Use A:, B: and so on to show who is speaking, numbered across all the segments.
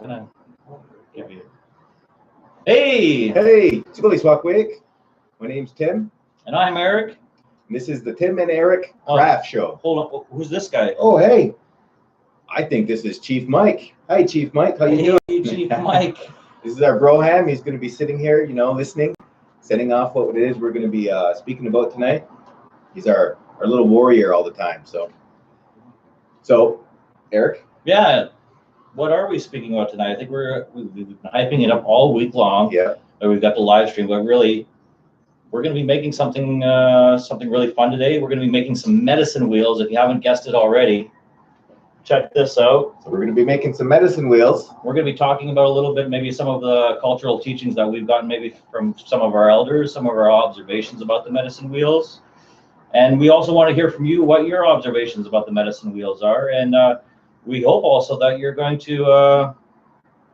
A: I'm gonna give you. Hey,
B: Hey, Chibali Swakwig. My name's Tim.
A: and I'm Eric.
B: And this is the Tim and Eric Craft Show.
A: Hold on, who's this guy?
B: Oh, hey. I think this is Chief Mike. Hi, Chief Mike. How you doing?
A: Hey, Chief Mike.
B: This is our broham. He's going to be sitting here, listening, setting off what it is we're going to be speaking about tonight. He's our little warrior all the time. So, Eric?
A: Yeah. What are we speaking about tonight? I think we've been hyping it up all week long.
B: Yeah.
A: We've got the live stream, but really, we're going to be making something really fun today. We're going to be making some medicine wheels. If you haven't guessed it already, check this out.
B: So we're going to be making some medicine wheels.
A: We're going to be talking about a little bit, maybe some of the cultural teachings that we've gotten maybe from some of our elders, some of our observations about the medicine wheels. And we also want to hear from you what your observations about the medicine wheels are. And we hope also that you're going to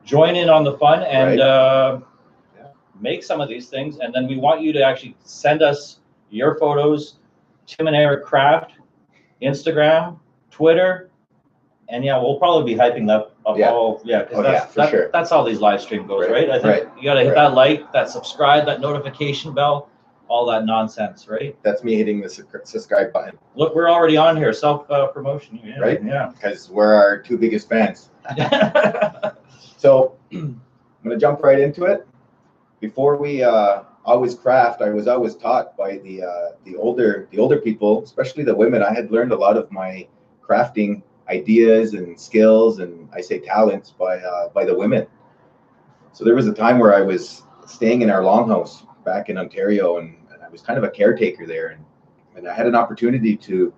A: join in on the fun and make some of these things. And then we want you to actually send us your photos, Tim and Eric Craft, Instagram, Twitter. And yeah, we'll probably be hyping that up.
B: Sure.
A: That's how these live stream goes, right? I think you got to hit that like, that subscribe, that notification bell, all that nonsense, right?
B: That's me hitting the subscribe button.
A: Look, we're already on here, self-promotion. Yeah,
B: right?
A: Yeah.
B: Because we're our two biggest fans. So I'm going to jump right into it. Before we always craft, I was always taught by the older people, especially the women. I had learned a lot of my crafting ideas and skills, and I say talents, by the women. So there was a time where I was staying in our longhouse back in Ontario, and I was kind of a caretaker there, and I had an opportunity to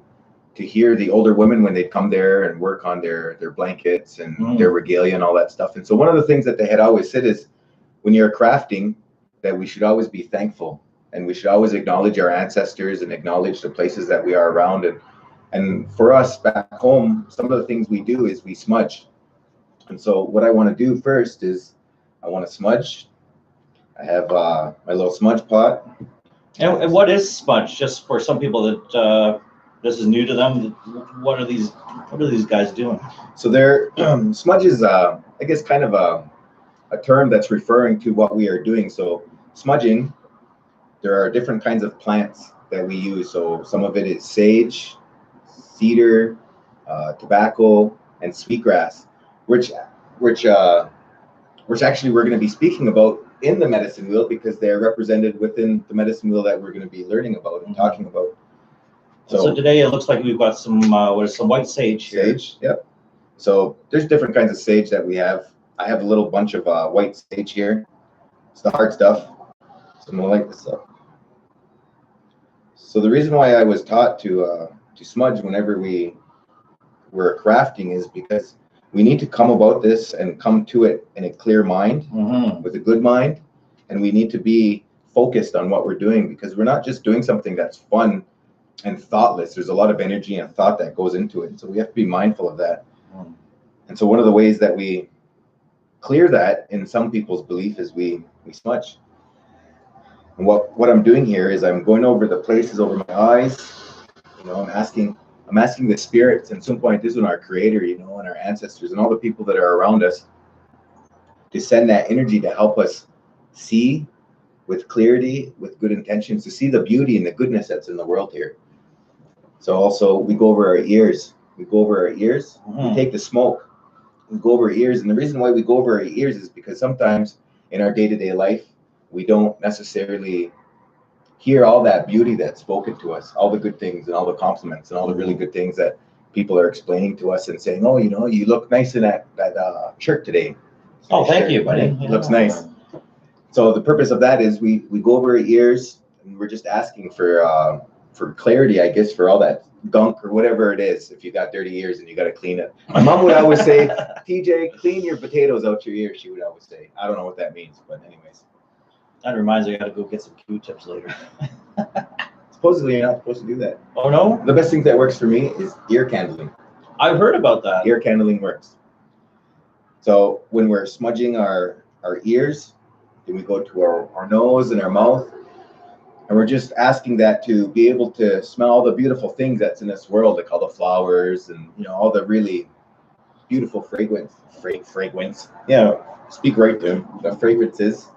B: hear the older women when they'd come there and work on their blankets and their regalia and all that stuff. And so one of the things that they had always said is, when you're crafting, that we should always be thankful, and we should always acknowledge our ancestors and acknowledge the places that we are around. And for us back home, some of the things we do is we smudge. And so what I want to do first is I want to smudge. I have my little smudge pot.
A: And what is smudge? Just for some people that this is new to them, what are these guys doing?
B: So they're smudge is I guess kind of a term that's referring to what we are doing. So smudging, there are different kinds of plants that we use. So some of it is sage, cedar, tobacco, and sweetgrass, which actually we're going to be speaking about in the medicine wheel, because they're represented within the medicine wheel that we're going to be learning about and talking about.
A: So today it looks like we've got some some white sage here.
B: Sage, yep. So there's different kinds of sage that we have. I have a little bunch of white sage here. It's the hard stuff. So I'm gonna light this up. So the reason why I was taught to smudge whenever we were crafting is because we need to come about this and come to it in a clear mind, with a good mind, and we need to be focused on what we're doing, because we're not just doing something that's fun and thoughtless. There's a lot of energy and thought that goes into it, so we have to be mindful of that. And so one of the ways that we clear that in some people's belief is we smudge. And what I'm doing here is I'm going over the places over my eyes. I'm asking the spirits and Sumpointisun, our creator, and our ancestors and all the people that are around us, to send that energy to help us see with clarity, with good intentions, to see the beauty and the goodness that's in the world here. So also we go over our ears. We take the smoke, we go over our ears. And the reason why we go over our ears is because sometimes in our day-to-day life, we don't necessarily hear all that beauty that's spoken to us, all the good things and all the compliments and all the really good things that people are explaining to us and saying, oh, you look nice in that shirt today.
A: Oh, thank you, buddy.
B: It looks nice. So the purpose of that is we go over our ears, and we're just asking for clarity, I guess, for all that gunk or whatever it is. If you got dirty ears and you got to clean it. My mom would always say, TJ, clean your potatoes out your ears, she would always say. I don't know what that means, but anyways.
A: That reminds me, I got to go get some Q-tips later.
B: Supposedly, you're not supposed to do that.
A: Oh, no?
B: The best thing that works for me is ear candling.
A: I've heard about that.
B: Ear candling works. So when we're smudging our ears, then we go to our nose and our mouth, and we're just asking that to be able to smell all the beautiful things that's in this world, like all the flowers and all the really beautiful fragrance. Yeah, speak right to him. The fragrances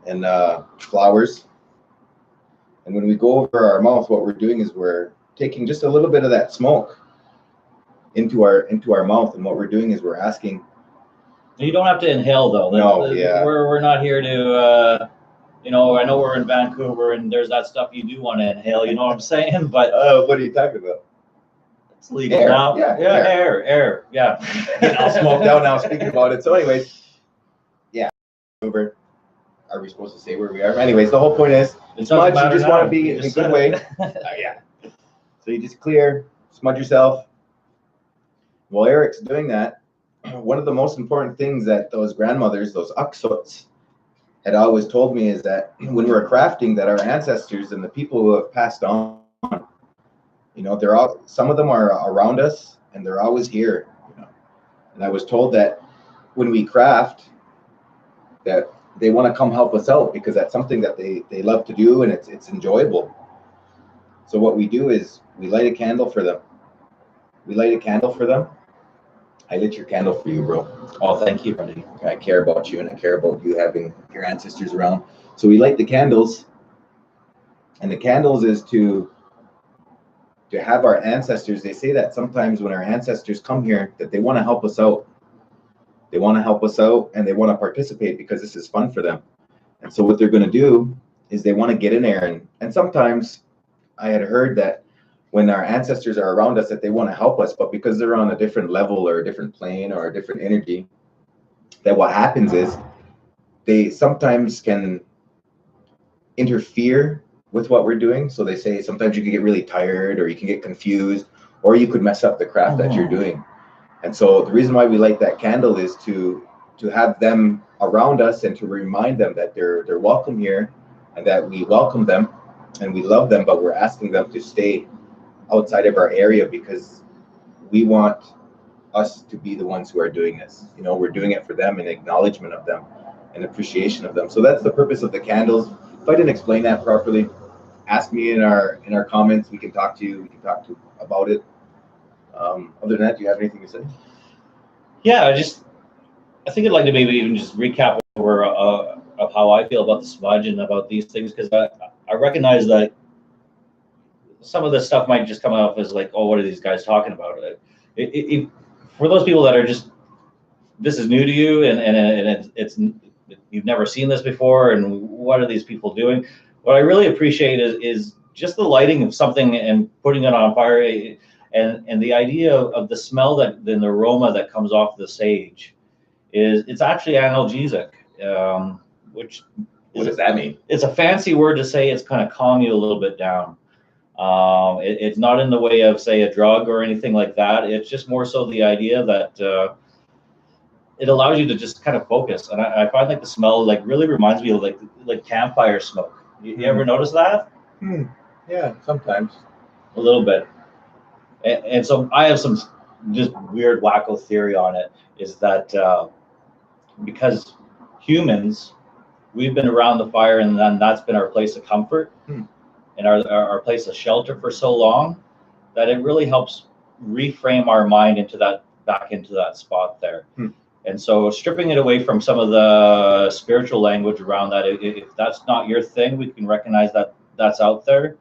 B: and flowers. And when we go over our mouth, what we're doing is we're taking just a little bit of that smoke into our mouth, and what we're doing is we're asking.
A: You don't have to inhale though. We're not here to. I know we're in Vancouver, and there's that stuff you do want to inhale. You know what I'm saying? But
B: what are you talking about?
A: It's legal air. Now.
B: Yeah,
A: air. Yeah.
B: I'll smoke out now. Speaking about it. So, anyways, yeah. Vancouver. Are we supposed to say where we are? Anyways, the whole point is, smudge. You just want to be in a good way. Yeah. So you just smudge yourself. While Eric's doing that, one of the most important things that those grandmothers, those aksots, had always told me is that when we're crafting, that our ancestors and the people who have passed on, some of them are around us and they're always here. And I was told that when we craft, that they want to come help us out because that's something that they love to do and it's enjoyable. So what we do is we light a candle for them. I lit your candle for you, bro.
A: Oh, thank you, buddy.
B: I care about you and I care about you having your ancestors around. So we light the candles, and the candles is to have our ancestors. They say that sometimes when our ancestors come here, that they want to help us out. They want to help us out and they want to participate because this is fun for them. And so what they're going to do is they want to get in there. And sometimes I had heard that when our ancestors are around us, that they want to help us, but because they're on a different level or a different plane or a different energy, that what happens is they sometimes can interfere with what we're doing. So they say sometimes you can get really tired or you can get confused or you could mess up the craft that you're doing. And so the reason why we light that candle is to have them around us and to remind them that they're welcome here and that we welcome them and we love them, but we're asking them to stay outside of our area because we want us to be the ones who are doing this. We're doing it for them in acknowledgement of them and appreciation of them. So that's the purpose of the candles. If I didn't explain that properly, ask me in our comments. We can talk to you. We can talk to about it. Other than that, do you have anything to say?
A: Yeah, I think I'd like to maybe even just recap over of how I feel about the smudge and about these things, because I recognize that some of this stuff might just come off as like, oh, what are these guys talking about? For those people that are this is new to you and it's you've never seen this before, and what are these people doing? What I really appreciate is just the lighting of something and putting it on fire, and the idea of the smell and the aroma that comes off the sage it's actually analgesic, which
B: what does that mean?
A: It's a fancy word to say it's kind of calm you a little bit down. It's not in the way of, say, a drug or anything like that. It's just more so the idea that it allows you to just kind of focus. And I find like the smell like really reminds me of like campfire smoke. You ever notice that?
B: Yeah, sometimes.
A: A little bit. And so I have some just weird wacko theory on it, is that because humans, we've been around the fire and then that's been our place of comfort and our place of shelter for so long, that it really helps reframe our mind back into that spot there. And so stripping it away from some of the spiritual language around that, if that's not your thing, we can recognize that that's out there.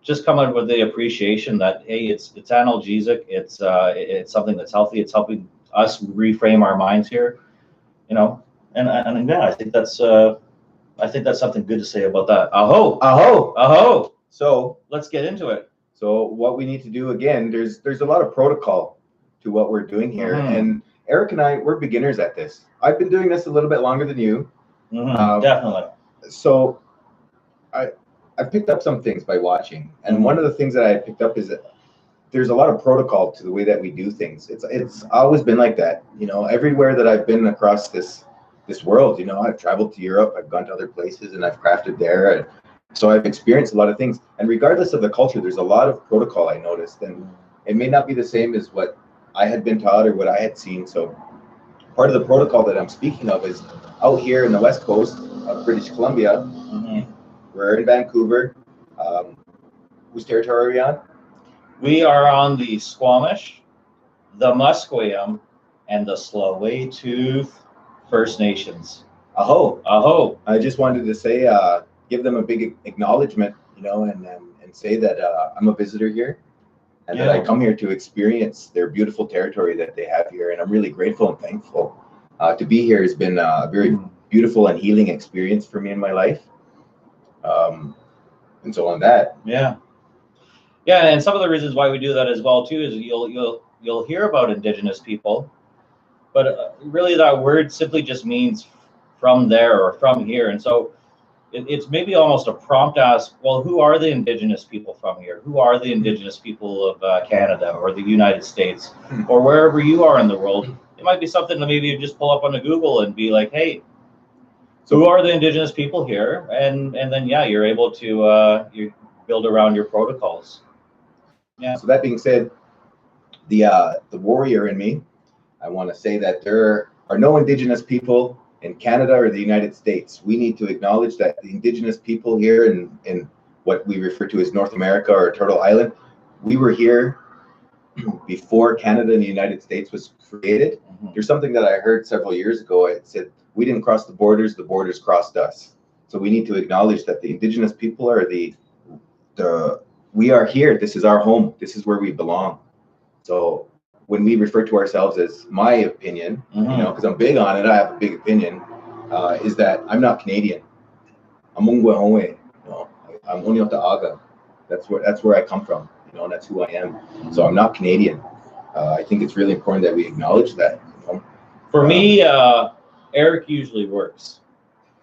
A: Just come out with the appreciation that, hey, it's analgesic, it's something that's healthy, it's helping us reframe our minds here, and yeah, I think that's something good to say about that. Aho. So let's get into it.
B: So what we need to do, again, there's a lot of protocol to what we're doing here, and Eric and I, we're beginners at this. I've been doing this a little bit longer than you.
A: Definitely. So
B: I picked up some things by watching, and one of the things that I picked up is that there's a lot of protocol to the way that we do things. It's always been like that, everywhere that I've been across this world. I've traveled to Europe, I've gone to other places, and I've crafted there, and so I've experienced a lot of things. And regardless of the culture, there's a lot of protocol I noticed, and it may not be the same as what I had been taught or what I had seen. So part of the protocol that I'm speaking of is out here in the west coast of British Columbia. We're in Vancouver. Whose territory are we on?
A: We are on the Squamish, the Musqueam, and the Tsleil-Waututh First Nations.
B: Aho.
A: Aho.
B: I just wanted to say, give them a big acknowledgement, and say that I'm a visitor here, and that I come here to experience their beautiful territory that they have here, and I'm really grateful and thankful to be here. Has been a very beautiful and healing experience for me in my life, and so on that.
A: Yeah, and some of the reasons why we do that as well too is you'll hear about Indigenous people, but really that word simply just means from there or from here, and so it's maybe almost a prompt to ask, well, who are the Indigenous people from here? Who are the Indigenous people of Canada or the United States or wherever you are in the world? It might be something that maybe you just pull up on the Google and be like, hey, who are the Indigenous people here? And then, you're able to you build around your protocols. Yeah.
B: So that being said, the warrior in me, I want to say that there are no Indigenous people in Canada or the United States. We need to acknowledge that the Indigenous people here in what we refer to as North America or Turtle Island, we were here before Canada and the United States was created. There's something that I heard several years ago. It said, we didn't cross the borders crossed us. So we need to acknowledge that the Indigenous people are we are here. This is our home. This is where we belong. So when we refer to ourselves as my opinion, because I'm big on it, I have a big opinion, is that I'm not Canadian. I'm Ungwe. I'm Oniotaaga. That's where I come from. And that's who I am. So I'm not Canadian. I think it's really important that we acknowledge that.
A: For me, Eric usually works.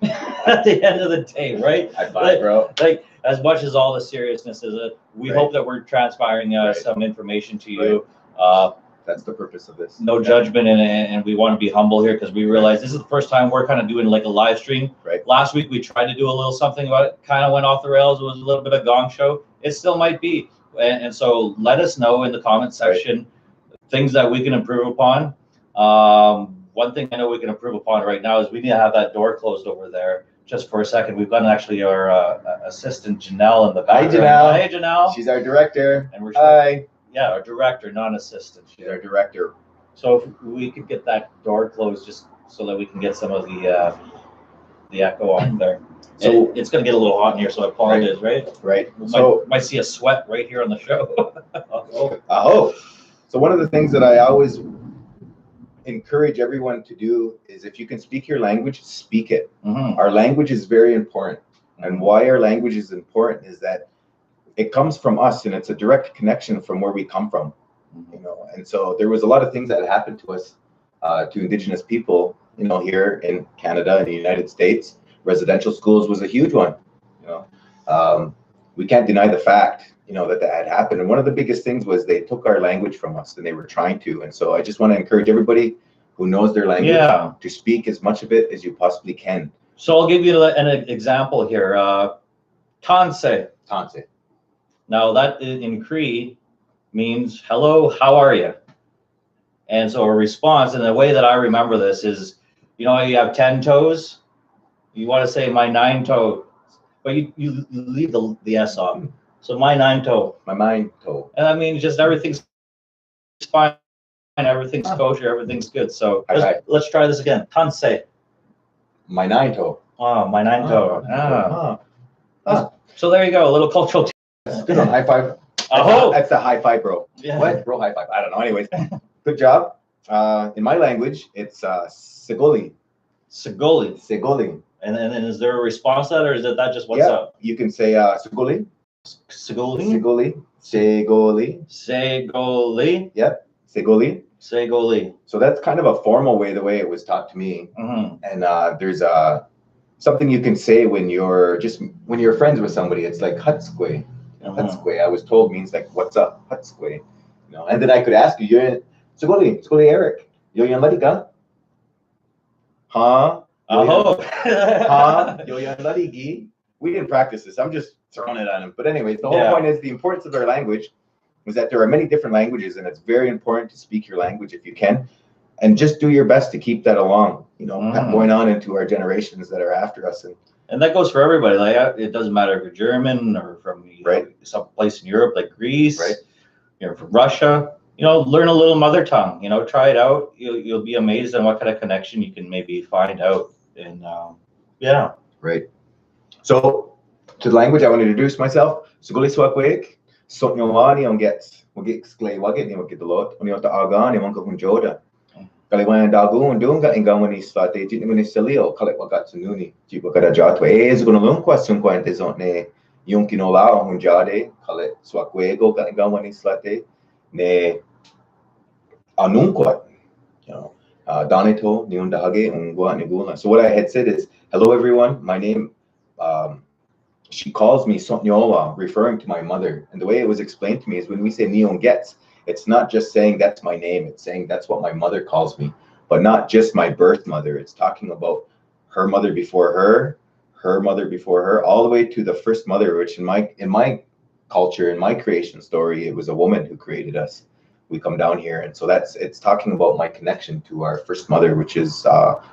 A: At the end of the day, right?
B: High five, bro.
A: Like as much as all the seriousness is it, we hope that we're transpiring some information to you.
B: That's the purpose of this.
A: No judgment, and we want to be humble here because we realize this is the first time we're kind of doing like a live stream.
B: Right.
A: Last week we tried to do a little something about it, kind of went off the rails. It was a little bit of gong show. It still might be, and so let us know in the comment section things that we can improve upon. One thing I know we can improve upon right now is we need to have that door closed over there just for a second. We've got actually our assistant Janelle in the background.
B: Hi, Janelle.
A: Hey, Janelle.
B: She's our director.
A: And we're
B: Hi.
A: Yeah, our director, non-assistant.
B: She's our director.
A: So if we could get that door closed just so that we can get some of the echo on there. So it's going to get a little hot in here, so I apologize, right?
B: So
A: might see a sweat right here on the show.
B: So one of the things that I always encourage everyone to do is if you can speak your language, speak it. Our language is very important. And why our language is important is that it comes from us and it's a direct connection from where we come from, and so there was a lot of things that happened to us, to Indigenous people, here in Canada and the United States. Residential schools was a huge one. We can't deny the fact, that had happened. And one of the biggest things was they took our language from us and they were trying to. And so I just want to encourage everybody who knows their language to speak as much of it as you possibly can.
A: So I'll give you an example here. Tanse. Now that in Cree means hello, how are you? And so a response, and the way that I remember this is, you have 10 toes. You want to say my 9 toe, but you leave the S off. So my 9 toe.
B: My 9 toe.
A: And that means just everything's fine, everything's kosher, everything's good. So let's try this again. Tanse.
B: My 9 toe.
A: My 9 toe. So there you go, a little cultural.
B: Good one. High five. That's the high five, bro. Yeah. What? Bro, high five. I don't know. Anyways, good job. In my language, it's Segoli.
A: Segoli. And is there a response to that, or is that just what's up?
B: You can say Segoli.
A: Segoli.
B: Yep. Segoli. So that's kind of a formal way, the way it was taught to me. And there's something you can say when you're friends with somebody. It's like Hutskwe. Hutskwe, I was told, means like what's up, Hutskwe. And then I could ask you, you're Segoli Eric. Yo yan ladiga? Huh? Huh? Yo yan ladigi? We didn't practice this. I'm just throwing it on him. But anyways, the whole point is the importance of our language is that there are many different languages, and it's very important to speak your language if you can, and just do your best to keep that along. Going on into our generations that are after us.
A: And that goes for everybody. Like it doesn't matter if you're German or from some place in Europe like Greece, you're from Russia. learn a little mother tongue, try it out. You'll be amazed on what kind of connection you can maybe find out. And yeah.
B: Right. So to the language, I want to introduce myself. Suguli Swakwek, Sotnyawani on gets, we'll get Sklay Wagget, we'll get the lot, on the Argan, and Uncle Joda. Kaliwan Dagoon, Dunga, and Gamani Slate, Jimmy Salio, Kalek Wagatsununi, Jibaka Jatwa, is going to learn question quantes on ne Yunkinola, Hunjade, Kalek Swakwego, Gamani Slate, ne Anunquat, Donito, Niundage, Ungwa, Nigula. So what I had said is, hello everyone, my name, she calls me Sonyola, referring to my mother. And the way it was explained to me is when we say Neon Gets, it's not just saying that's my name, it's saying that's what my mother calls me, but not just my birth mother. It's talking about her mother before her mother before her, all the way to the first mother, which in my culture, in my creation story, it was a woman who created us. We come down here, and so it's talking about my connection to our first mother, which is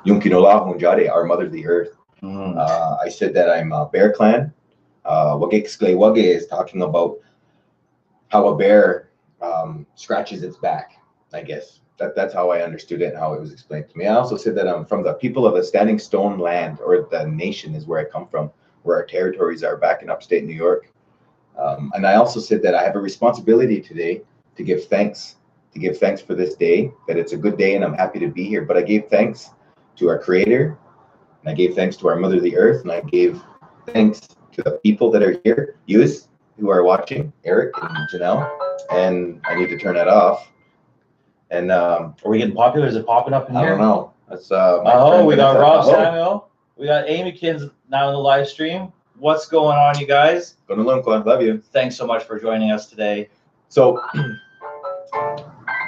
B: Yunkinola Hunjade, our mother the earth. I said that I'm a bear clan. Wage is talking about how a bear scratches its back, I guess. That's how I understood it and how it was explained to me. I also said that I'm from the people of the Standing Stone land, or the nation is where I come from, where our territories are back in upstate New York. And I also said that I have a responsibility today to give thanks for this day, that it's a good day and I'm happy to be here. But I gave thanks to our creator, and I gave thanks to our mother, the earth, and I gave thanks to the people that are here, yous who are watching, Eric and Janelle, and I need to turn that off. And
A: are we getting popular? Is it popping up in here?
B: I don't know. That's
A: we got Rob Samuel. We got Amy Kins now in the live stream. What's going on, you guys?
B: Love you.
A: Thanks so much for joining us today.
B: So,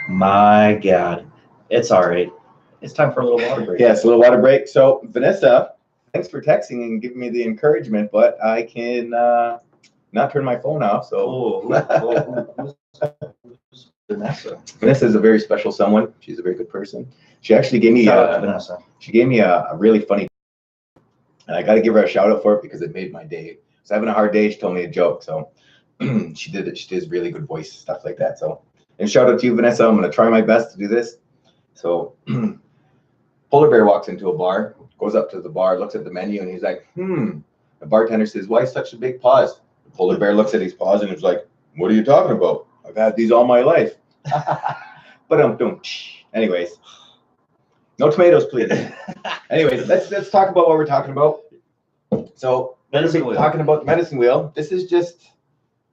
A: my God, it's all right. It's time for a little water break.
B: Yes, a little water break. So, Vanessa, thanks for texting and giving me the encouragement, but I can not turn my phone off. So, who's Vanessa? Vanessa is a very special someone. She's a very good person. She actually gave me
A: Vanessa.
B: She gave me a really funny, and I got to give her a shout out for it because it made my day. I was having a hard day. She told me a joke, so she did it. She does really good voice stuff like that. So, and shout out to you, Vanessa. I'm gonna try my best to do this. So, Polar Bear walks into a bar, goes up to the bar, looks at the menu, and he's like, The bartender says, "Why such a big pause?" The Polar Bear looks at his paws and he's like, "What are you talking about? I've had these all my life." But anyways, no tomatoes, please. Anyways, let's talk about what we're talking about. So, talking about the medicine wheel. This is just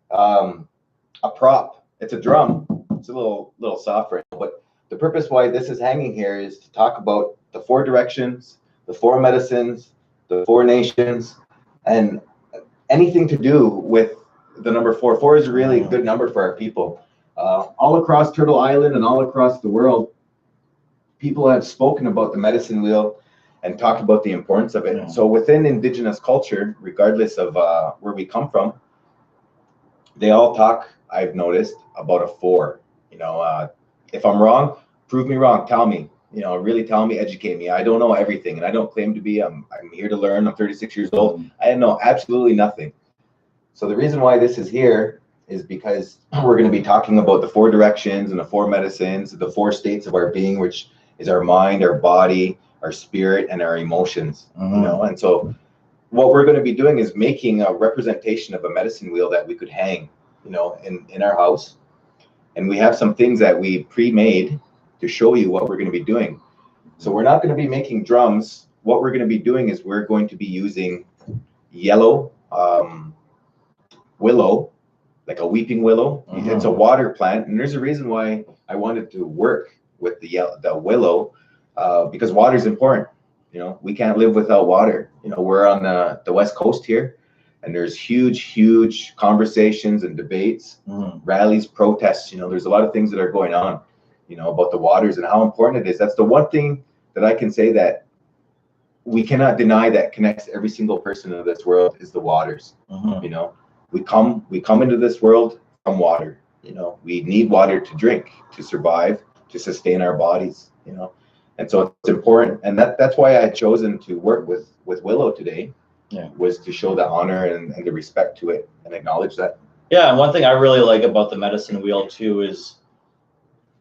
B: a prop. It's a drum. It's a little soft right now, but the purpose why this is hanging here is to talk about the 4 directions, the 4 medicines, the 4 nations, and anything to do with the number 4. 4 is a really good number for our people. All across Turtle Island and all across the world, people have spoken about the medicine wheel and talked about the importance of it. Yeah. So within Indigenous culture, regardless of where we come from, they all talk, I've noticed, about a 4. If I'm wrong, prove me wrong. Tell me, really tell me, educate me. I don't know everything, and I don't claim to be. I'm here to learn. I'm 36 years old. I know absolutely nothing. So the reason why this is here is because we're going to be talking about the 4 directions and the 4 medicines, the 4 states of our being, which is our mind, our body, our spirit, and our emotions. And so what we're going to be doing is making a representation of a medicine wheel that we could hang, in our house. And we have some things that we pre-made to show you what we're going to be doing. So we're not going to be making drums. What we're going to be doing is we're going to be using yellow willow, like a weeping willow. It's a water plant, and there's a reason why I wanted to work with the willow, because water is important. We can't live without water. We're on the West Coast here, and there's huge conversations and debates, rallies, protests. There's a lot of things that are going on, about the waters and how important it is. That's the one thing that I can say that we cannot deny that connects every single person in this world is the waters. We come into this world from water. We need water to drink, to survive, to sustain our bodies. And so it's important, and that's why I had chosen to work with Willow today. Was to show the honor and the respect to it and acknowledge that.
A: Yeah, and one thing I really like about the medicine wheel too is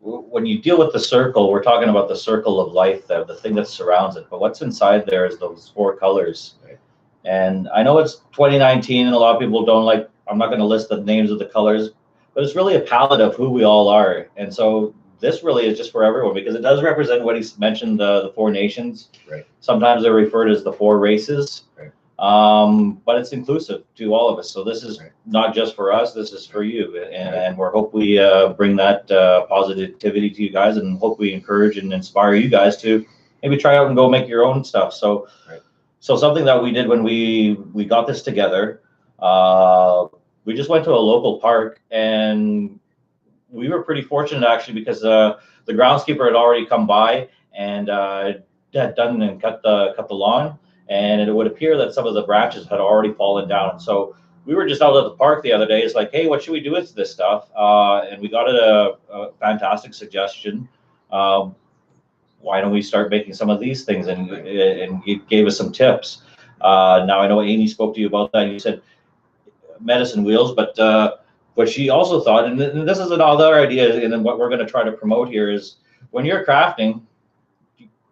A: when you deal with the circle, we're talking about the circle of life, the thing that surrounds it. But what's inside there is those 4 colors.
B: Right.
A: And I know it's 2019 and a lot of people don't like, I'm not going to list the names of the colors, but it's really a palette of who we all are. And so this really is just for everyone, because it does represent what he mentioned, the 4 nations.
B: Right.
A: Sometimes they're referred as the 4 races.
B: Right.
A: But it's inclusive to all of us. So this is not just for us, this is for you. And we hope we bring that positivity to you guys, and hope we encourage and inspire you guys to maybe try out and go make your own stuff. So, so something that we did when we got this together, we just went to a local park, and we were pretty fortunate actually, because the groundskeeper had already come by and had done and cut the lawn. And it would appear that some of the branches had already fallen down. So we were just out at the park the other day. It's like, hey, what should we do with this stuff? And we got a fantastic suggestion. Why don't we start making some of these things? And it gave us some tips. Now I know Amy spoke to you about that. You said medicine wheels, but what she also thought, and this is another idea, and then what we're going to try to promote here is, when you're crafting,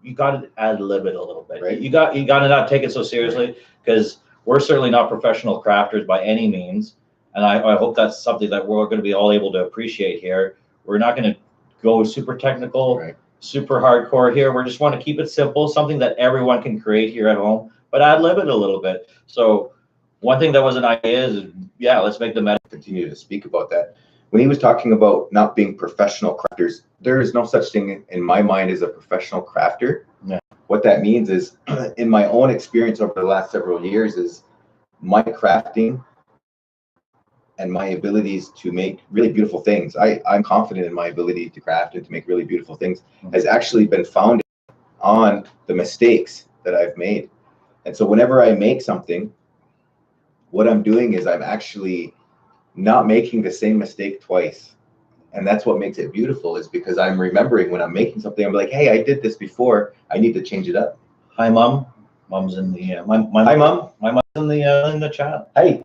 A: you got to ad lib it a little bit.
B: Right.
A: You got to not take it so seriously, because we're certainly not professional crafters by any means. And I hope that's something that we're going to be all able to appreciate here. We're not going to go super technical, super hardcore here. We just want to keep it simple, something that everyone can create here at home, but ad lib it a little bit. So one thing that was an idea is, let's make the meta.
B: Continue to speak about that. When he was talking about not being professional crafters, there is no such thing in my mind as a professional crafter.
A: Yeah.
B: What that means is, in my own experience over the last several years, is my crafting and my abilities to make really beautiful things. I'm confident in my ability to craft and to make really beautiful things has actually been founded on the mistakes that I've made. And so whenever I make something, what I'm doing is I'm actually not making the same mistake twice. And that's what makes it beautiful, is because I'm remembering when I'm making something, I'm like, hey, I did this before, I need to change it up.
A: Hi, Mom. Mom's in the
B: hi, Mom.
A: My mom's in the chat.
B: Hey.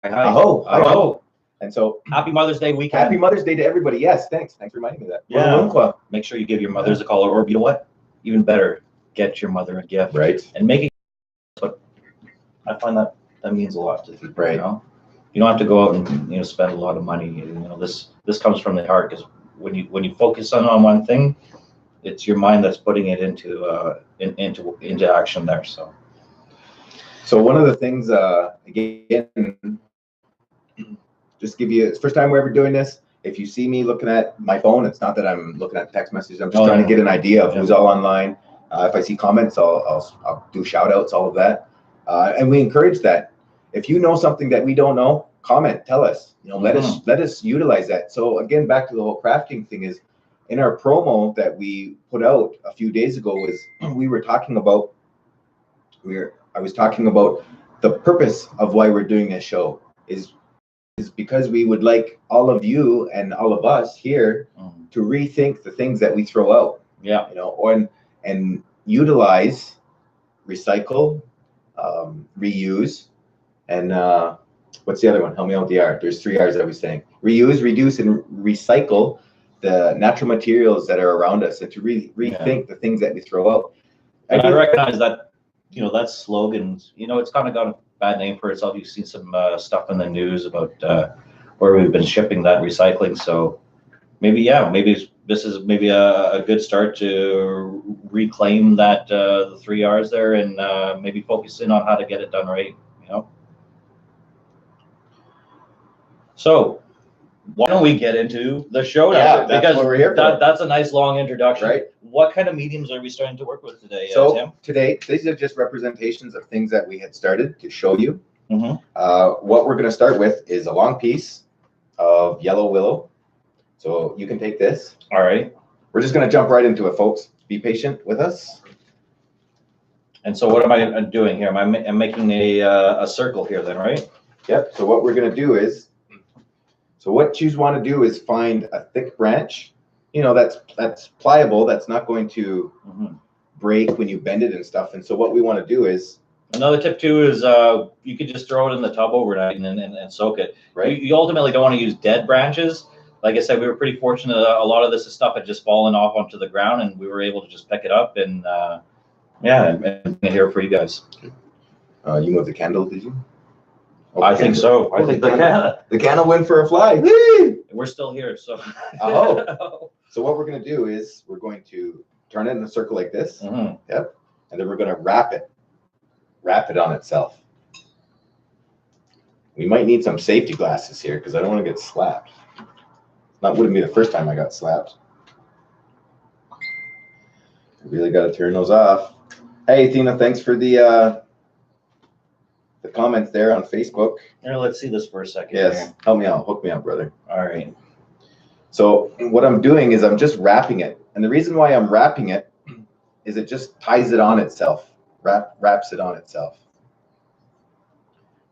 A: Hi.
B: Aho. And so
A: happy Mother's Day weekend.
B: Happy Mother's Day to everybody. Yes, thanks for reminding me of that.
A: Yeah. Make sure you give your mothers a call, or you know what? Even better, get your mother a gift.
B: Right.
A: And make it. But I find that means a lot to people.
B: Right.
A: You know? You don't have to go out and spend a lot of money. This comes from the heart, because when you focus on one thing, it's your mind that's putting it into action there.
B: So one of the things, again, just give you, it's the first time we're ever doing this. If you see me looking at my phone, it's not that I'm looking at text messages. I'm just trying to get an idea of who's all online. If I see comments, I'll do shout outs, all of that. And we encourage that. If you know something that we don't know, comment, tell us. Let us utilize that. So again, back to the whole crafting thing, is in our promo that we put out a few days ago, was we were talking about I was talking about the purpose of why we're doing this show is because we would like all of you and all of us here to rethink the things that we throw out.
A: Yeah.
B: And utilize, recycle, reuse, and what's the other one? Help me out with the R. There's 3 R's I was saying. Reuse, reduce, and recycle the natural materials that are around us, and to rethink the things that we throw out.
A: And I recognize that, that slogan, it's kind of got a bad name for itself. You've seen some stuff in the news about where we've been shipping that recycling. So maybe this is maybe a good start to reclaim that the 3 R's there, and maybe focus in on how to get it done right. So why don't we get into the show now?
B: Yeah, that's what we're here for.
A: That's a nice long introduction.
B: Right.
A: What kind of mediums are we starting to work with today,
B: so
A: Tim?
B: Today, these are just representations of things that we had started to show you.
A: Mm-hmm.
B: What we're going to start with is a long piece of yellow willow. So you can take this.
A: All right.
B: We're just going to jump right into it, folks. Be patient with us.
A: And so what am I doing here? I'm making a circle here then, right?
B: Yep. So what we're going to do is, what you want to do is find a thick branch, that's pliable, that's not going to break when you bend it and stuff. And so what we want to do is,
A: another tip too is you could just throw it in the tub overnight and soak it.
B: Right.
A: You ultimately don't want to use dead branches, like I said, we were pretty fortunate. A lot of this stuff had just fallen off onto the ground, and we were able to just pick it up and and here for you guys.
B: You moved the candle, did you? Oh,
A: I think so. I think
B: the candle went for a fly. Whee!
A: We're still here, so.
B: Oh. So what we're gonna do is we're going to turn it in a circle like this.
A: Mm-hmm.
B: Yep. And then we're gonna wrap it on itself. We might need some safety glasses here because I don't want to get slapped. That wouldn't be the first time I got slapped. I really got to turn those off. Hey, Athena, thanks for the comments there on Facebook.
A: Here, let's see this for a second.
B: Yes,
A: here.
B: help me out, hook me up, brother.
A: All right.
B: So what I'm doing is I'm just wrapping it. And the reason why I'm wrapping it is it just ties it on itself, wraps it on itself.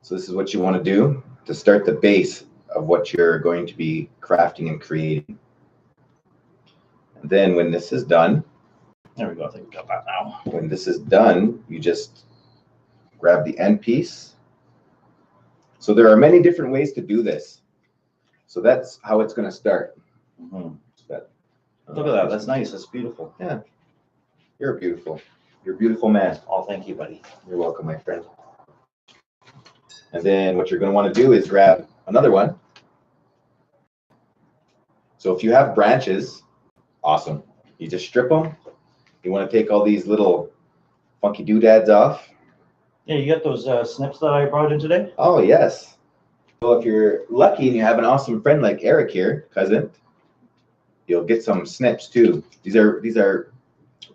B: So this is what you want to do to start the base of what you're going to be crafting and creating. And then when this is done,
A: there we go. I think we got that now.
B: When this is done, you just grab the end piece. So there are many different ways to do this. So that's how it's going to start.
A: Mm-hmm. Look at that. That's nice. That's beautiful.
B: Yeah. You're beautiful. You're a beautiful man.
A: Oh, thank you, buddy.
B: You're welcome, my friend. And then what you're going to want to do is grab another one. So if you have branches, awesome. You just strip them. You want to take all these little funky doodads off.
A: Yeah, you got those snips that I brought in today?
B: Oh, yes. So if you're lucky and you have an awesome friend like Eric here, cousin, you'll get some snips too. These are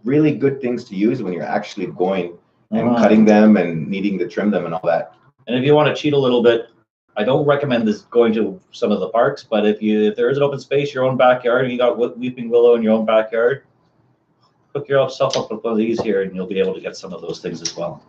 B: really good things to use when you're actually going and cutting them and needing to trim them and all that.
A: And if you want to cheat a little bit, I don't recommend this going to some of the parks, but if there is an open space, your own backyard, you got weeping willow in your own backyard, hook yourself up with one of these here and you'll be able to get some of those things as well.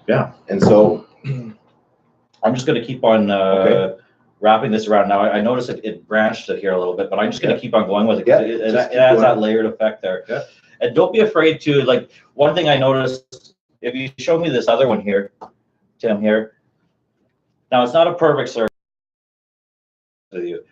A: Yeah.
B: And so
A: I'm just going to keep on wrapping this around. Now, I noticed it branched it here a little bit, but I'm just going to keep on going with it because it adds that layered effect there.
B: Yeah.
A: And don't be afraid to, like, one thing I noticed, if you show me this other one here, Tim, here. Now, it's not a perfect circle with you.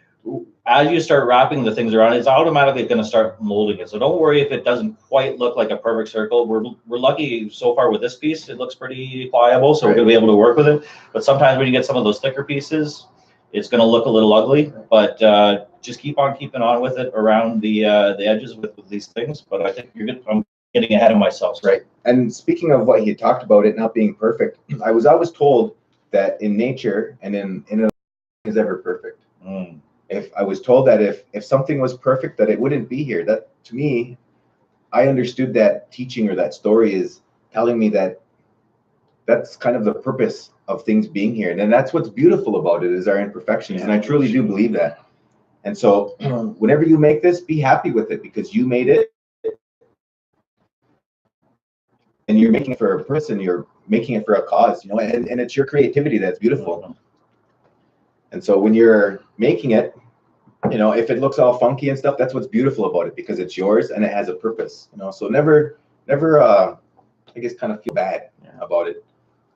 A: As you start wrapping the things around, it's automatically going to start molding it. So don't worry if it doesn't quite look like a perfect circle. We're lucky so far with this piece. It looks pretty pliable, so we're going to be able to work with it. But sometimes when you get some of those thicker pieces, it's going to look a little ugly. But just keep on keeping on with it around the edges with these things. But I think you're good. I'm getting ahead of myself.
B: Right. And speaking of what he talked about, it not being perfect, I was always told that in nature and in is ever perfect.
A: Mm.
B: If I was told that if something was perfect, that it wouldn't be here. That, to me, I understood that teaching or that story is telling me that that's kind of the purpose of things being here. And that's what's beautiful about it, is our imperfections. And I truly do believe that. And so whenever you make this, be happy with it because you made it. And you're making it for a person, you're making it for a cause, you know, and it's your creativity that's beautiful. And so when you're making it, you know, if it looks all funky and stuff, that's what's beautiful about it because it's yours and it has a purpose, you know. So never I guess kind of feel bad about it.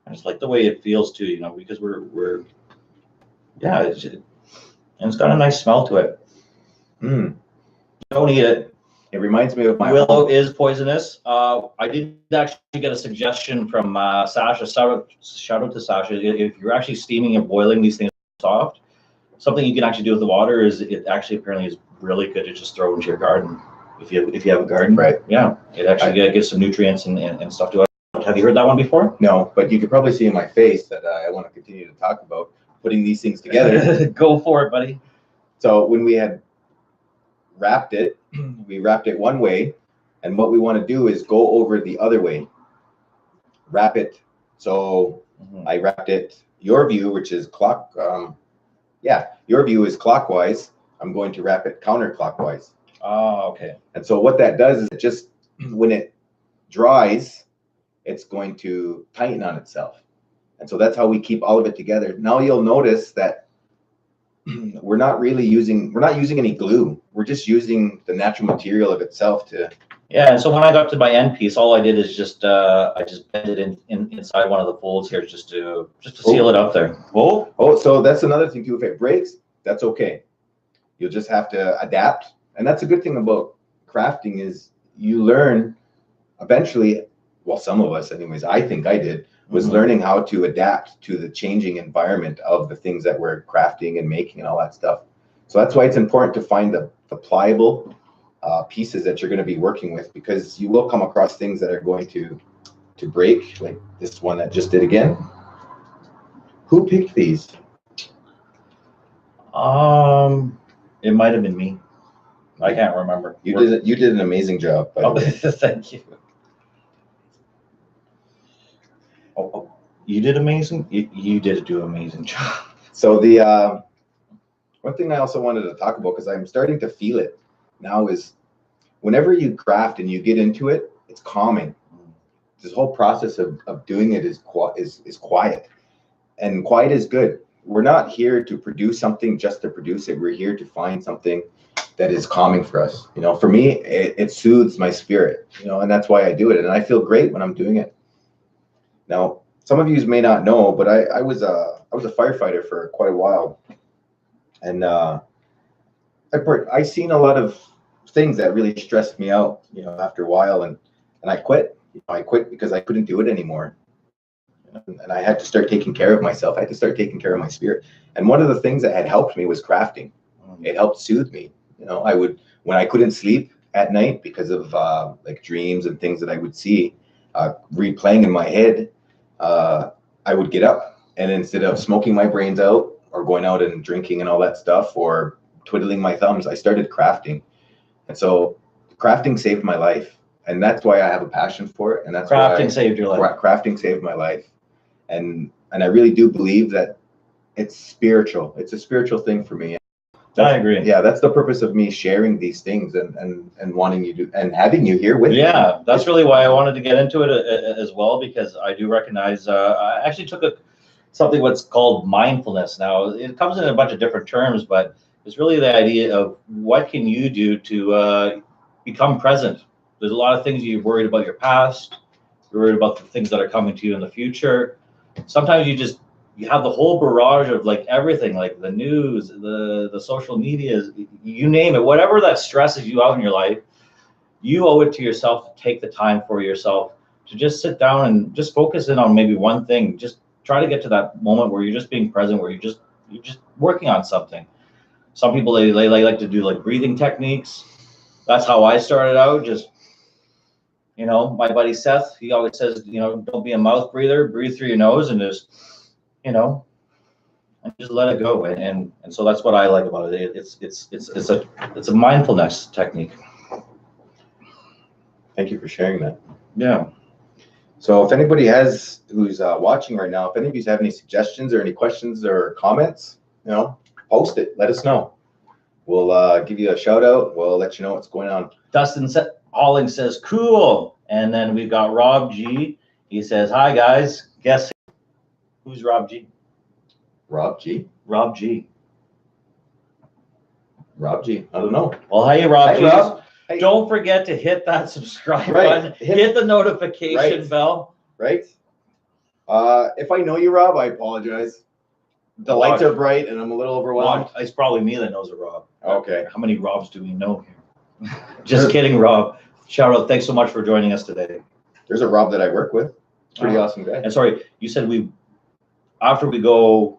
A: I just like the way it feels too, you know, because we're it's got a nice smell to it. Don't eat it.
B: It reminds me of my
A: willow is poisonous. I did actually get a suggestion from Sasha. Shout out to Sasha. If you're actually steaming and boiling these things soft, something you can actually do with the water is it actually apparently is really good to just throw into your garden if you have a garden.
B: Right.
A: Yeah. It actually gives some nutrients and stuff to it. Have you heard that one before?
B: No, but you could probably see in my face that I want to continue to talk about putting these things together.
A: Go for it, buddy.
B: So when we had wrapped it, we wrapped it one way, and what we want to do is go over the other way. Wrap it. So I wrapped it your view, which is your view is clockwise. I'm going to wrap it counterclockwise.
A: Oh, okay.
B: And so what that does is it just, when it dries, it's going to tighten on itself. And so that's how we keep all of it together. Now you'll notice that we're not using any glue. We're just using the natural material of itself to.
A: Yeah, and so when I got to my end piece, all I did is I just bent it inside one of the folds here just to seal it up there.
B: Oh, so that's another thing too. If it breaks, That's okay. You'll just have to adapt. And that's a good thing about crafting is you learn eventually, well, some of us anyways, I think I did, was learning how to adapt to the changing environment of the things that we're crafting and making and all that stuff. So that's why it's important to find the pliable pieces that you're going to be working with, because you will come across things that are going to break, like this one that just did again. Who picked these?
A: It might have been me. I can't remember.
B: You did an amazing job, by the way.
A: Thank you. Oh, you did amazing. You did do an amazing job.
B: So the one thing I also wanted to talk about, because I'm starting to feel it now, is whenever you craft and you get into it, it's calming. This whole process of doing it is quiet, and quiet is good. We're not here to produce something just to produce it. We're here to find something that is calming for us. You know, for me, it soothes my spirit, you know, and that's why I do it. And I feel great when I'm doing it. Now, some of you may not know, but I was a firefighter for quite a while. And I seen a lot of things that really stressed me out, you know, after a while, and I quit. I quit because I couldn't do it anymore. And I had to start taking care of myself. I had to start taking care of my spirit. And one of the things that had helped me was crafting. It helped soothe me. You know, I would, when I couldn't sleep at night because of like dreams and things that I would see replaying in my head, I would get up, and instead of smoking my brains out or going out and drinking and all that stuff or twiddling my thumbs, I started crafting. And so crafting saved my life. And that's why I have a passion for it. And that's
A: Crafting saved your life.
B: Crafting saved my life. And I really do believe that it's spiritual. It's a spiritual thing for me.
A: I agree.
B: Yeah, that's the purpose of me sharing these things and wanting you to, and having you here with me.
A: Yeah, that's really why I wanted to get into it as well, because I do recognize, I actually took something what's called mindfulness. Now, it comes in a bunch of different terms, but it's really the idea of what can you do to become present. There's a lot of things you're worried about your past, you're worried about the things that are coming to you in the future. Sometimes you have the whole barrage of like everything, like the news, the social media, you name it, whatever that stresses you out in your life, you owe it to yourself to take the time for yourself to just sit down and just focus in on maybe one thing. Just try to get to that moment where you're just being present, where you're just working on something. Some people, they like to do like breathing techniques. That's how I started out. Just, you know, my buddy Seth, he always says, you know, don't be a mouth breather, breathe through your nose and just, you know, and just let it go. And so that's what I like about it. It's a mindfulness technique.
B: Thank you for sharing that.
A: Yeah.
B: So if anybody who's watching right now, if any of you have any suggestions or any questions or comments, you know, post it. Let us know. We'll give you a shout out. We'll let you know what's going on.
A: Dustin Halling says, cool. And then we've got Rob G. He says, hi guys. Guess who's Rob G?
B: Rob G.
A: Rob G.
B: Rob G. I don't know.
A: Well, hey, Rob G.
B: Rob. Hey.
A: Don't forget to hit that subscribe button. Hit the notification bell.
B: Right. If I know you, Rob, I apologize. The lights are bright and I'm a little overwhelmed.
A: It's probably me that knows a Rob.
B: Okay.
A: How many Robs do we know here? Just kidding, Rob. Shout out. Thanks so much for joining us today.
B: There's a Rob that I work with. Pretty awesome guy.
A: And sorry, you said after we go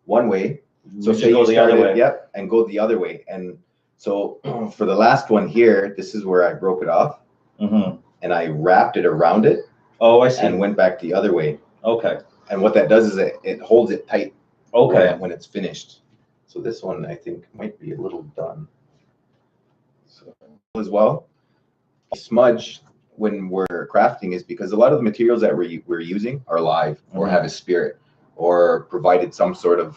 B: one way. So say you start it, yep, and go the other way. And so for the last one here, this is where I broke it off. And I wrapped it around it.
A: Oh, I see.
B: And went back the other way.
A: Okay.
B: And what that does is it holds it tight.
A: Okay.
B: When it's finished. So this one I think might be a little done. So as well, smudge when we're crafting is because a lot of the materials that we're using are alive or have a spirit or provided some sort of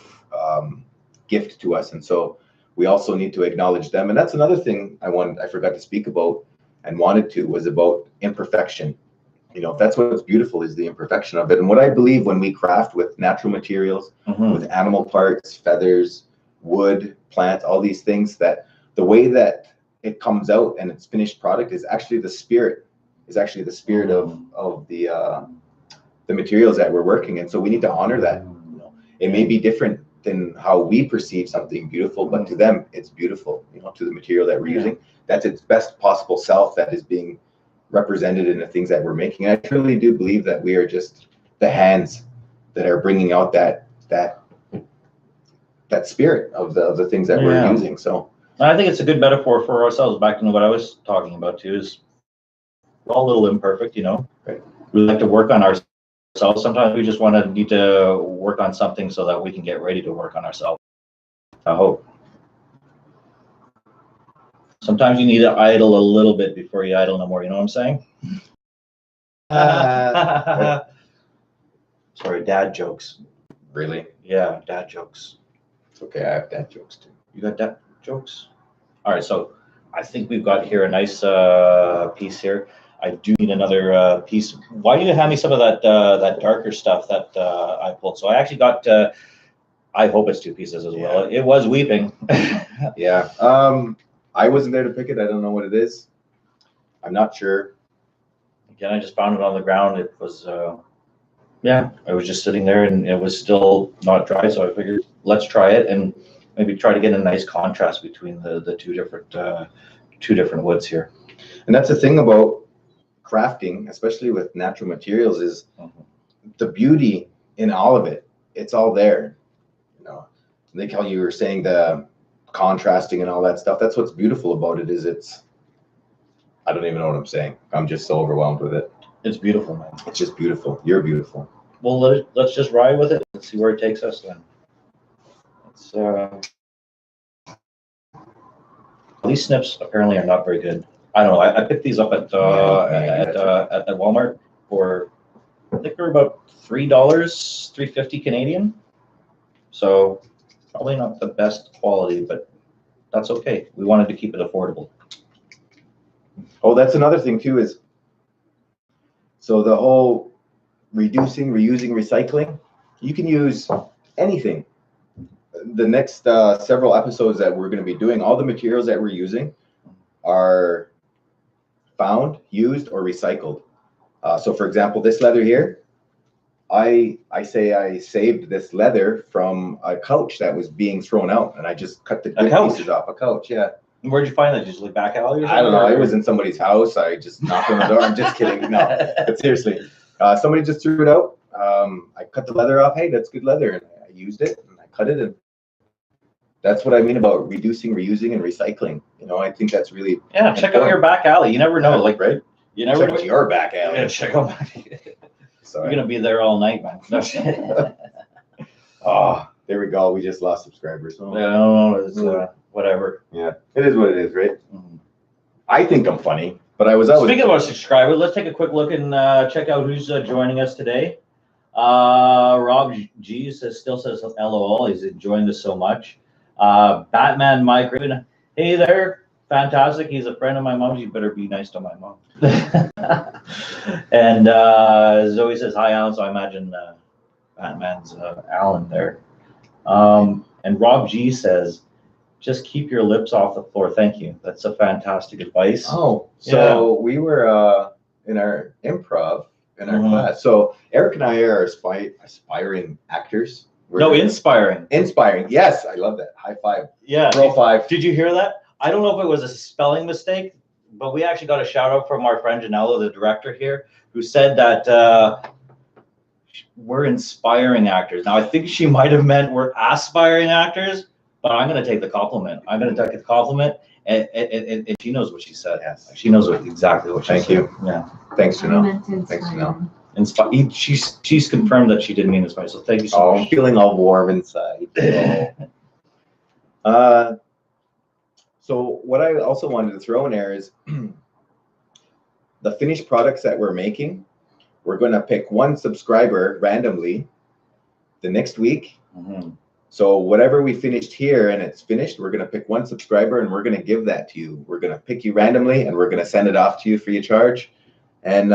B: gift to us. And so we also need to acknowledge them. And that's another thing I forgot to speak about and wanted to, was about imperfection. You know, that's what's beautiful, is the imperfection of it. And what I believe when we craft with natural materials, with animal parts, feathers, wood, plants, all these things, that the way that it comes out and its finished product is actually the spirit, of the materials that we're working in. So we need to honor that. You know, it may be different than how we perceive something beautiful, but to them it's beautiful, you know, to the material that we're using. That's its best possible self that is being represented in the things that we're making. I truly do believe that we are just the hands that are bringing out that spirit of the things that we're using. So
A: I think it's a good metaphor for ourselves. Back to what I was talking about too, is we're all a little imperfect, you know.
B: Right.
A: We like to work on ourselves. Sometimes we just need to work on something so that we can get ready to work on ourselves. I hope. Sometimes you need to idle a little bit before you idle no more. You know what I'm saying? Sorry, dad jokes.
B: Really?
A: Yeah, dad jokes.
B: It's okay. I have dad jokes too.
A: You got dad jokes? All right, so I think we've got here a nice piece here. I do need another piece. Why do you hand me some of that darker stuff that I pulled? So I actually got, I hope it's 2 pieces as well. It was weeping.
B: Yeah. I wasn't there to pick it. I don't know what it is. I'm not sure.
A: Again, I just found it on the ground. It was, I was just sitting there and it was still not dry. So I figured let's try it and maybe try to get a nice contrast between the two different woods here.
B: And that's the thing about crafting, especially with natural materials, is the beauty in all of it. It's all there. You know, like how you were saying the contrasting and all that stuff. That's what's beautiful about it. Is I don't even know what I'm saying. I'm just so overwhelmed with it.
A: It's beautiful, man.
B: It's just beautiful. You're beautiful.
A: Well, let's just ride with it. Let's see where it takes us then. These snips apparently are not very good. I don't know. I picked these up at Walmart for, I think they're about $3, $3.50 Canadian. So probably not the best quality, but that's okay. We wanted to keep it affordable.
B: Oh, that's another thing too, is so the whole reducing, reusing, recycling, you can use anything. The next several episodes that we're going to be doing, all the materials that we're using are found, used, or recycled. So for example, this leather here, I say I saved this leather from a couch that was being thrown out, and I just cut the good pieces off a couch. Yeah.
A: Where'd you find that? Just like back alley or something?
B: I don't know. I was in somebody's house. I just knocked on the door. I'm just kidding. No, but seriously, somebody just threw it out. I cut the leather off. Hey, that's good leather. And I used it and I cut it. And that's what I mean about reducing, reusing, and recycling. You know, I think that's really
A: check out your back alley. You never know. Like,
B: right?
A: You never
B: check out your back alley.
A: Yeah, check out my. You're gonna be there all night, man. No.
B: Oh, there we go. We just lost subscribers. Oh.
A: Yeah, no, it's whatever.
B: Yeah, it is what it is, right? Mm-hmm. I think I'm funny, but I was always.
A: Speaking of our subscribers, let's take a quick look and check out who's joining us today. Rob G still says LOL. He's enjoying this so much. Batman Mike, hey there, fantastic. He's a friend of my mom's. You better be nice to my mom. And Zoe says hi, Alan. So I imagine Batman's Alan there. And Rob G says, just keep your lips off the floor. Thank you. That's a fantastic advice.
B: Oh, so we were in our improv in our class. So Eric and I are aspiring actors.
A: Inspiring.
B: Inspiring. Yes, I love that. High five.
A: Yeah.
B: Roll five.
A: Did you hear that? I don't know if it was a spelling mistake, but we actually got a shout out from our friend Janella, the director here, who said that we're inspiring actors. Now, I think she might have meant we're aspiring actors, but I'm going to take the compliment. I'm going to take the compliment, and she knows what she said.
B: Yes.
A: She knows exactly what she said.
B: Thank you.
A: Yeah.
B: Thanks, Janelle. Thanks, Janelle.
A: She's confirmed that she didn't mean this way, so thank you so much.
B: I'm feeling all warm inside. So what I also wanted to throw in there is the finished products that we're making. We're going to pick one subscriber randomly the next week. Mm-hmm. So whatever we finished here and it's finished, we're going to pick one subscriber and we're going to give that to you. We're going to pick you randomly and we're going to send it off to you free of charge. And,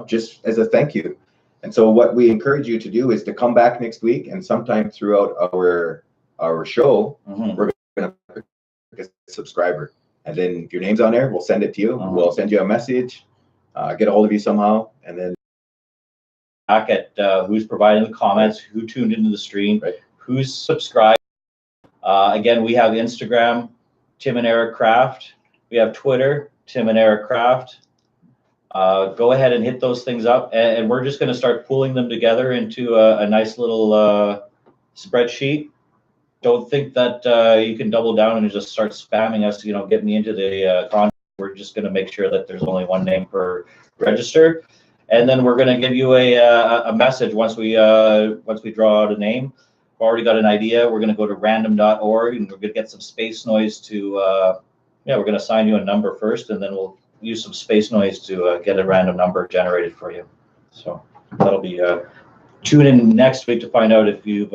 B: just as a thank you. And so what we encourage you to do is to come back next week, and sometime throughout our show, we're going to pick a subscriber. And then if your name's on there, we'll send it to you. We'll send you a message, get a hold of you somehow, and then
A: back at who's providing the comments, who tuned into the stream, who's subscribed. Again, we have Instagram, Tim and Eric Craft. We have Twitter, Tim and Eric Craft. Go ahead and hit those things up, and we're just going to start pulling them together into a nice little spreadsheet. Don't think that you can double down and just start spamming us, get me into the content. We're just going to make sure that there's only one name per register, and then we're going to give you a message once we draw out a name. We've already got an idea. We're going to go to random.org, and we're going to get some space noise to we're going to assign you a number first, and then we'll use some space noise to get a random number generated for you. So that'll be tune in next week to find out if you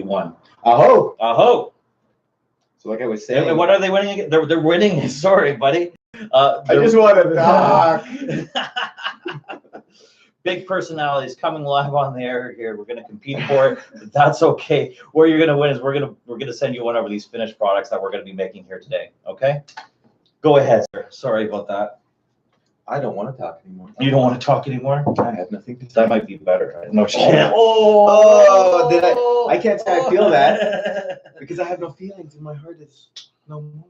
A: won.
B: Aho!
A: Aho!
B: So like I was saying,
A: what are they winning again? They're winning. Sorry, buddy.
B: I just want to talk.
A: Big personalities coming live on the air here. We're going to compete for it. But that's okay. Where you're going to win is we're going to send you one of these finished products that we're going to be making here today. Okay? Go ahead, sir. Sorry about that.
B: I don't want to talk anymore.
A: You don't want to talk anymore?
B: I have nothing to say.
A: That might be better. No,
B: did I can't say I feel that because I have no feelings in my heart. It's no more.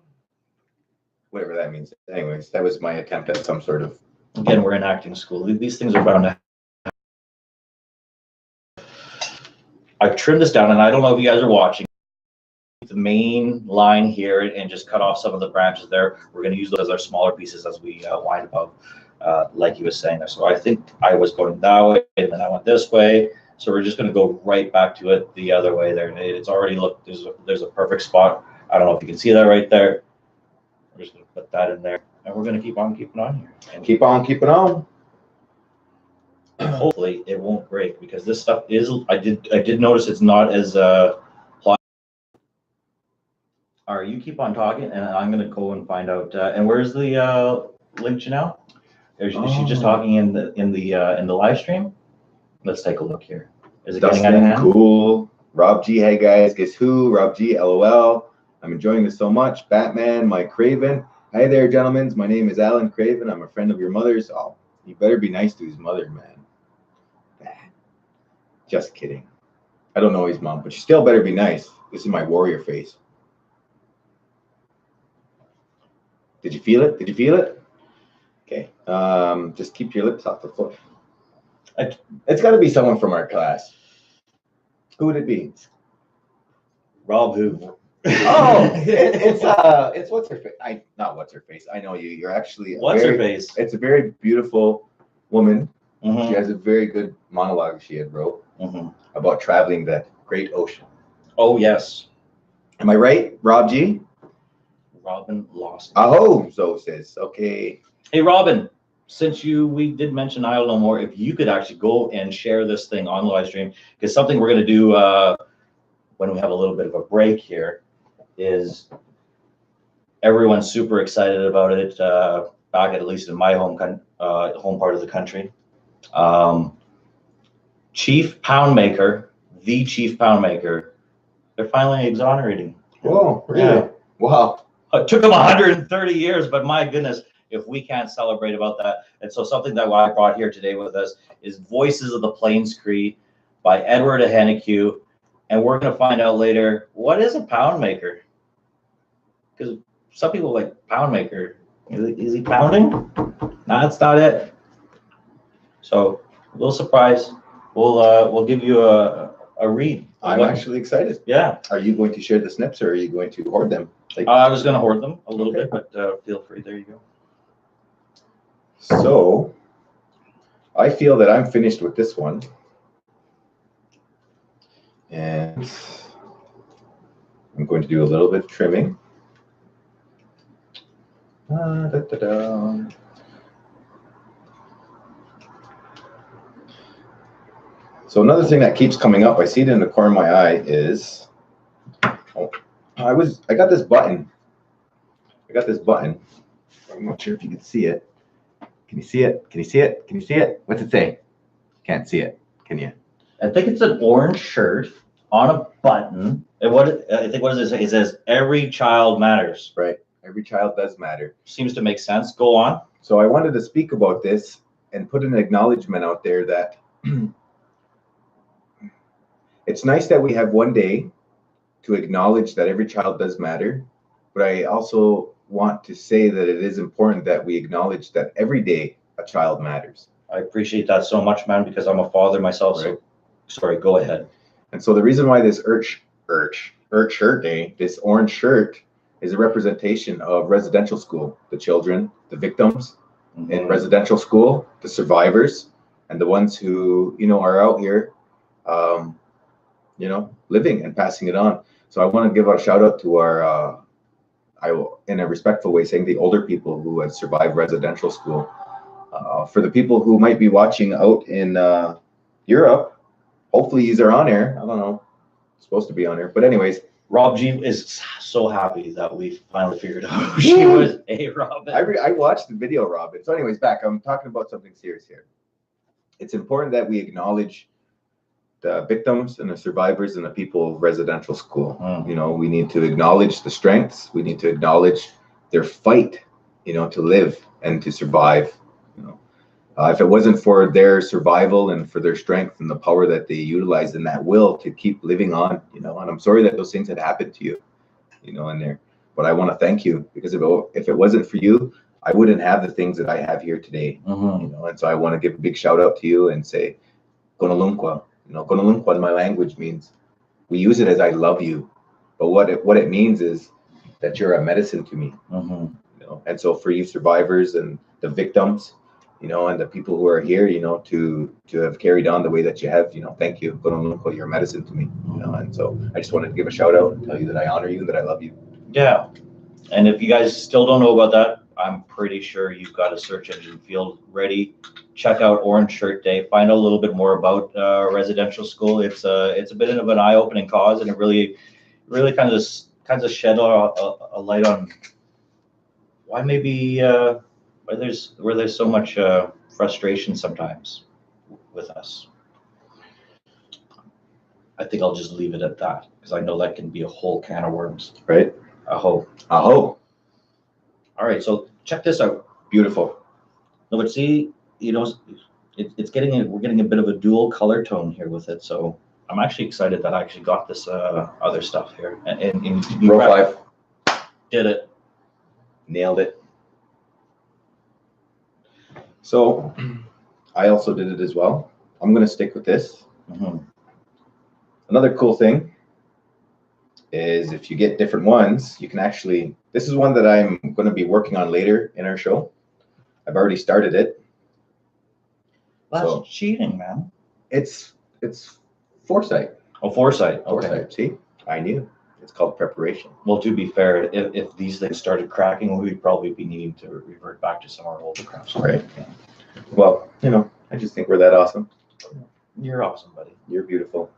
B: Whatever that means. Anyways, that was my attempt at some sort of.
A: Again, we're in acting school. These things are bound to. I've trimmed this down, and I don't know if you guys are watching. The main line here and just cut off some of the branches there. We're going to use those as our smaller pieces as we wind above, like he was saying there. So I think I was going that way, and then I went this way. So we're just going to go right back to it the other way there. It's already looked, there's a perfect spot. I don't know if you can see that right there. We're just going to put that in there, and we're going to keep on keeping on here. And
B: keep on keeping on.
A: Hopefully it won't break, because this stuff is, I did notice it's not as all right, you keep on talking, and I'm going to go and find out. And where's the link, Janelle? Is she just talking in the live stream? Let's take a look here. Is it getting out of hand?
B: Cool. Rob G. Hey guys, guess who? Rob G. LOL. I'm enjoying this so much. Batman, Mike Craven. Hi there, gentlemen. My name is Alan Craven. I'm a friend of your mother's. Oh, you better be nice to his mother, man. Just kidding. I don't know his mom, but she still better be nice. This is my warrior face. Did you feel it? Did you feel it? Okay. Just keep your lips off the floor. It's got to be someone from our class. Who would it be?
A: Rob who?
B: Oh, it's what's her face? Not what's her face. I know you. You're actually
A: her face?
B: It's a very beautiful woman.
A: Mm-hmm.
B: She has a very good monologue she had wrote about traveling the great ocean.
A: Oh yes.
B: Am I right, Rob G?
A: Robin lost.
B: Oh, so says. Okay.
A: Hey, Robin, since we did mention I'll Know More, if you could actually go and share this thing on the live stream, because something we're going to do when we have a little bit of a break here is everyone's super excited about it back at least in my home part of the country. Chief Poundmaker, the Chief Poundmaker, they're finally exonerating.
B: Whoa, really?
A: Yeah.
B: Wow.
A: It took them 130 years, but my goodness, if we can't celebrate about that. And so something that I brought here today with us is Voices of the Plains Cree by Edward Ahenecue. And we're going to find out later, what is a pound maker? Because some people like pound maker. Is he pounding? No, that's not it. So a little surprise. We'll give you a read.
B: I'm actually excited.
A: Yeah.
B: Are you going to share the snips, or are you going to hoard them?
A: I was going to hoard them a little bit, but feel free. There you go.
B: So I feel that I'm finished with this one. And I'm going to do a little bit of trimming. So another thing that keeps coming up, I see it in the corner of my eye, is I got this button. I'm not sure if you can see it. Can you see it? Can you see it? Can you see it? What's it say? Can't see it. Can you?
A: I think it's an orange shirt on a button. And what does it say? It says every child matters.
B: Right. Every child does matter.
A: Seems to make sense. Go on.
B: So I wanted to speak about this and put an acknowledgement out there that it's nice that we have one day to acknowledge that every child does matter, but I also want to say that it is important that we acknowledge that every day a child matters.
A: I appreciate that so much, man, because I'm a father myself. Right. So, sorry, go ahead.
B: And so the reason why this Earth Shirt Day, this orange shirt, is a representation of residential school, the children, the victims in residential school, the survivors, and the ones who, are out here, living and passing it on. So I want to give a shout out to our, I will, in a respectful way, saying the older people who have survived residential school. For the people who might be watching out in Europe, hopefully these are on air. I don't know, it's supposed to be on air, but anyways.
A: Rob G is so happy that we finally figured out who she was. Hey, Robin.
B: I watched the video, Robin. So anyways, I'm talking about something serious here. It's important that we acknowledge the victims and the survivors and the people of residential school. We need to acknowledge the strengths. We need to acknowledge their fight, to live and to survive. If it wasn't for their survival and for their strength and the power that they utilized and that will to keep living on, and I'm sorry that those things had happened to you, in there. But I want to thank you, because if it wasn't for you, I wouldn't have the things that I have here today. And so I want to give a big shout out to you and say, Gonolunkwa. Gonolunkwa in my language means, we use it as I love you, but what it means is that you're a medicine to me. And so for you survivors and the victims, and the people who are here, to have carried on the way that you have, thank you. You're a medicine to me. And so I just wanted to give a shout out and tell you that I honor you and that I love you.
A: Yeah. And if you guys still don't know about that, I'm pretty sure you've got a search engine field ready. Check out Orange Shirt Day. Find out a little bit more about residential school. It's a bit of an eye-opening cause, and it really kind of shed a light on why maybe where there's so much frustration sometimes with us. I think I'll just leave it at that, because I know that can be a whole can of worms.
B: Right?
A: Aho.
B: Aho.
A: All right, so check this out.
B: Beautiful.
A: No, but see, we're getting a bit of a dual color tone here with it. So I'm actually excited that I actually got this other stuff here. And
B: Row 5.
A: Did it.
B: Nailed it. So I also did it as well. I'm going to stick with this. Another cool thing is if you get different ones, you can actually, this is one that I'm going to be working on later in our show. I've already started it.
A: That's cheating, man.
B: It's foresight.
A: Oh, foresight. Okay.
B: Foresight. See, I knew. It's called preparation.
A: Well, to be fair, if these things started cracking, we'd probably be needing to revert back to some of our older crafts.
B: Right. Yeah. Well, I just think we're that awesome.
A: You're awesome, buddy.
B: You're beautiful.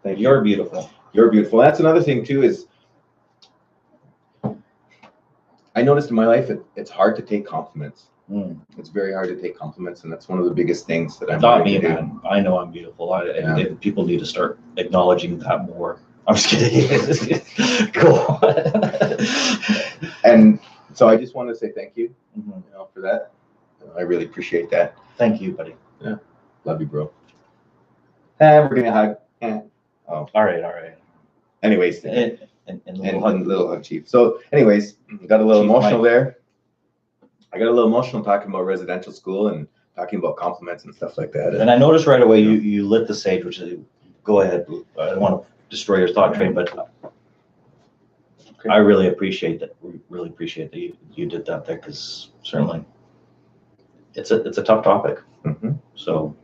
B: Thank you.
A: You're beautiful.
B: You're beautiful. That's another thing too, is I noticed in my life it's hard to take compliments. It's very hard to take compliments, and that's one of the biggest things that I'm
A: not me, man. I know I'm beautiful. And people need to start acknowledging that more. I'm just kidding. Cool.
B: And so I just want to say thank you, for that. I really appreciate that.
A: Thank you, buddy.
B: Yeah. Love you, bro. We're gonna hug.
A: Oh. All right.
B: Anyways,
A: and
B: little hug, Chief. So, anyways, got a little Chief emotional Mike. There. I got a little emotional talking about residential school and talking about compliments and stuff like that.
A: And I noticed right away you lit the sage, which is, go ahead. I don't want to destroy your thought train, but okay. I really appreciate that. We really appreciate that you did that there, because certainly it's a tough topic. So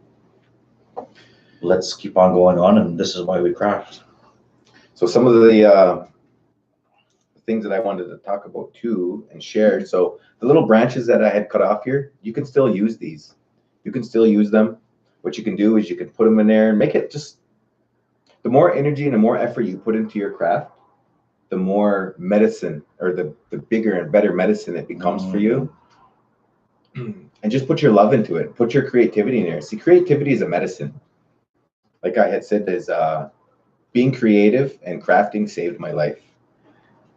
A: let's keep on going on, and this is why we craft.
B: So some of the things that I wanted to talk about too and share. So the little branches that I had cut off here, you can still use these. You can still use them. What you can do is you can put them in there and make it just, the more energy and the more effort you put into your craft, the more medicine, or the bigger and better medicine it becomes for you. And just put your love into it. Put your creativity in there. See, creativity is a medicine. Like I had said, is being creative and crafting saved my life.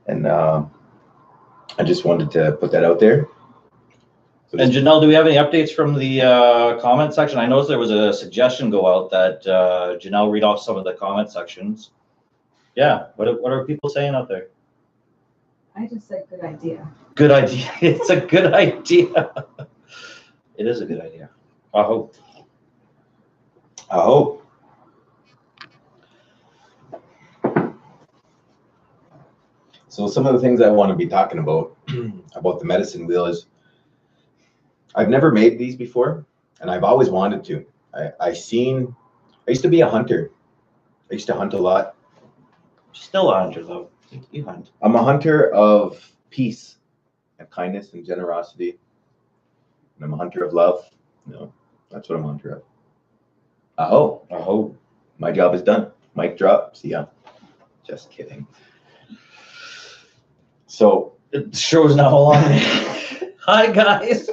B: And I just wanted to put that out there. So
A: and Janelle, do we have any updates from the comment section? I noticed there was a suggestion go out that Janelle read off some of the comment sections. Yeah. What are people saying out there?
C: I just said good idea.
A: Good idea. It's a good idea. It is a good idea. I hope.
B: So some of the things I want to be talking about the medicine wheel is I've never made these before, and I've always wanted to. I used to be a hunter. I used to hunt a lot.
A: Still a hunter though. You hunt.
B: I'm a hunter of peace and kindness and generosity. And I'm a hunter of love. That's what I'm a hunter of. Aho. My job is done. Mic drop. See ya. Just kidding. So
A: the show's now on. Hi guys.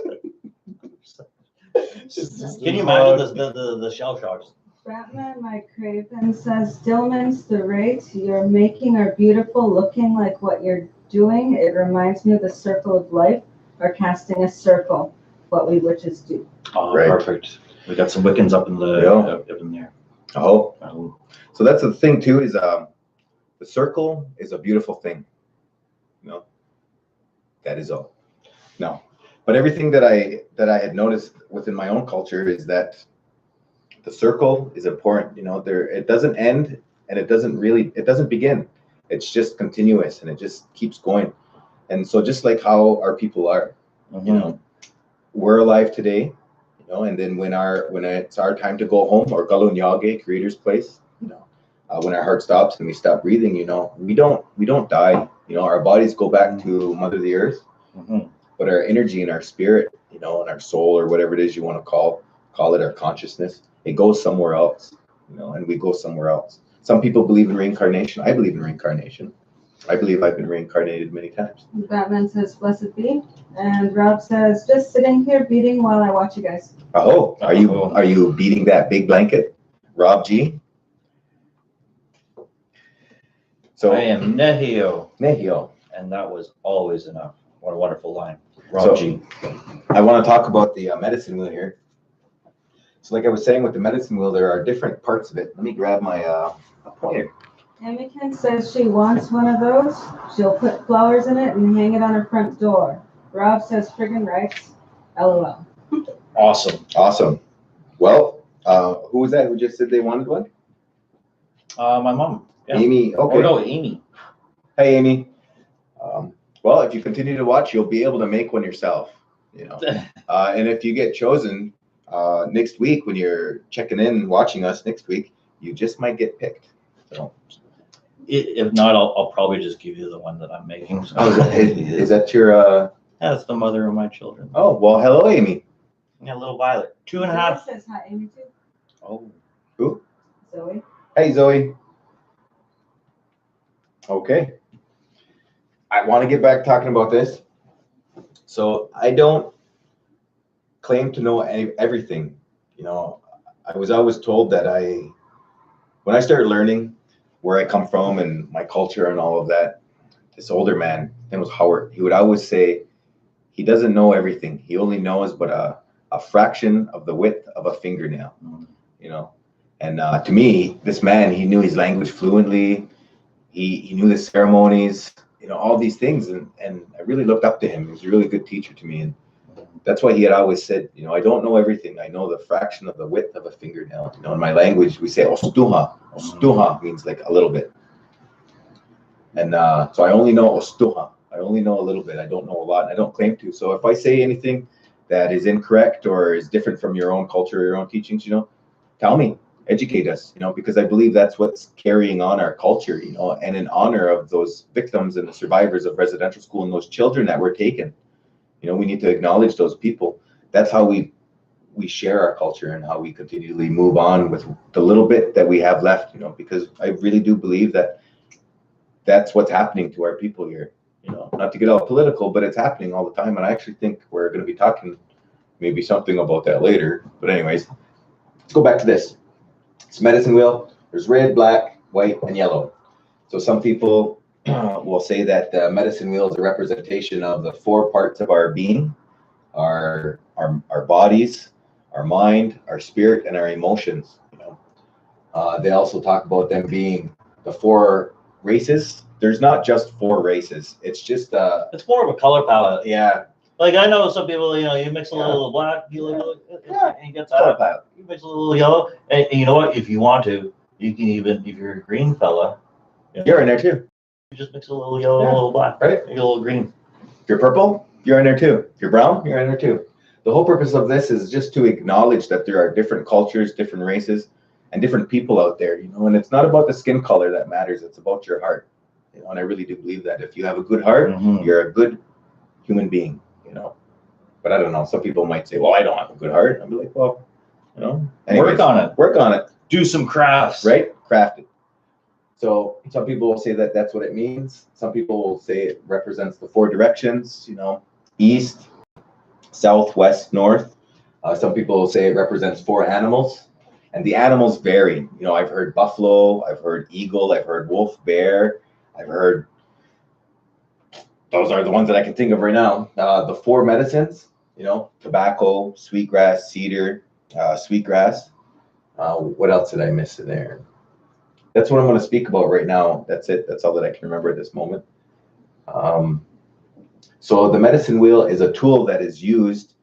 A: Can you imagine the shell shocks?
C: Batman Mike Craven says, Stillman's the rate you're making are beautiful, looking like what you're doing. It reminds me of the circle of life, or casting a circle, what we witches do.
A: Oh,
B: right.
A: Perfect. We got some Wiccans up in there.
B: Oh. So that's the thing too, is the circle is a beautiful thing. That is all. No. But everything that I had noticed within my own culture is that the circle is important. It doesn't end, and it doesn't begin. It's just continuous, and it just keeps going. And so just like how our people are, we're alive today, and then when it's our time to go home, or Galunyage, Creator's place, when our heart stops and we stop breathing, we don't die. Our bodies go back to Mother the Earth, but our energy and our spirit, and our soul, or whatever it is you want to call it, our consciousness, it goes somewhere else, and we go somewhere else. Some people believe in reincarnation. I believe in reincarnation. I believe I've been reincarnated many times.
C: Batman says, blessed be. And Rob says, just sitting here beating while I watch you guys.
B: Oh, are you beating that big blanket, Rob G? So
A: I am Nehio.
B: Nehio.
A: And that was always enough. What a wonderful line. Rob G.
B: I want to talk about the medicine wheel here. So like I was saying with the medicine wheel, there are different parts of it. Let me grab my pointer.
C: Amican says she wants one of those. She'll put flowers in it and hang it on her front door. Rob says friggin' rights. LOL.
B: Awesome. Well, who was that who just said they wanted one?
A: My mom. Yeah.
B: Amy. Okay.
A: Oh, no, Amy.
B: Hey, Amy. Well, if you continue to watch, you'll be able to make one yourself. And if you get chosen next week, when you're checking in and watching us next week, you just might get picked. So.
A: If not, I'll probably just give you the one that I'm making. So.
B: Is that your?
A: That's the mother of my children.
B: Oh, well, hello, Amy.
A: Yeah, little Violet. 2.5.
C: Zoe says hi, Amy, too.
B: Oh. Who?
C: Zoe.
B: Hey, Zoe. Okay. I want to get back talking about this. So I don't claim to know everything. I was always told that when I started learning where I come from and my culture and all of that, this older man, his name was Howard, he would always say he doesn't know everything. He only knows but a fraction of the width of a fingernail, And to me, this man, he knew his language fluently. He knew the ceremonies, all these things. And I really looked up to him. He was a really good teacher to me. And that's why he had always said, I don't know everything. I know the fraction of the width of a fingernail. In my language, we say ostuha. Ostuha means like a little bit. And so I only know ostuha. I only know a little bit. I don't know a lot, and I don't claim to. So if I say anything that is incorrect or is different from your own culture or your own teachings, tell me, educate us, because I believe that's what's carrying on our culture, and in honor of those victims and the survivors of residential school and those children that were taken. We need to acknowledge those people. That's how we share our culture and how we continually move on with the little bit that we have left, because I really do believe that that's what's happening to our people here. Not to get all political, but it's happening all the time. And I actually think we're going to be talking maybe something about that later. But anyways, let's go back to this. It's medicine wheel. There's red, black, white, and yellow. So some people will say that the medicine wheel is a representation of the 4 parts of our being, our bodies, our mind, our spirit, and our emotions. They also talk about them being the 4 races, there's not just 4 races. It's just
A: it's more of a color palette.
B: yeah.
A: Like I know some people, you mix a little black, you get
B: Color
A: that.
B: palette.
A: You mix a little yellow, and you know what? If you want to, you can even, if you're a green fella,
B: You're in there too.
A: You just mix a little yellow, a little black,
B: right?
A: A little green.
B: If you're purple, you're in there too. If you're brown, you're in there too. The whole purpose of this is just to acknowledge that there are different cultures, different races, and different people out there, and it's not about the skin color that matters. It's about your heart, and I really do believe that if you have a good heart, you're a good human being, But I don't know. Some people might say, well, I don't have a good heart. I'll be like, well, anyways,
A: work on it.
B: Work on it.
A: Do some crafts.
B: Right? Craft it. So some people will say that that's what it means. Some people will say it represents the 4 directions, east, south, west, north. Some people will say it represents 4 animals. And the animals vary. I've heard buffalo, I've heard eagle, I've heard wolf, bear, I've heard, those are the ones that I can think of right now. The 4 medicines, tobacco, sweetgrass, cedar, sweetgrass. What else did I miss in there? That's what I'm going to speak about right now. That's it. That's all that I can remember at this moment. So the medicine wheel is a tool that is used,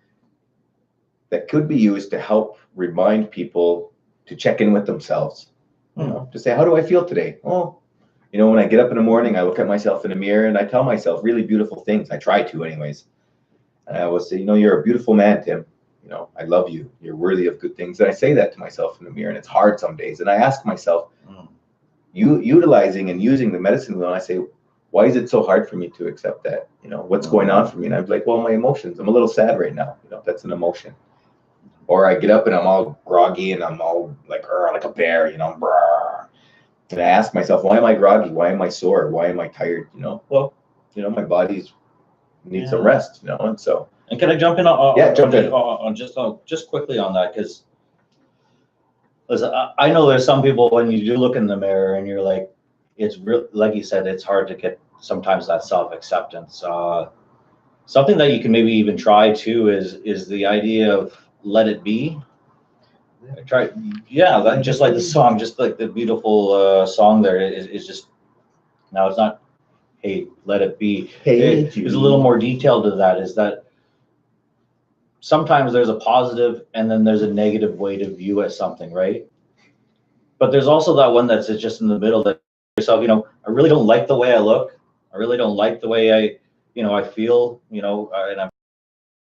B: that could be used to help remind people to check in with themselves. To say, how do I feel today? Oh, when I get up in the morning, I look at myself in the mirror and I tell myself really beautiful things. I try to anyways. And I will say, you're a beautiful man, Tim. I love you. You're worthy of good things. And I say that to myself in the mirror, and it's hard some days. And I ask myself, utilizing and using the medicine wheel, and I say, why is it so hard for me to accept that? What's going on for me? And I'm like, well, my emotions. I'm a little sad right now. That's an emotion. Or I get up and I'm all groggy and I'm all like a bear, brr. And I ask myself, why am I groggy? Why am I sore? Why am I tired? Well, my body's needs some rest, and so.
A: And can I jump in on just quickly on that? Because listen, I know there's some people, when you do look in the mirror and you're like, it's real, like you said, it's hard to get sometimes that self-acceptance. Something that you can maybe even try too is the idea of let it be. Just like the song, just like the beautiful song there is just, now it's not, hey, let it be. There's a little more detail to that, is that sometimes there's a positive and then there's a negative way to view at something, right? But there's also that one that's just in the middle, that yourself, I really don't like the way I look. I really don't like the way I feel, and I'm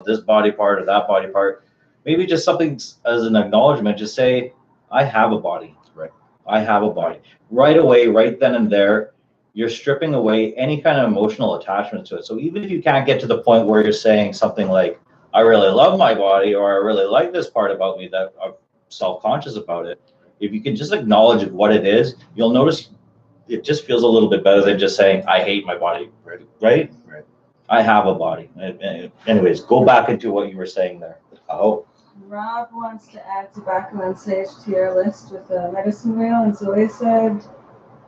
A: this body part or that body part. Maybe just something as an acknowledgement, just say, I have a body.
B: Right.
A: I have a body. Right away, right then and there, you're stripping away any kind of emotional attachment to it. So even if you can't get to the point where you're saying something like, I really love my body, or I really like this part about me, that I'm self-conscious about it, if you can just acknowledge what it is, you'll notice it just feels a little bit better than just saying, I hate my body, right? I have a body. Anyways, go back into what you were saying there. Oh.
C: Rob wants to add tobacco and sage to your list with a medicine wheel, and Zoe said,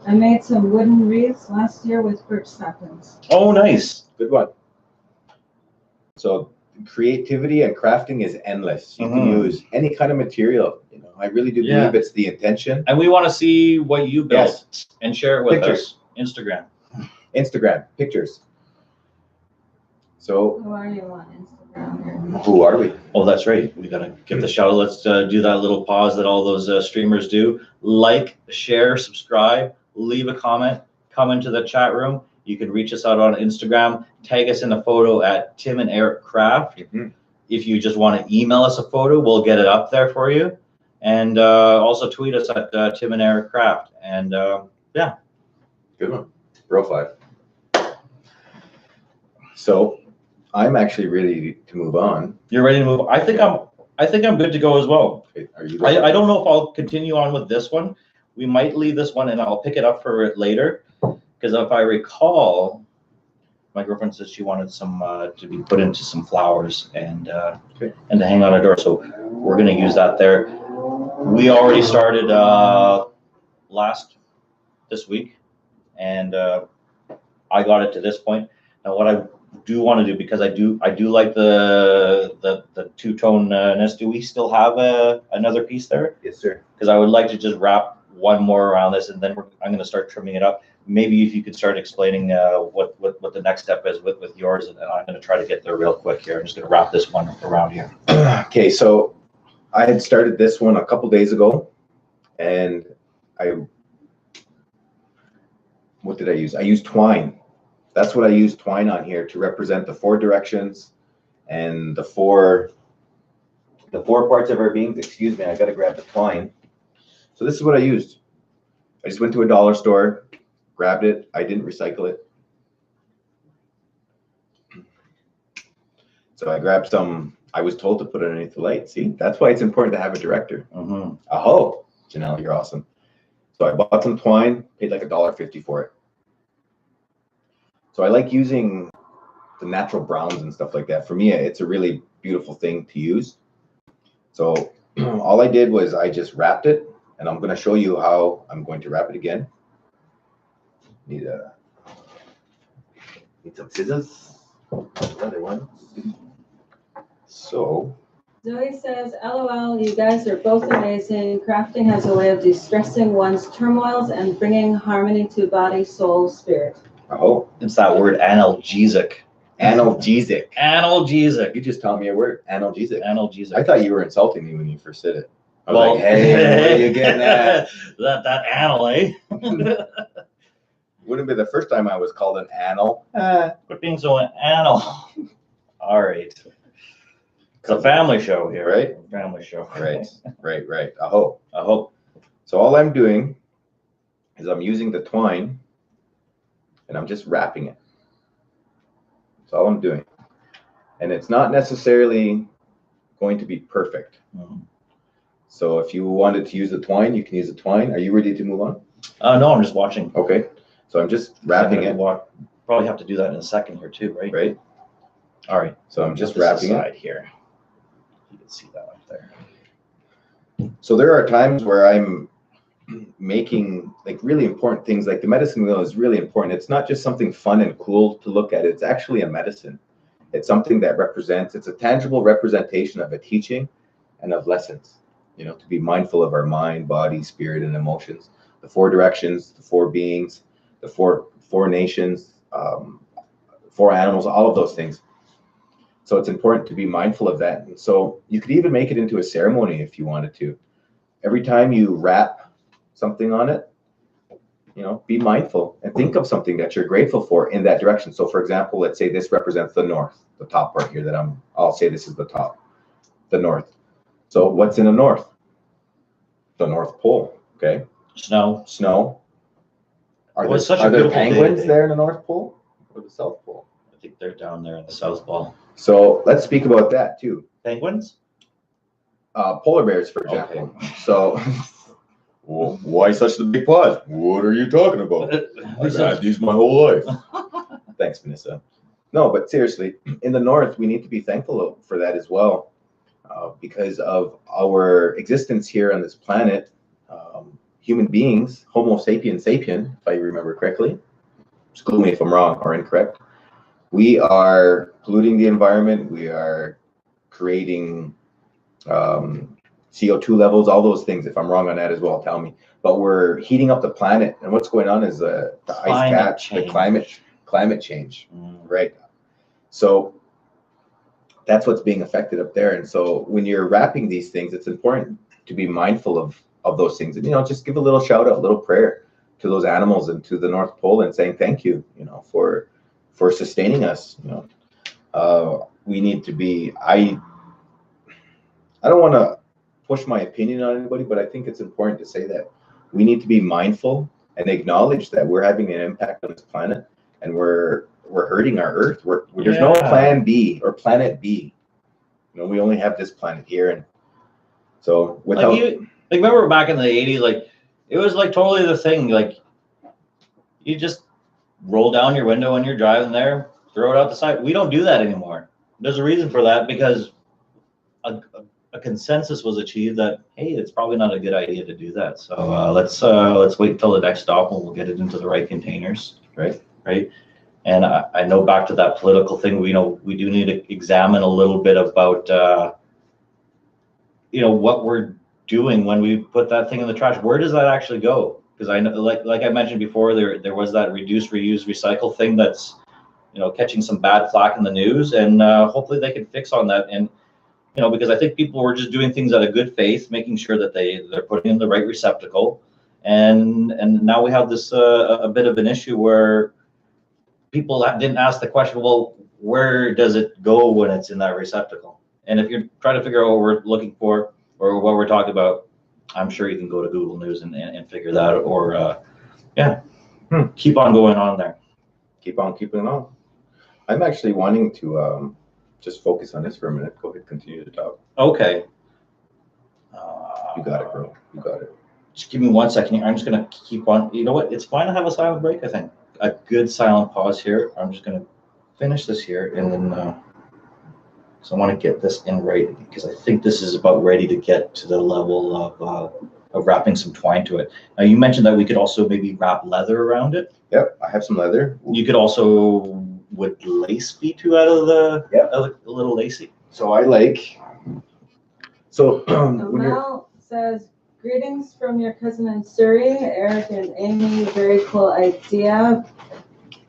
C: I made some wooden wreaths last year with birch saplings.
A: Oh, nice.
B: Good one. So creativity and crafting is endless. You can use any kind of material. I really do believe it's the intention.
A: And we want to see what you built and share it with us. Instagram
B: pictures. So
C: who are you on Instagram?
B: Who are we?
A: Oh, that's right. We gotta give the shout out. Let's do that little pause that all those streamers do. Like, share, subscribe, leave a comment, come into the chat room. You can reach us out on Instagram. Tag us in a photo at Tim and Eric Craft. If you just want to email us a photo, we'll get it up there for you. And also tweet us at Tim and Eric Craft. And
B: good one. Row 5. So I'm actually ready to move on.
A: You're ready to move on? I think I'm good to go as well.
B: Okay. Are you?
A: I don't know if I'll continue on with this one. We might leave this one and I'll pick it up for it later. Because if I recall, my girlfriend said she wanted some to be put into some flowers and to hang on a door. So we're going to use that there. We already started this week, and I got it to this point. Now, what I do want to do, because I do like the two-tone-ness. Do we still have another piece there?
B: Yes, sir.
A: Because I would like to just wrap one more around this, and then I'm going to start trimming it up. maybe if you could start explaining what the next step is with yours, and I'm going to try to get there real quick here. I'm just going to wrap this one around here.
B: Okay, so I had started this one a couple days ago, and what did I use? I used twine. That's what I used twine on here to represent the 4 directions and the four parts of our beings. Excuse me, I got to grab the twine. So this is what I used. I just went to a dollar store, grabbed it. I didn't recycle it. So I grabbed some. I was told to put it underneath the light. See, that's why it's important to have a director. Oh, Janelle, you're awesome. So I bought some twine, paid like $1.50 for it. So I like using the natural browns and stuff like that. For me, it's a really beautiful thing to use. So all I did was I just wrapped it, and I'm going to show you how I'm going to wrap it again. Need some scissors. Another one. So
C: Zoe says, LOL, you guys are both amazing. Crafting has a way of de-stressing one's turmoils and bringing harmony to body, soul, spirit.
B: oh,
A: It's that word analgesic.
B: analgesic.
A: Analgesic.
B: You just taught me a word, analgesic.
A: Analgesic.
B: I thought you were insulting me when you first said it. I was
A: Well,
B: like, hey, where are you getting at?
A: that anal, eh?
B: Wouldn't be the first time I was called an anal.
A: Quit being so anal. All right. It's a family show here.
B: Right?
A: Family show.
B: Right. Aho.
A: Aho.
B: So all I'm doing is I'm using the twine, and I'm just wrapping it. That's all I'm doing. And it's not necessarily going to be perfect. So if you wanted to use the twine, you can use the twine. Are you ready to move on?
A: No, I'm just watching.
B: Okay. So I'm just wrapping it.
A: Probably have to do that in a second here too, right?
B: Right.
A: All right.
B: So I'm just wrapping it
A: here. You can see that up there.
B: So there are times where I'm making like really important things. Like the medicine wheel is really important. It's not just something fun and cool to look at. It's actually a medicine. It's something that represents, it's a tangible representation of a teaching and of lessons, you know, to be mindful of our mind, body, spirit, and emotions, the 4 directions, the 4 beings, the four nations, 4 animals, all of those things. So it's important to be mindful of that. And so you could even make it into a ceremony if you wanted to. Every time you wrap something on it, you know, be mindful and think of something that you're grateful for in that direction. So for example, let's say this represents the north, the top part here that I'll say this is the top, the north. So what's in the north? The North Pole, okay? Snow. Are there penguins there in the North Pole or the South Pole?
A: I think they're down there in the South Pole.
B: So let's speak about that too.
A: Penguins?
B: Polar bears, for example. Okay. So well, why such a big pause? What are you talking about? I've had these my whole life. Thanks, Vanessa. No, but seriously, in the North, we need to be thankful for that as well, because of our existence here on this planet. Human beings, Homo sapiens sapien, if I remember correctly, school me if I'm wrong or incorrect, we are polluting the environment. We are creating CO2 levels, all those things. If I'm wrong on that as well, tell me. But we're heating up the planet, and what's going on is the ice cap, the climate change, right? So that's what's being affected up there. And so when you're wrapping these things, it's important to be mindful of those things, and, you know, just give a little shout out, a little prayer to those animals and to the North Pole, and saying thank you, you know, for sustaining us. You know, we need to be. I don't want to push my opinion on anybody, but I think it's important to say that we need to be mindful and acknowledge that we're having an impact on this planet, and we're hurting our Earth. There's no plan B or planet B. You know, we only have this planet here, and so without.
A: Like remember back in the 80s, like it was like totally the thing. Like you just roll down your window when you're driving there, throw it out the side. We don't do that anymore. There's a reason for that, because a consensus was achieved that, hey, it's probably not a good idea to do that. So let's wait until the next stop, and we'll get it into the right containers. Right. And I know, back to that political thing, we do need to examine a little bit about what we're doing when we put that thing in the trash. Where does that actually go? because I know, like I mentioned before, there was that reduce, reuse, recycle thing that's, catching some bad flack in the news, and hopefully they can fix on that. And because I think people were just doing things out of good faith, making sure that they're putting in the right receptacle, and now we have this a bit of an issue where people didn't ask the question, well, where does it go when it's in that receptacle? And if you're trying to figure out what we're looking for or what we're talking about, I'm sure you can go to Google News and figure that out, or keep on going on there.
B: Keep on keeping on. I'm actually wanting to just focus on this for a minute. Go ahead, continue to talk.
A: Okay.
B: You got it, bro. You got it.
A: Just give me 1 second here. I'm just going to keep on. You know what? It's fine to have a silent break, I think. A good silent pause here. I'm just going to finish this here, and then so I want to get this in right, because I think this is about ready to get to the level of wrapping some twine to it. Now, you mentioned that we could also maybe wrap leather around it.
B: Yep, I have some leather.
A: You could also, would lace be too out of the, a little lacy?
B: So I like,
C: Mel says, greetings from your cousin in Surrey, Eric and Amy. Very cool idea.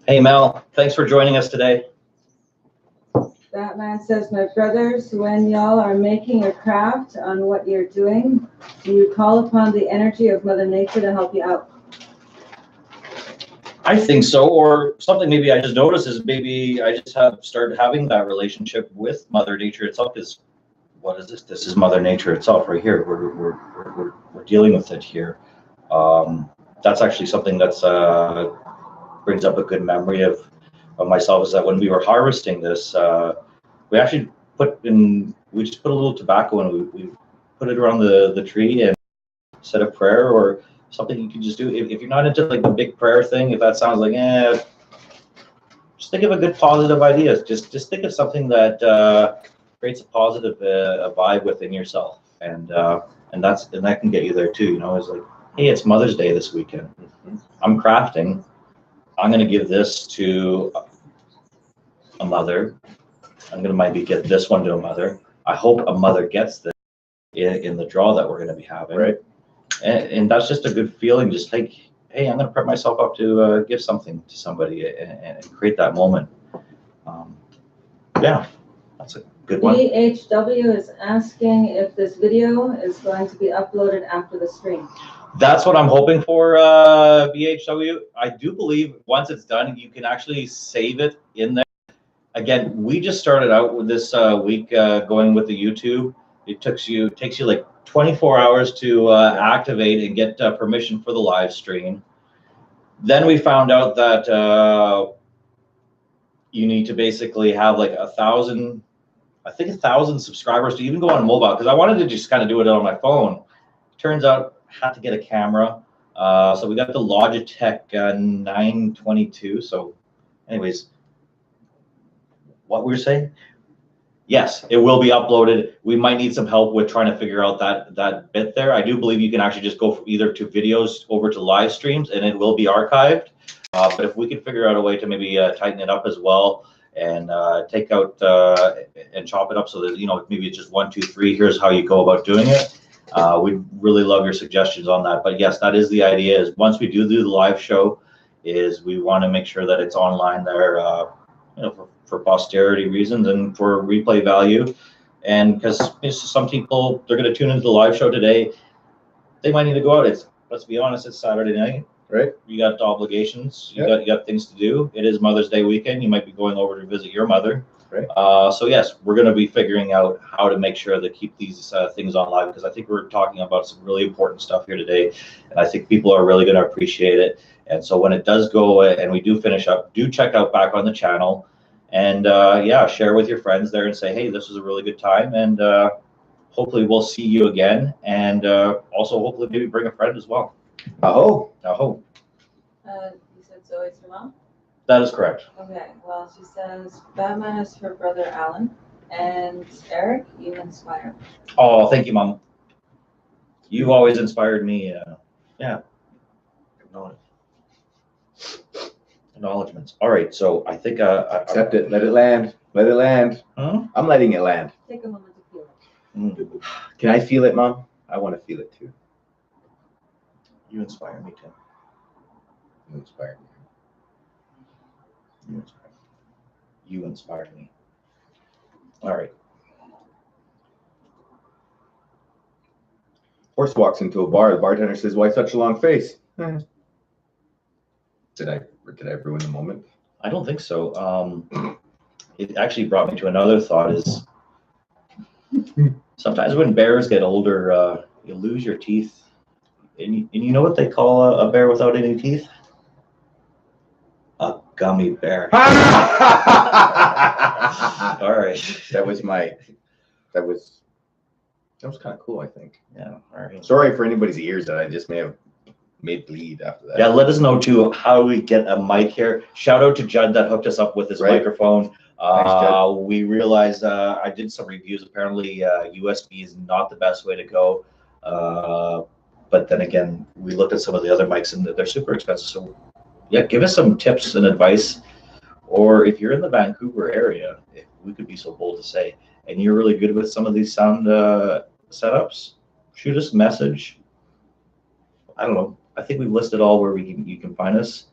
A: Hey, Mel, thanks for joining us today.
C: Batman says, my brothers, when y'all are making a craft on what you're doing, do you call upon the energy of Mother Nature to help you out?
A: I think so, or something maybe I just noticed is maybe I just have started having that relationship with Mother Nature itself. Is what is this? This is Mother Nature itself right here. We're dealing with it here. That's actually something that's brings up a good memory of myself, is that when we were harvesting this, we actually we just put a little tobacco and we put it around the tree and said a prayer, or something you can just do. If you're not into like the big prayer thing, if that sounds like, just think of a good positive idea. Just think of something that creates a positive vibe within yourself, and that can get you there too. It's like, hey, it's Mother's Day this weekend. I'm crafting. I'm going to give this to a mother. I'm going to maybe get this one to a mother. I hope a mother gets this in the draw that we're going to be having.
B: Right.
A: And that's just a good feeling. Just like, hey, I'm going to prep myself up to give something to somebody and create that moment. That's a good one.
C: BHW is asking if this video is going to be uploaded after the stream.
A: That's what I'm hoping for, BHW. I do believe once it's done, you can actually save it in there. Again, we just started out with this week going with the YouTube. It takes you like 24 hours to activate and get permission for the live stream. Then we found out that you need to basically have like 1,000 subscribers to even go on mobile, because I wanted to just kind of do it on my phone. Turns out I had to get a camera. So we got the Logitech 922. So anyways, what we were saying? Yes, it will be uploaded. We might need some help with trying to figure out that bit there. I do believe you can actually just go either to videos over to live streams, and it will be archived. But if we can figure out a way to maybe tighten it up as well, and take out and chop it up so that, maybe it's just 1, 2, 3, here's how you go about doing it. We'd really love your suggestions on that. But yes, that is the idea, is once we do the live show, is we want to make sure that it's online there, for posterity reasons and for replay value. And because some people, they're going to tune into the live show today, they might need to go out. Let's be honest, it's Saturday night.
B: Right.
A: You got obligations. You got things to do. It is Mother's Day weekend. You might be going over to visit your mother.
B: Right.
A: So yes, we're going to be figuring out how to make sure to keep these things on live, because I think we're talking about some really important stuff here today, and I think people are really going to appreciate it. And so when it does go and we do finish up, do check out back on the channel, and share with your friends there and say, hey, this was a really good time, and hopefully we'll see you again, and also hopefully maybe bring a friend as well.
B: Aho.
C: You said Zoe's your mom?
A: That is correct.
C: Okay, well, she says Batman is her brother Alan, and Eric, you inspire.
A: Oh, thank you, Mom. You've always inspired me. Acknowledgements. All right, so I think
B: Accept it. Let it land. Let it land.
A: Huh?
B: I'm letting it land.
C: Take a moment to feel it.
B: Can I feel it, Mom? I want to feel it too.
A: You inspire me too.
B: You inspired me. You inspired me.
A: You inspired me. All right.
B: Horse walks into a bar. The bartender says, "Why such a long face?" Did I ruin the moment?
A: I don't think so. It actually brought me to another thought is sometimes when bears get older, you lose your teeth. And you know what they call a bear without any teeth? A gummy bear. All right.
B: That was kind of cool, I think.
A: Yeah. All right.
B: Sorry for anybody's ears that I just may have made bleed after that.
A: Yeah, let us know too how we get a mic here. Shout out to Judd that hooked us up with this microphone.
B: Thanks, Judd.
A: We realized I did some reviews. Apparently, USB is not the best way to go. But then again, we looked at some of the other mics and they're super expensive. So yeah, give us some tips and advice. Or if you're in the Vancouver area, if we could be so bold to say, and you're really good with some of these sound setups, shoot us a message. I don't know. I think we've listed all where you can find us.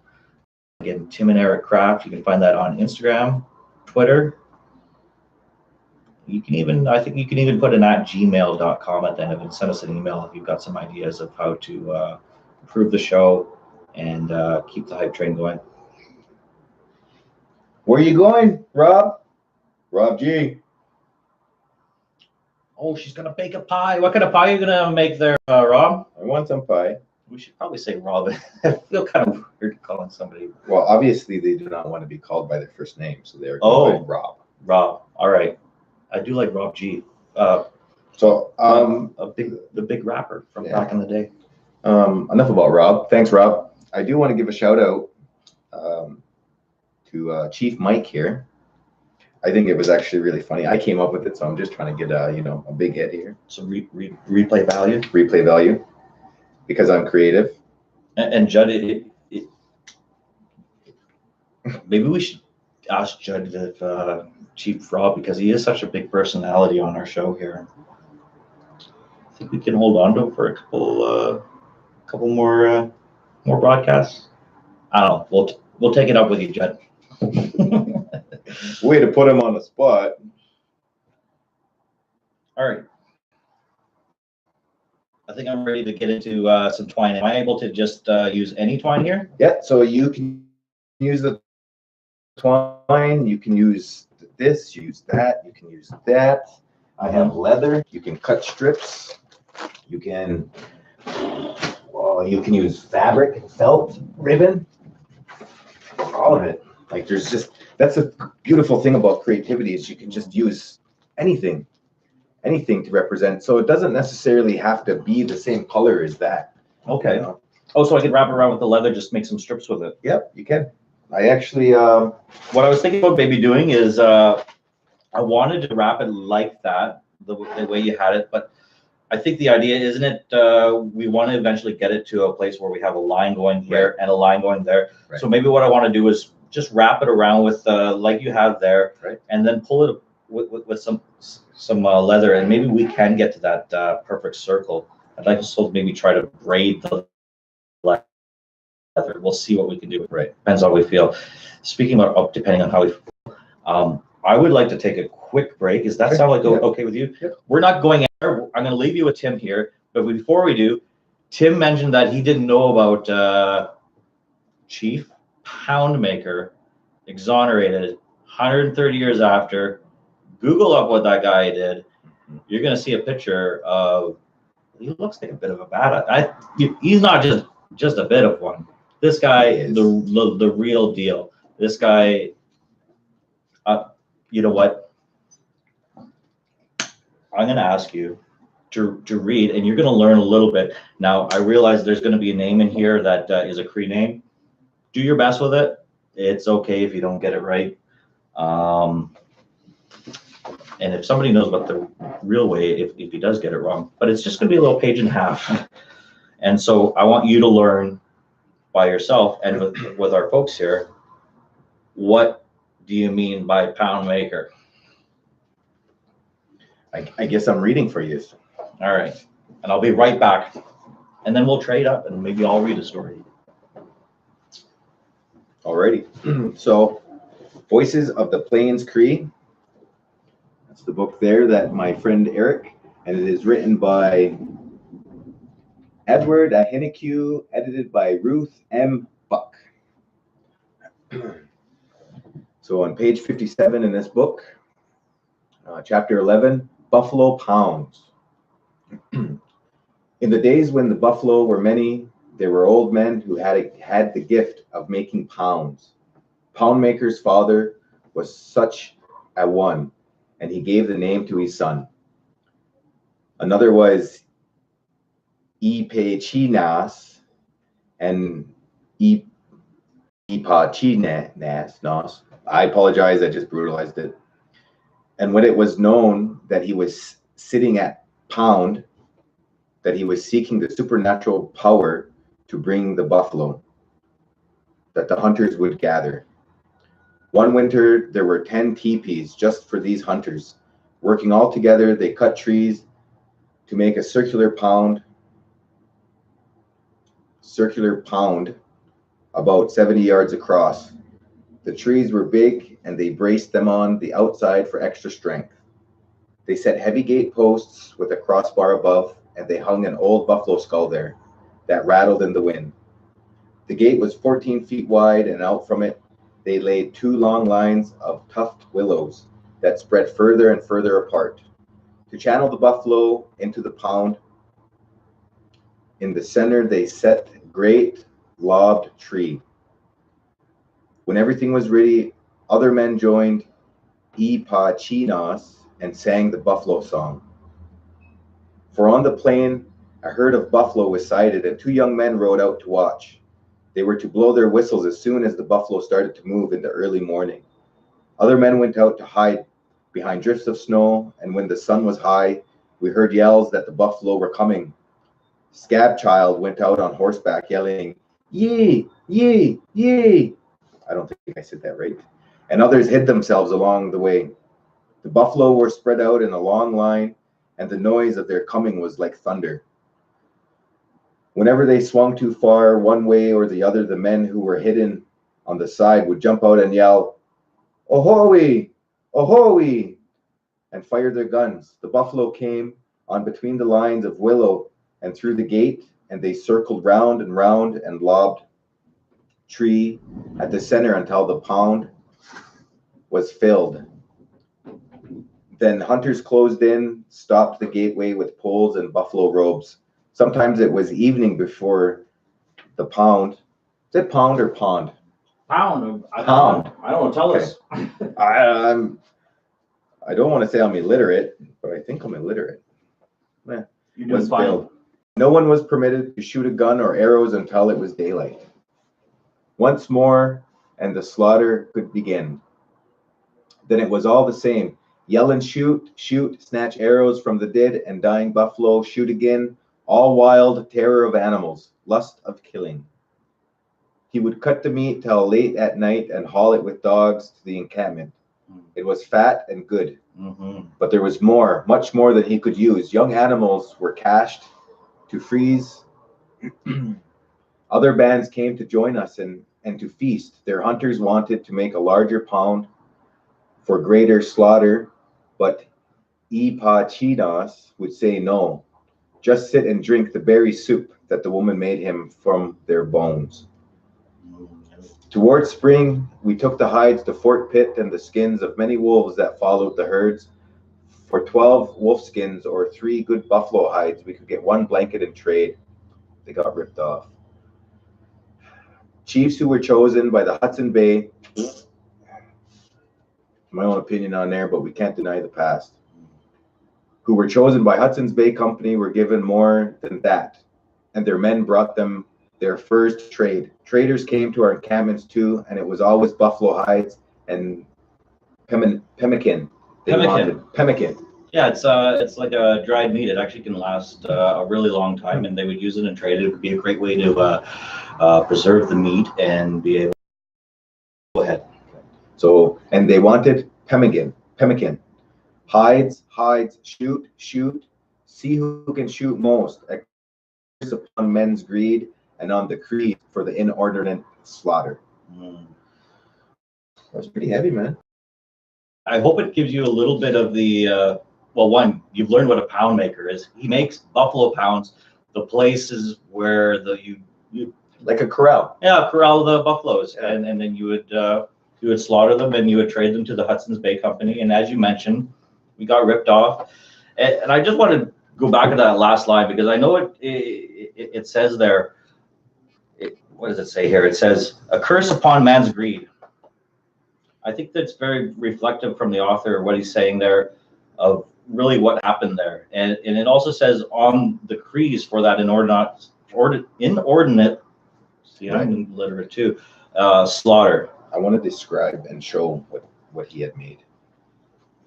A: Again, Tim and Eric Craft. You can find that on Instagram, Twitter. You can even, I think you can even put an @gmail.com at the end of it and send us an email if you've got some ideas of how to improve the show and keep the hype train going.
B: Where are you going, Rob? Rob G.
A: Oh, she's gonna bake a pie. What kind of pie are you gonna make there, Rob?
B: I want some pie.
A: We should probably say Rob. I feel kind of weird calling somebody.
B: Well, obviously they do not want to be called by their first name, so they're going by Rob.
A: Rob. All right. I do like Rob G.
B: So
A: the big rapper from back in the day.
B: Enough about Rob. Thanks, Rob. I do want to give a shout out to Chief Mike here. I think it was actually really funny. I came up with it, so I'm just trying to get a big hit here.
A: So replay value.
B: Replay value, because I'm creative.
A: And Judd, maybe we should ask Judd if Chief Rob, because he is such a big personality on our show here. I think we can hold on to him for a couple more broadcasts. I don't know. We'll take it up with you, Judd.
B: Way to put him on the spot.
A: All right. I think I'm ready to get into some twine. Am I able to just use any twine here?
B: Yeah, so you can use the twine, you can use this, use that, you can use that. I have leather, you can cut strips, you can use fabric and felt, ribbon, all of it. Like that's a beautiful thing about creativity is you can just use anything to represent. So it doesn't necessarily have to be the same color as that.
A: Okay. You know? Oh, so I could wrap it around with the leather, just make some strips with it.
B: Yep, you can. I actually,
A: what I was thinking about maybe doing is I wanted to wrap it like that, the way you had it, but I think the idea, isn't it, we want to eventually get it to a place where we have a line going here and a line going there. Right. So maybe what I want to do is just wrap it around with like you have there, and then pull it with some leather, and maybe we can get to that perfect circle. I'd like to maybe try to braid the leather. We'll see what we can do.
B: Right.
A: Depends how we feel. Speaking of depending on how we feel, I would like to take a quick break. Does that sound like okay with you?
B: Yep.
A: We're not going anywhere. I'm going to leave you with Tim here, but before we do, Tim mentioned that he didn't know about Chief Poundmaker, exonerated 130 years after. Google up what that guy did. You're going to see a picture of, he looks like a bit of a badass. He's not just a bit of one. This guy is the real deal. This guy, you know what? I'm going to ask you to read, and you're going to learn a little bit. Now, I realize there's going to be a name in here that is a Cree name. Do your best with it. It's okay if you don't get it right. And if somebody knows about the real way, if he does get it wrong, but it's just going to be a little page and a half. And so I want you to learn by yourself and with our folks here, what do you mean by pound maker?
B: I guess I'm reading for you.
A: All right. And I'll be right back. And then we'll trade up and maybe I'll read a story.
B: Alrighty. So, Voices of the Plains Cree. That's the book there that my friend Eric, and it is written by Edward Ahinekew, edited by Ruth M. Buck. So on page 57 in this book, chapter 11, Buffalo Pounds. In the days when the buffalo were many, there were old men who had the gift of making pounds. Poundmaker's father was such a one, and he gave the name to his son. Another was Ipechinas and Ipachinas. I apologize, I just brutalized it. And when it was known that he was sitting at Pound, that he was seeking the supernatural power to bring the buffalo, that the hunters would gather. One winter, there were 10 teepees just for these hunters. Working all together, they cut trees to make a circular pound about 70 yards across. The trees were big, and they braced them on the outside for extra strength. They set heavy gate posts with a crossbar above, and they hung an old buffalo skull there that rattled in the wind. The gate was 14 feet wide, and out from it, they laid 2 long lines of tufted willows that spread further and further apart. To channel the buffalo into the pound, in the center they set a great lobbed tree. When everything was ready, other men joined Ipachinas and sang the buffalo song. For on the plain, a herd of buffalo was sighted, and 2 young men rode out to watch. They were to blow their whistles as soon as the buffalo started to move in the early morning. Other men went out to hide behind drifts of snow, and when the sun was high, we heard yells that the buffalo were coming. Scab Child went out on horseback yelling, "Yee, yee, yee." I don't think I said that right. And others hid themselves along the way. The buffalo were spread out in a long line, and the noise of their coming was like thunder. Whenever they swung too far one way or the other, the men who were hidden on the side would jump out and yell, "Ahoy! Ahoy!" and fire their guns. The buffalo came on between the lines of willow and through the gate, and they circled round and lobbed tree at the center until the pound was filled. Then hunters closed in, stopped the gateway with poles and buffalo robes. Sometimes it was evening before the pound. Is it pound or pond?
A: Pound.
B: Pound.
A: I don't know. Tell us.
B: I don't want to say I'm illiterate, but I think I'm illiterate.
A: You're doing fine.
B: Filled. No one was permitted to shoot a gun or arrows until it was daylight. Once more, and the slaughter could begin. Then it was all the same. Yell and shoot, snatch arrows from the dead and dying buffalo, shoot again, all wild terror of animals, lust of killing. He would cut the meat till late at night and haul it with dogs to the encampment. It was fat and good, but there was more, much more than he could use. Young animals were cached to freeze. Other bands came to join us and to feast. Their hunters wanted to make a larger pound for greater slaughter, but Ipachinas would say no. Just sit and drink the berry soup that the woman made him from their bones. Towards spring, we took the hides to Fort Pitt and the skins of many wolves that followed the herds. For 12 wolf skins or 3 good buffalo hides, we could get 1 blanket in trade. They got ripped off. Chiefs who were chosen by the Hudson Bay, my own opinion on there, but we can't deny the past, who were chosen by Hudson's Bay Company were given more than that, and their men brought them their first trade. Traders came to our encampments too, and it was always buffalo hides and pemmican. Pemmican.
A: Yeah, it's like a dried meat. It actually can last a really long time, and they would use it in trade. It would be a great way to preserve the meat and be able. Go ahead.
B: So, and they wanted pemmican. Hides, shoot, see who can shoot most, upon men's greed and on the creed for the inordinate slaughter. That's pretty heavy, man.
A: I hope it gives you a little bit of the, well, one, you've learned what a pound maker is. He makes buffalo pounds, the places where you
B: like a corral.
A: Yeah, corral the buffaloes,
B: Yeah.
A: and then you would slaughter them and you would trade them to the Hudson's Bay Company. And as you mentioned, we got ripped off. And I just want to go back to that last line because I know it says there. What does it say here? It says a curse upon man's greed. I think that's very reflective from the author, what he's saying there, of really what happened there. And it also says on the crease for that inordinate, see, I'm illiterate too, slaughter.
B: I want to describe and show what he had made.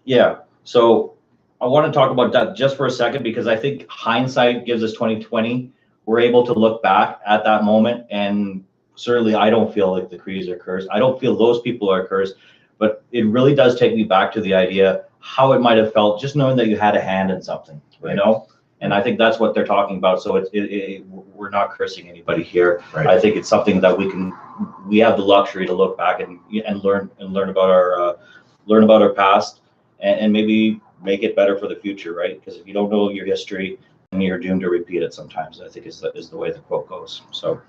A: Yeah, so I want to talk about that just for a second because I think hindsight gives us 20/20. We're able to look back at that moment, and certainly I don't feel like the Crees are cursed. I don't feel those people are cursed, but it really does take me back to the idea how it might have felt just knowing that you had a hand in something, you know? And I think that's what they're talking about. So we're not cursing anybody here.
B: Right.
A: I think it's something that we have the luxury to look back and learn about our past and maybe make it better for the future, right? Because if you don't know your history, then you're doomed to repeat it sometimes. I think is the way the quote goes. So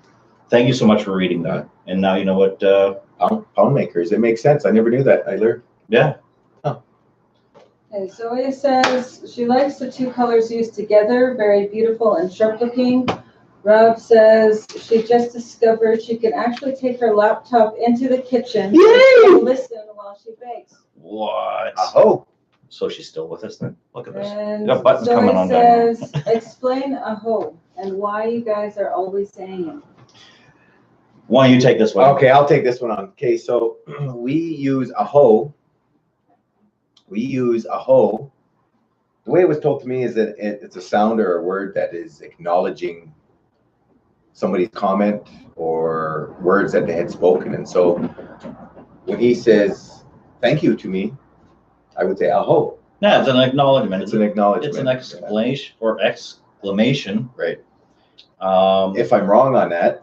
A: thank you so much for reading that. And now you know what
B: pound makers. It makes sense. I never knew that. I learned.
A: Yeah.
C: Okay, Zoe says she likes the two colors used together, very beautiful and sharp looking. Rob says she just discovered she can actually take her laptop into the kitchen and listen while she bakes.
A: What?
B: Oh.
A: So she's still with us then? Look at this.
C: And
A: We got buttons
C: Zoe
A: coming on down.
C: says, explain aho and why you guys are always saying it.
A: Why don't you take this one?
B: Okay, I'll take this one on. Okay, so we use aho. The way it was told to me is that it's a sound or a word that is acknowledging somebody's comment or words that they had spoken. And so when he says thank you to me, I would say aho.
A: Yeah, it's an acknowledgement.
B: It's an acknowledgement.
A: It's an exclamation.
B: Right. If I'm wrong on that,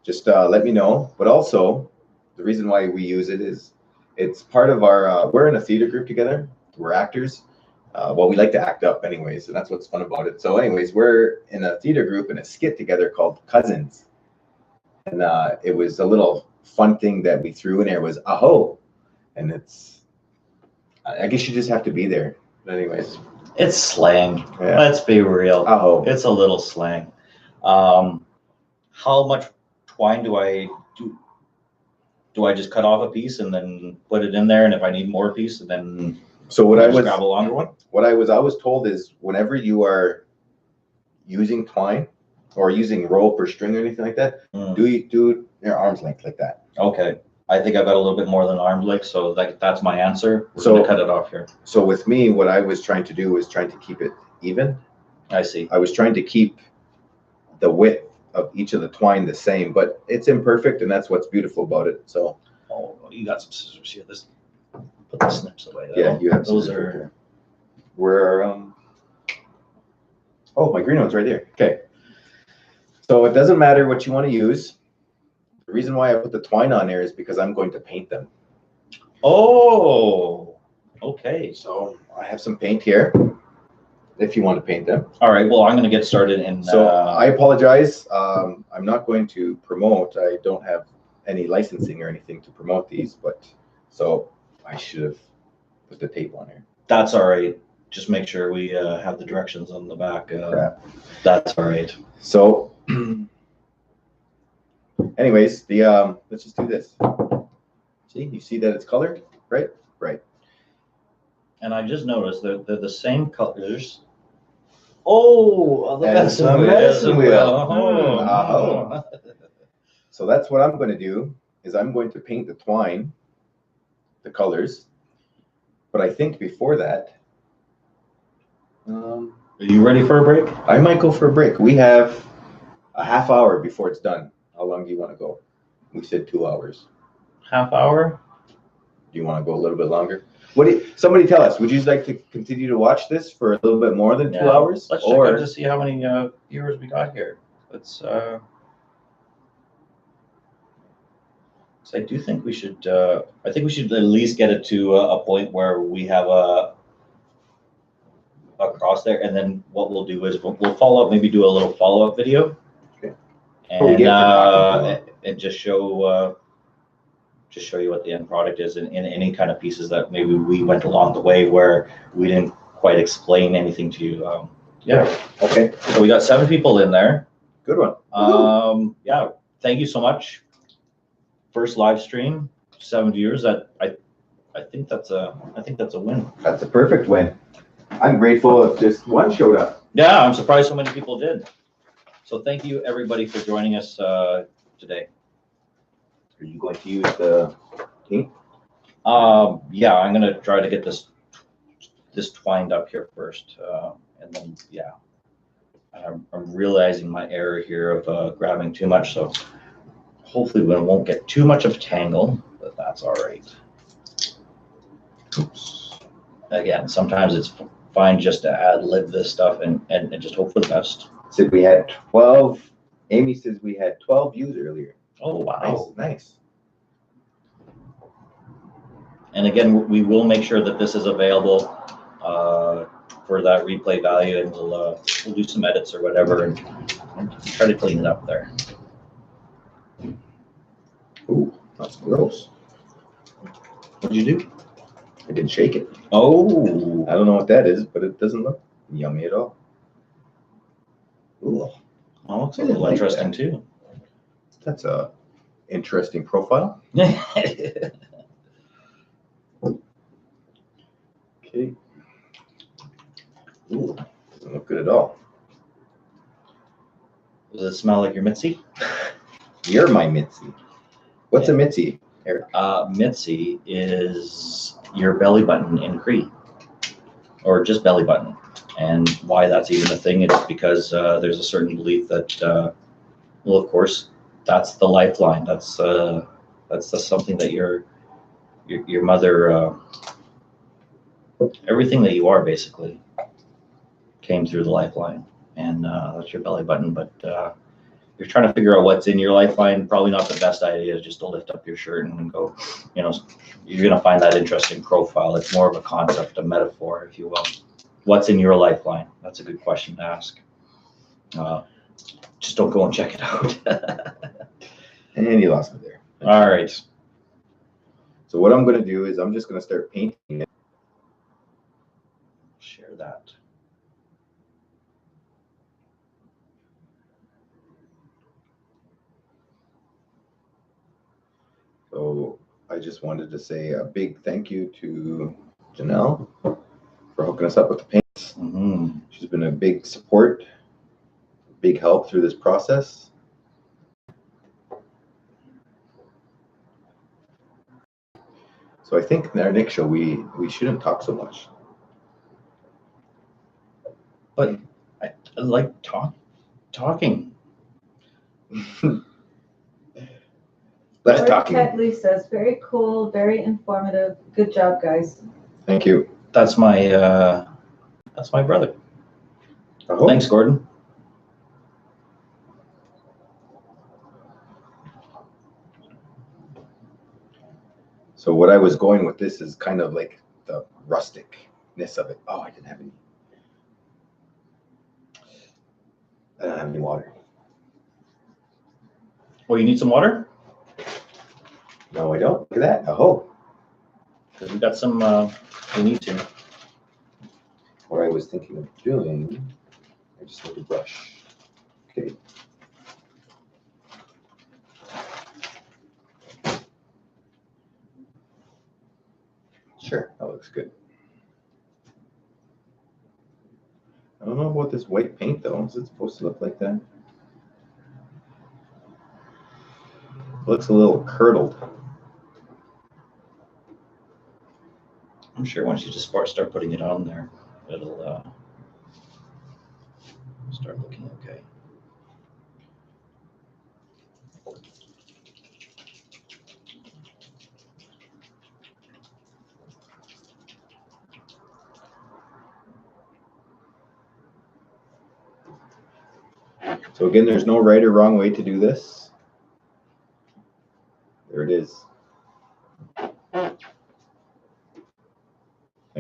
B: just let me know. But also, the reason why we use it is it's part of our, we're in a theater group together. We're actors. Well, we like to act up anyways, and that's what's fun about it. So anyways, we're in a theater group in a skit together called Cousins. And it was a little fun thing that we threw in there was aho. And it's, I guess you just have to be there. But anyways.
A: It's slang.
B: Yeah.
A: Let's be real.
B: Aho.
A: It's a little slang. How much twine do I do? Do I just cut off a piece and then put it in there? And if I need more piece, then
B: so what I was
A: grab a longer one.
B: What I was told is whenever you are using twine or using rope or string or anything like that, do your arm's length like that.
A: Okay. I think I've got a little bit more than arm's length, so that's my answer. We're gonna cut it off here.
B: So with me, what I was trying to do was trying to keep it even.
A: I see.
B: I was trying to keep the width of each of the twine the same, but it's imperfect, and that's what's beautiful about it. So.
A: Oh, you got some scissors here. Put the snips away.
B: Yeah, you have
A: those are.
B: Where oh, my green one's right there. Okay. So it doesn't matter what you want to use. The reason why I put the twine on there is because I'm going to paint them.
A: Oh, okay.
B: So I have some paint here. If you want to paint them.
A: All right. Well, I'm going to get started in.
B: So I apologize. I'm not going to promote. I don't have any licensing or anything to promote these, but so I should have put the tape on here.
A: That's all right. Just make sure we have the directions on the back. That's all right.
B: So, anyways, let's just do this. See, you see that it's colored, right? Right.
A: And I just noticed that they're the same colors. Oh, the
B: medicine wheel.
A: Oh.
B: So that's what I'm going to do is I'm going to paint the twine, the colors. But I think before that,
A: are you ready for a break?
B: I might go for a break. We have a half hour before it's done. How long do you want to go? We said 2 hours.
A: Half hour?
B: Do you want to go a little bit longer? Somebody tell us, would you like to continue to watch this for a little bit more than 2 hours?
A: Let's check out to see how many viewers we got here. Let's So I do think we should. I think we should at least get it to a point where we have a across there, and then what we'll do is we'll follow up. Maybe do a little follow up video.
B: Okay.
A: And just show you what the end product is, and any kind of pieces that maybe we went along the way where we didn't quite explain anything to you. Yeah.
B: Okay.
A: So we got 7 people in there.
B: Good one.
A: Yeah. Thank you so much. First live stream, 7 viewers. That I think that's a win.
B: That's a perfect win. I'm grateful if just one showed up.
A: Yeah, I'm surprised so many people did. So thank you everybody for joining us today.
B: Are you going to use the ink?
A: Yeah, I'm gonna try to get this twined up here first, and then yeah, I'm realizing my error here of grabbing too much, so hopefully we won't get too much of a tangle, but that's all right. Oops. Again, sometimes it's fine just to ad-lib this stuff and just hope for the best.
B: Said we had 12. Amy says we had 12 views earlier.
A: Oh wow!
B: Nice.
A: And again, we will make sure that this is available for that replay value, and we'll do some edits or whatever and try to clean it up there.
B: Ooh, that's gross.
A: What'd you do?
B: I didn't shake it.
A: Oh,
B: I don't know what that is, but it doesn't look yummy at all. Ooh,
A: well, looks a little interesting too.
B: that's a interesting profile. Okay. Ooh, doesn't look good at all.
A: Does it smell like your Mitzi?
B: You're my Mitzi. What's a Mitzi, Eric?
A: Mitzi is your belly button in Cree, or just belly button. And why that's even a thing is because there's a certain belief that, well, of course, that's the lifeline. That's something that your mother, everything that you are basically came through the lifeline, and that's your belly button. But you're trying to figure out what's in your lifeline. Probably not the best idea just to lift up your shirt and go, you're going to find that interesting profile. It's more of a concept, a metaphor, if you will. What's in your lifeline? That's a good question to ask. Just don't go and check it out.
B: And you lost me there.
A: All right.
B: So what I'm going to do is I'm just going to start painting it.
A: Share that.
B: So I just wanted to say a big thank you to Janelle for hooking us up with the paints.
A: Mm-hmm.
B: She's been a big support, big help through this process. So I think in our next show, we shouldn't talk so much.
A: But I like talking.
B: Less talking.
C: Ted says, very cool, very informative. Good job, guys.
B: Thank you.
A: That's my brother.
B: Oh.
A: Thanks, Gordon.
B: So what I was going with this is kind of like the rusticness of it. Oh, I didn't have any. I don't have any water.
A: Well, you need some water?
B: No, I don't. Look at that. Oh.
A: Because we got some, we need to.
B: What I was thinking of doing, I just need a brush. Okay. Sure, that looks good. I don't know about this white paint though. Is it supposed to look like that? It looks a little curdled.
A: I'm sure once you just start putting it on there, it'll start looking okay.
B: So again, there's no right or wrong way to do this. There it is.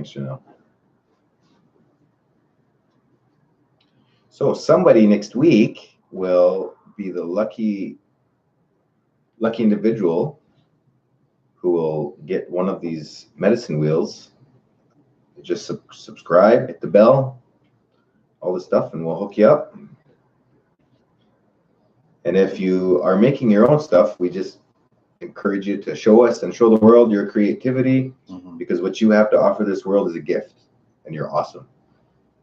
B: Thanks, Janelle. So somebody next week will be the lucky individual who will get one of these medicine wheels. Just subscribe, hit the bell, all the stuff, and we'll hook you up. And if you are making your own stuff, we just encourage you to show us and show the world your creativity, because what you have to offer this world is a gift, and you're awesome.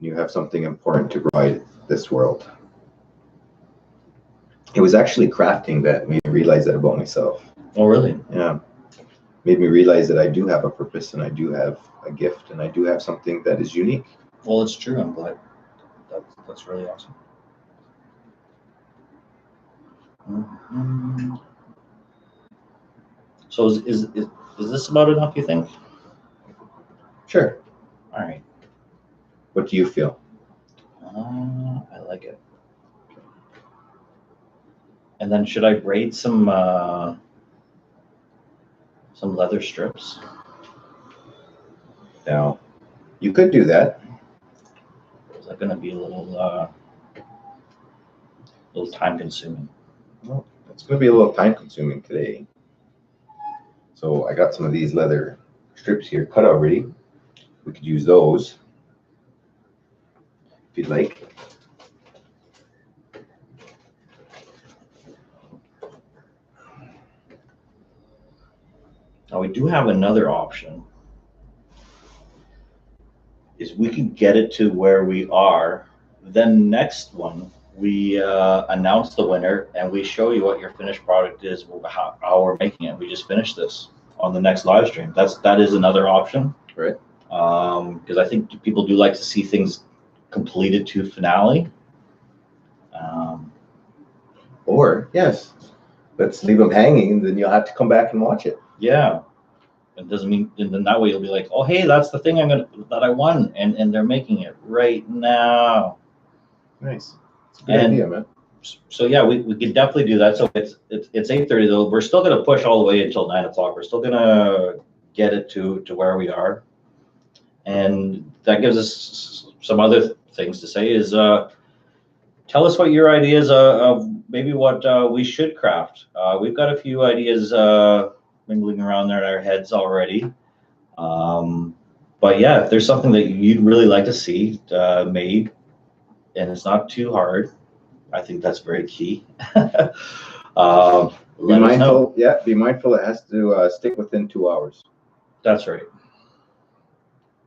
B: You have something important to provide this world. It was actually crafting that made me realize that about myself.
A: Oh, really?
B: Yeah. Made me realize that I do have a purpose, and I do have a gift, and I do have something that is unique.
A: Well, it's true. I'm glad. That's really awesome. So is this about enough, you think?
B: Sure.
A: All right.
B: What do you feel?
A: I like it. And then should I braid some leather strips?
B: Now, you could do that.
A: Is that going to be a little time consuming?
B: Well, it's going to be a little time consuming today. So I got some of these leather strips here cut already. We could use those if you'd like.
A: Now we do have another option. Is we could get it to where we are. Then next one, we announce the winner and we show you what your finished product is, how we're making it. We just finished this on the next live stream. That is another option.
B: Right.
A: Because I think people do like to see things completed to finale.
B: Or, yes, let's leave them hanging, then you'll have to come back and watch it.
A: Yeah. It doesn't mean, and then that way you'll be like, oh, hey, that's the thing that I won, and they're making it right now.
B: Nice. It's a good idea, man.
A: So yeah, we could definitely do that. So it's 8:30 though. We're still gonna push all the way until 9 o'clock. We're still gonna get it to where we are, and that gives us some other things to say. Is tell us what your ideas of maybe what we should craft. We've got a few ideas mingling around there in our heads already. But yeah, if there's something that you'd really like to see made, and it's not too hard, I think that's very key. Be
B: mindful. Yeah, be mindful. It has to stick within 2 hours.
A: That's right.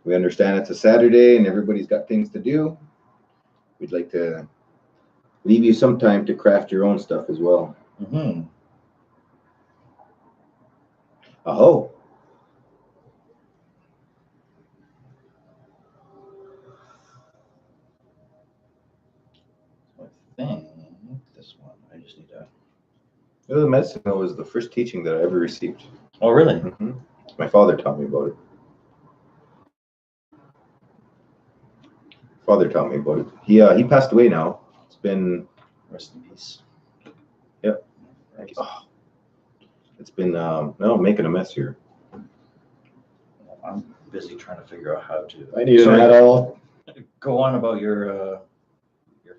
B: We understand it's a Saturday and everybody's got things to do. We'd like to leave you some time to craft your own stuff as well.
A: Mm-hmm.
B: Oh.
A: I think this one, I just need to.
B: The medicine wheel was the first teaching that I ever received.
A: Oh, really?
B: Mm-hmm. My father taught me about it. He passed away now. It's been.
A: Rest in peace.
B: Yep. Oh. It's been no, making a mess here.
A: I'm busy trying to figure out how to.
B: I need that all.
A: Go on about your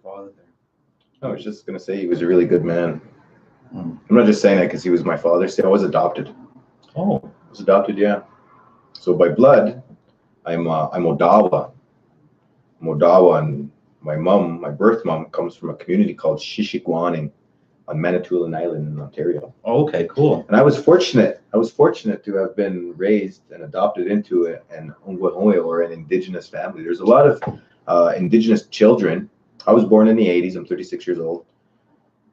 A: father there.
B: I was just gonna say he was a really good man.
A: Mm.
B: I'm not just saying that because he was my father. See, I was adopted.
A: Oh.
B: I was adopted, yeah. So by blood, I'm Odawa. I'm Odawa, and my birth mom, comes from a community called Shishikwaning on Manitoulin Island in Ontario.
A: Oh, okay, cool.
B: And I was fortunate to have been raised and adopted into an Ongwahoe, or an Indigenous family. There's a lot of Indigenous children. I was born in the 80s. I'm 36 years old.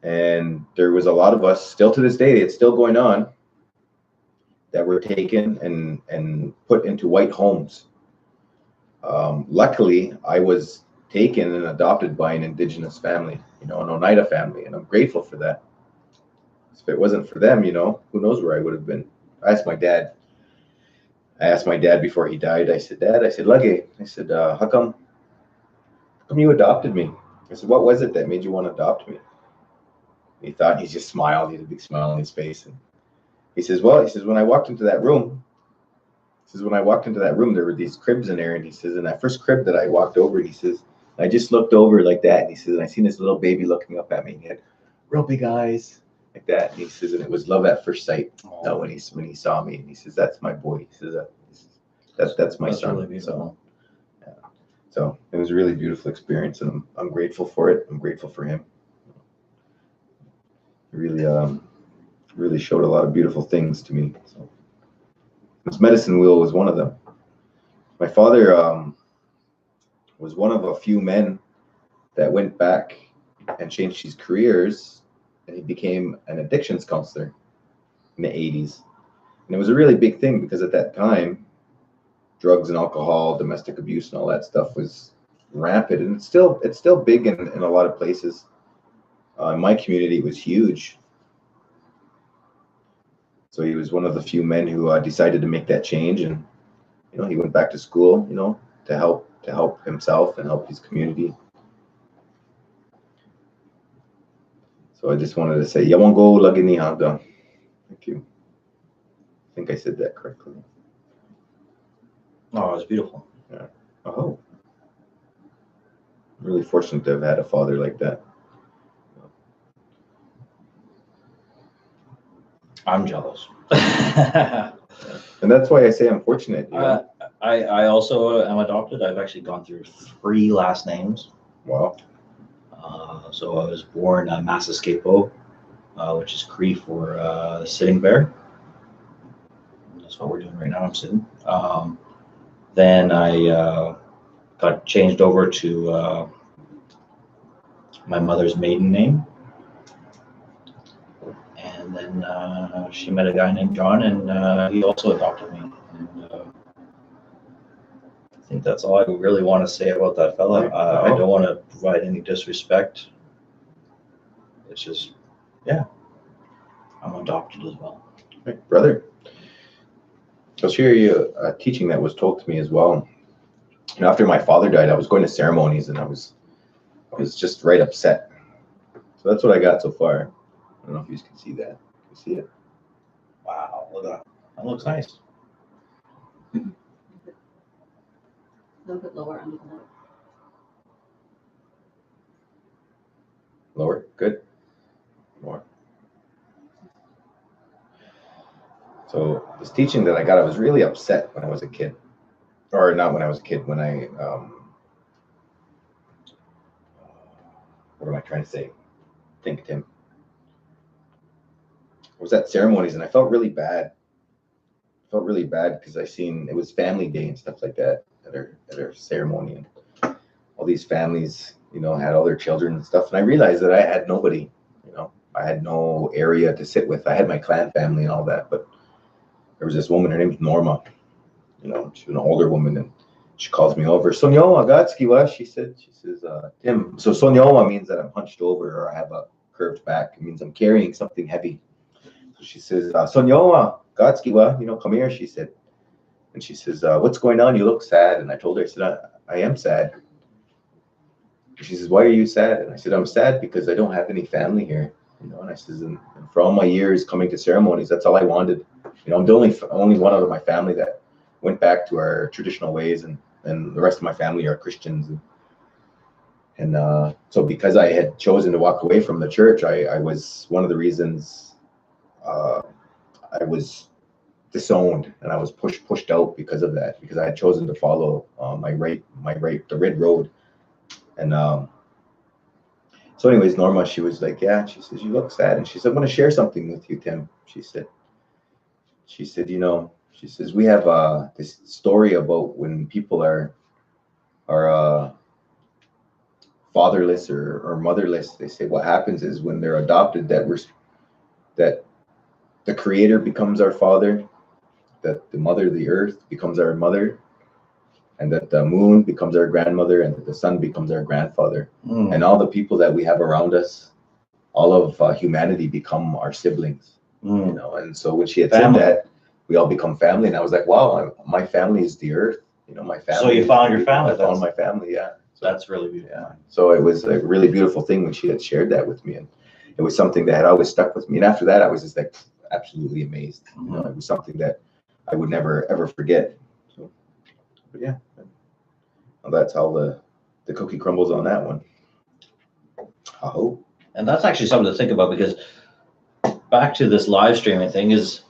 B: And there was a lot of us, still to this day, it's still going on, that were taken and put into white homes. Luckily, I was taken and adopted by an Indigenous family, an Oneida family, and I'm grateful for that. If it wasn't for them, who knows where I would have been. I asked my dad before he died. I said, Dad, Luggy, how come you adopted me? I said, what was it that made you want to adopt me? He thought, he just smiled. He had a big smile on his face. And he says, when I walked into that room, He says, when I walked into that room, there were these cribs in there. And he says, in that first crib that I walked over, he says, I just looked over like that. And he says, and I seen this little baby looking up at me. He had real big eyes like that. And he says, and it was love at first sight. When he saw me. And he says, that's my boy. He says, that's my son.
A: Really beautiful.
B: So it was a really beautiful experience, and I'm grateful for it. I'm grateful for him. It really showed a lot of beautiful things to me. So this medicine wheel was one of them. My father was one of a few men that went back and changed his careers, and he became an addictions counselor in the 80s. And it was a really big thing because at that time, drugs and alcohol, domestic abuse, and all that stuff was rampant, and it's still big in a lot of places. In my community, it was huge. So he was one of the few men who decided to make that change, and he went back to school, to help himself and help his community. So I just wanted to say, Yawango Lagini Hagda. Thank you. I think I said that correctly.
A: Oh, it was beautiful.
B: Yeah. Oh. I'm really fortunate to have had a father like that.
A: I'm jealous.
B: And that's why I say I'm fortunate.
A: I also am adopted. I've actually gone through 3 last names.
B: Wow.
A: So I was born Massaescapo, which is Cree for sitting bear. That's what we're doing right now. I'm sitting. Then I got changed over to my mother's maiden name. And then she met a guy named John, and he also adopted me. And I think that's all I really want to say about that fella. I don't want to provide any disrespect. It's just, yeah, I'm adopted as well.
B: Right, brother. I'll share you a teaching that was told to me as well. And after my father died, I was going to ceremonies, and I was just right upset. So that's what I got so far. I don't know if you can see that. You see it?
A: Wow, look at that. That looks nice.
D: A little bit lower under the light.
B: Lower? Good. More. So this teaching that I got, I was really upset when I was a kid. Or not when I was a kid, when I, what am I trying to say? Think, Tim. I was at ceremonies and I felt really bad. Because I seen it was family day and stuff like that at our ceremony, and all these families, had all their children and stuff. And I realized that I had nobody, I had no area to sit with. I had my clan family and all that, but there was this woman, her name's Norma. She was an older woman, and she calls me over. Sonyowa Gatskiwa, she says, Tim. So Sonyowa means that I'm hunched over or I have a curved back. It means I'm carrying something heavy. So she says, Sonyowa Gatskiwa, come here, she said. And she says, what's going on? You look sad. And I told her, I said, I am sad. She says, why are you sad? And I said, I'm sad because I don't have any family here. And I says, and for all my years coming to ceremonies, that's all I wanted. I'm the only one out of my family that went back to our traditional ways, and the rest of my family are Christians. And so because I had chosen to walk away from the church, I was one of the reasons I was disowned, and I was pushed out because of that, because I had chosen to follow the red road. And so anyways, Norma, she was like, yeah, she says, you look sad. And she said, I want to share something with you, Tim. She said, she says, we have this story about when people are fatherless or motherless. They say what happens is when they're adopted, that the creator becomes our father, that the mother of the earth becomes our mother, and that the moon becomes our grandmother, and that the sun becomes our grandfather. And all the people that we have around us, all of humanity become our siblings. And so when she had said that, we all become family, and I was like, wow, my family is the earth. My family.
A: So you found your family.
B: I found my family, yeah.
A: So that's really beautiful.
B: Yeah. So it was a really beautiful thing when she had shared that with me, and it was something that had always stuck with me. And after that, I was just like absolutely amazed. It was something that I would never ever forget. So, but yeah, well, that's how the cookie crumbles on that one. I hope.
A: And that's actually something to think about, because back to this live streaming thing is,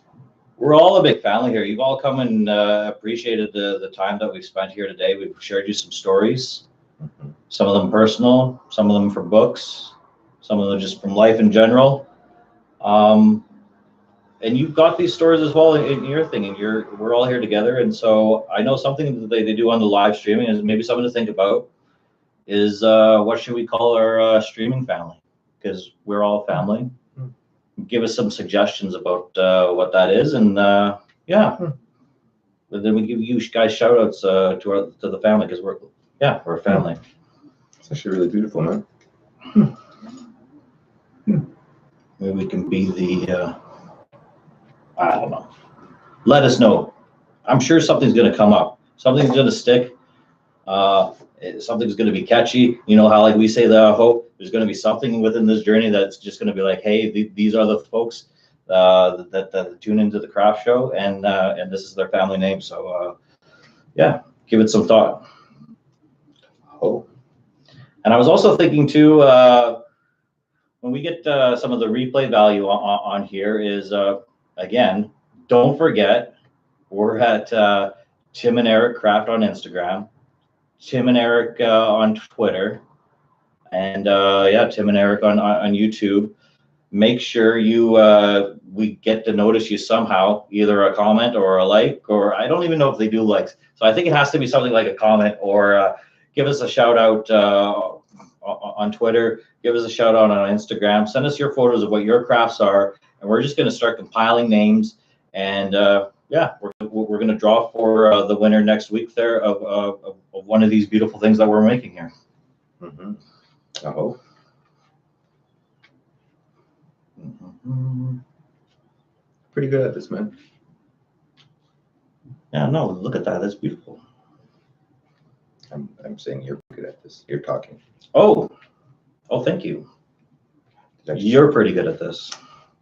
A: we're all a big family here. You've all come and appreciated the time that we've spent here today. We've shared you some stories, some of them personal, some of them from books, some of them just from life in general. And you've got these stories as well in your thing, and we're all here together. And so I know something that they do on the live streaming is maybe something to think about is what should we call our streaming family? Because we're all family. Give us some suggestions about what that is, and yeah. But then we give you guys shout outs to the family, because we're a family.
B: It's actually really beautiful, man.
A: Maybe we can be the I don't know. Let us know. I'm sure something's going to come up. Something's going to stick. Something's going to be catchy. You know how, like we say, the hope, there's going to be something within this journey that's just going to be like, hey, these are the folks that tune into the craft show, and this is their family name. So yeah, give it some thought.
B: Oh.
A: And I was also thinking too, when we get some of the replay value on here is, again, don't forget, we're at Tim and Eric Craft on Instagram, Tim and Eric on Twitter, and Tim and Eric on YouTube. Make sure we get to notice you somehow, either a comment or a like, or I don't even know if they do likes. So I think it has to be something like a comment, or give us a shout out on Twitter, give us a shout out on Instagram, send us your photos of what your crafts are, and we're just going to start compiling names, and we're going to draw for the winner next week there of one of these beautiful things that we're making here.
B: Mm-hmm. I hope. Pretty good at this, man.
A: Yeah, no, look at that. That's beautiful.
B: I'm saying you're good at this. You're talking.
A: Oh, thank you. You're pretty good at this.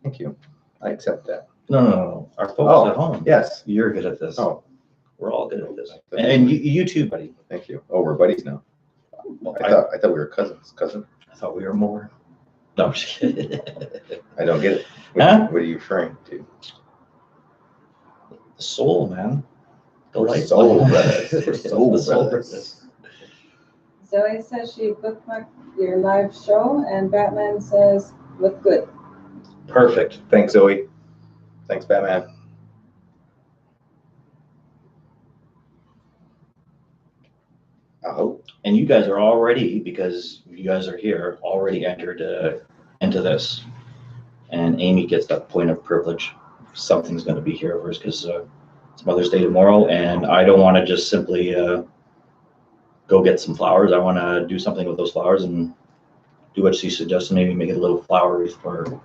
B: Thank you. I accept that.
A: No. Our folks at home.
B: Yes.
A: You're good at this.
B: Oh.
A: We're all good at this. And you too, buddy.
B: Thank you. Oh, we're buddies now.
A: Well,
B: I thought we were cousins. Cousin?
A: I thought we were more. No, I'm just kidding.
B: I don't get it. What are you referring to?
A: The soul, man. The
B: We're
A: light.
B: soul brothers. We're soul
A: The soul
B: brothers.
C: Zoe says she bookmarked your live show, and Batman says, look good.
A: Perfect.
B: Thanks, Zoe. Thanks, Batman. I hope.
A: And you guys are already, because you guys are here, already entered into this. And Amy gets that point of privilege. Something's going to be here first, because it's Mother's Day tomorrow, and I don't want to just simply go get some flowers. I want to do something with those flowers and do what she suggested, maybe make it a little flower wreath for her.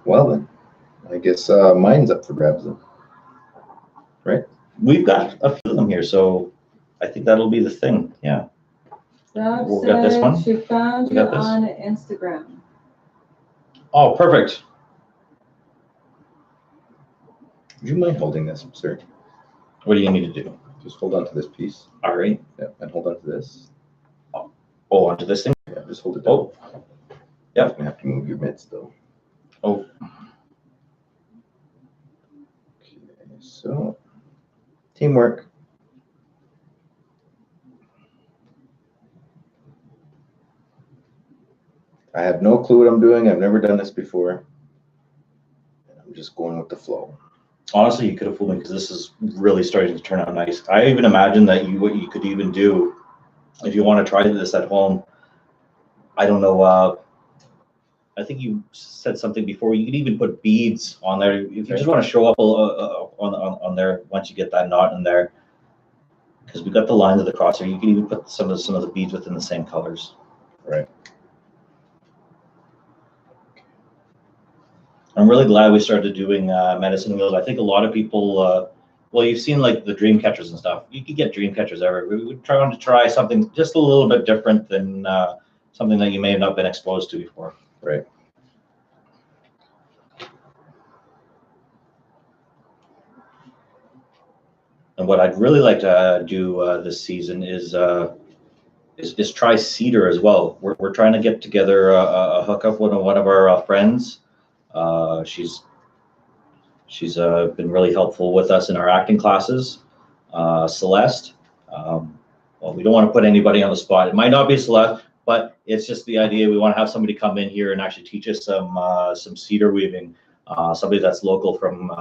B: Well then, I guess mine's up for grabs then. Right?
A: We've got a few of them here, so I think that'll be the thing. Yeah.
C: Deb
A: We got this
C: said
A: one?
C: she found
A: We
C: you
A: got this?
C: on Instagram.
A: Oh, perfect.
B: Would you mind holding this, sir?
A: What do you need to do?
B: Just hold on to this piece.
A: All right.
B: Yeah, and hold on to this.
A: Oh, onto this thing.
B: Yeah, just hold it down.
A: Oh, yeah.
B: You're gonna have to move your mitts though.
A: Oh.
B: Okay, so teamwork. I have no clue what I'm doing. I've never done this before. I'm just going with the flow.
A: Honestly, you could have fooled me, because this is really starting to turn out nice. I even imagine that what you could even do, if you want to try this at home, I don't know, I think you said something before, you could even put beads on there. If you just want to show up on there, once you get that knot in there, because we got the lines of the crosshair, you can even put some of the beads within the same colors.
B: Right.
A: I'm really glad we started doing medicine wheels. I think a lot of people, well, you've seen like the dream catchers and stuff. You could get dream catchers everywhere. We would try something just a little bit different than something that you may have not been exposed to before.
B: Right.
A: And what I'd really like to do this season is try cedar as well. We're trying to get together a hookup with one of our friends. She's been really helpful with us in our acting classes. Celeste. Well, we don't want to put anybody on the spot. It might not be Celeste, but it's just the idea. We want to have somebody come in here and actually teach us some cedar weaving. Somebody that's local from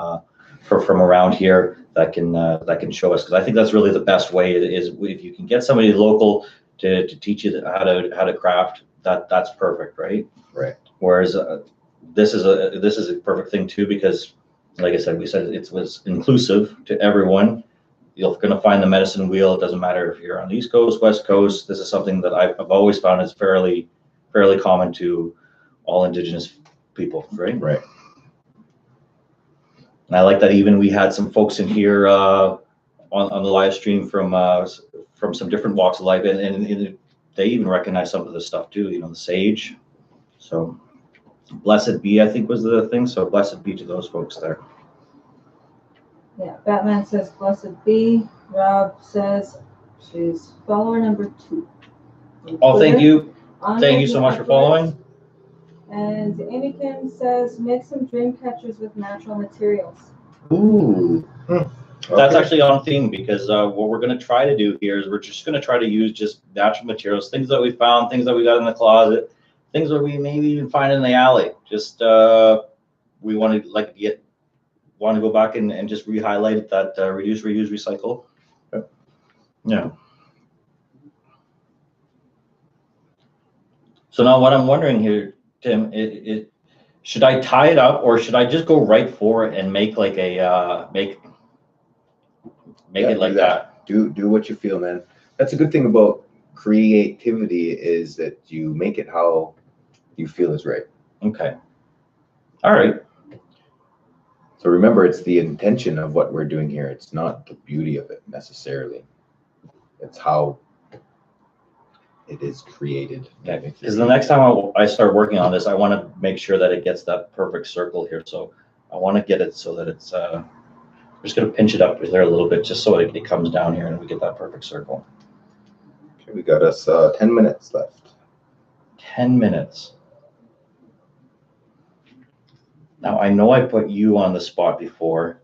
A: around here that can show us, because I think that's really the best way is if you can get somebody local to teach you how to craft. That's perfect, right?
B: Right.
A: Whereas this is a perfect thing too, because like I said, we said it was inclusive to everyone. You're going to find the medicine wheel. It doesn't matter if you're on the East Coast, West Coast. This is something that I've always found is fairly common to all Indigenous people, right?
B: Right.
A: And I like that even we had some folks in here on the live stream from some different walks of life, and they even recognize some of this stuff too. You know, the sage. So blessed be, I think was the thing. So blessed be to those folks there.
C: Yeah, Batman says blessed be. Rob says she's follower number 2.
A: Oh, thank you.
C: Honor
A: Thank you so much for
C: upwards.
A: following.
C: And Amy Kim says make some dream catchers with natural materials.
A: Ooh.
B: Okay.
A: That's actually on theme, because what we're going to try to do here is we're just going to try to use just natural materials, things that we found, things that we got in the closet, things that we maybe even find in the alley. Just we want to go back and just re-highlight that reduce, reuse, recycle. Yeah. So now what I'm wondering here, Tim, should I tie it up, or should I just go right for it and make like a make it like that?
B: Do what you feel, man. That's a good thing about creativity, is that you make it how you feel is right.
A: Okay. All right.
B: So remember, it's the intention of what we're doing here. It's not the beauty of it necessarily. It's how it is created.
A: Okay. Because the next time I start working on this, I want to make sure that it gets that perfect circle here. So I want to get it so that it's I'm just going to pinch it up there a little bit, just so it comes down here and we get that perfect circle.
B: Okay, we got us 10 minutes left.
A: 10 minutes. Now, I know I put you on the spot before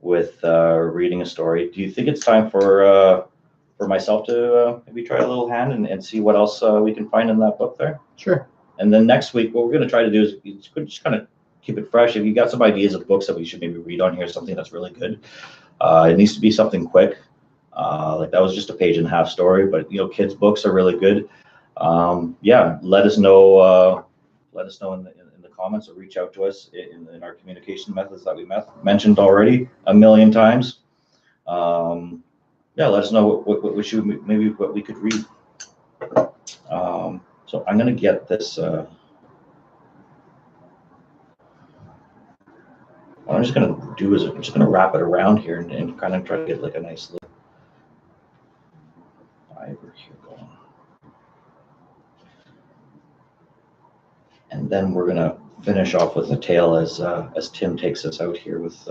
A: with reading a story. Do you think it's time for myself to maybe try a little hand and see what else we can find in that book there?
B: Sure.
A: And then next week, what we're going to try to do is just kind of keep it fresh. If you got some ideas of books that we should maybe read on here, something that's really good. It needs to be something quick. Like that was just a page-and-a-half story, but you know, kids' books are really good. Yeah, let us know. Let us know in the comments, or reach out to us in our communication methods that we mentioned already a million times. Yeah, let us know what we should, maybe what we could read. So I'm gonna get this. What I'm just gonna do is I'm just gonna wrap it around here and kind of try to get like a nice little fiber here going. And then we're gonna finish off with a tail as Tim takes us out here with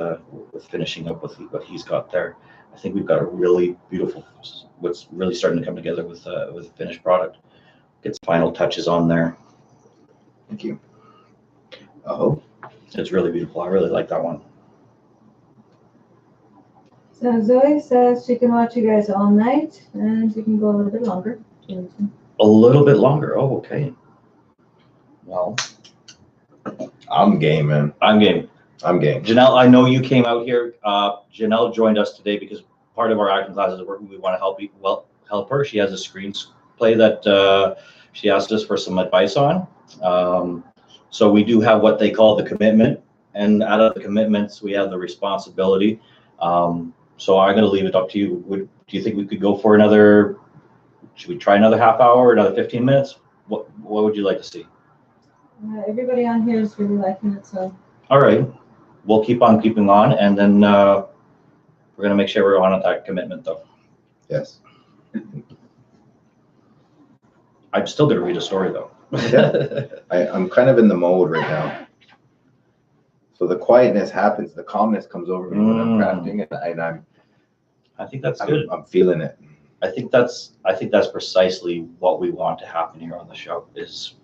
A: finishing up with what he's got there. I think we've got a really beautiful, what's really starting to come together with the finished product. Gets final touches on there.
B: Thank you. Oh,
A: It's really beautiful. I really like that one.
C: So Zoe says she can watch you guys all night, and she can go a little bit longer.
A: A little bit longer. Oh, okay. Well,
B: I'm game, man.
A: I'm game.
B: I'm game.
A: Janelle, I know you came out here. Janelle joined us today because part of our acting classes is we want to help her. She has a screenplay that she asked us for some advice on. So we do have what they call the commitment, and out of the commitments, we have the responsibility. So I'm going to leave it up to you. Do you think we could go for another? Should we try another half hour, another 15 minutes? What would you like to see?
C: Everybody on here is really liking it, so.
A: All right, we'll keep on keeping on, and then we're going to make sure we're on that commitment, though.
B: Yes.
A: I'm still going to read a story, though.
B: Yeah. I'm kind of in the mode right now. So the quietness happens, the calmness comes over me when I'm crafting, and
A: I think that's good.
B: I'm feeling it.
A: I think that's precisely what we want to happen here on the show. Is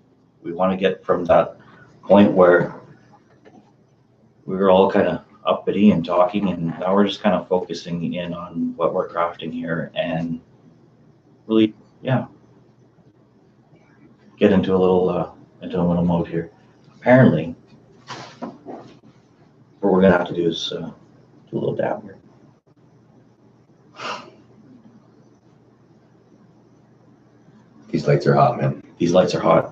A: we want to get from that point where we were all kind of uppity and talking, and now we're just kind of focusing in on what we're crafting here, and really, yeah, get into a little mode here. Apparently, what we're gonna have to do is do a little dab here.
B: These lights are hot, man.
A: These lights are hot.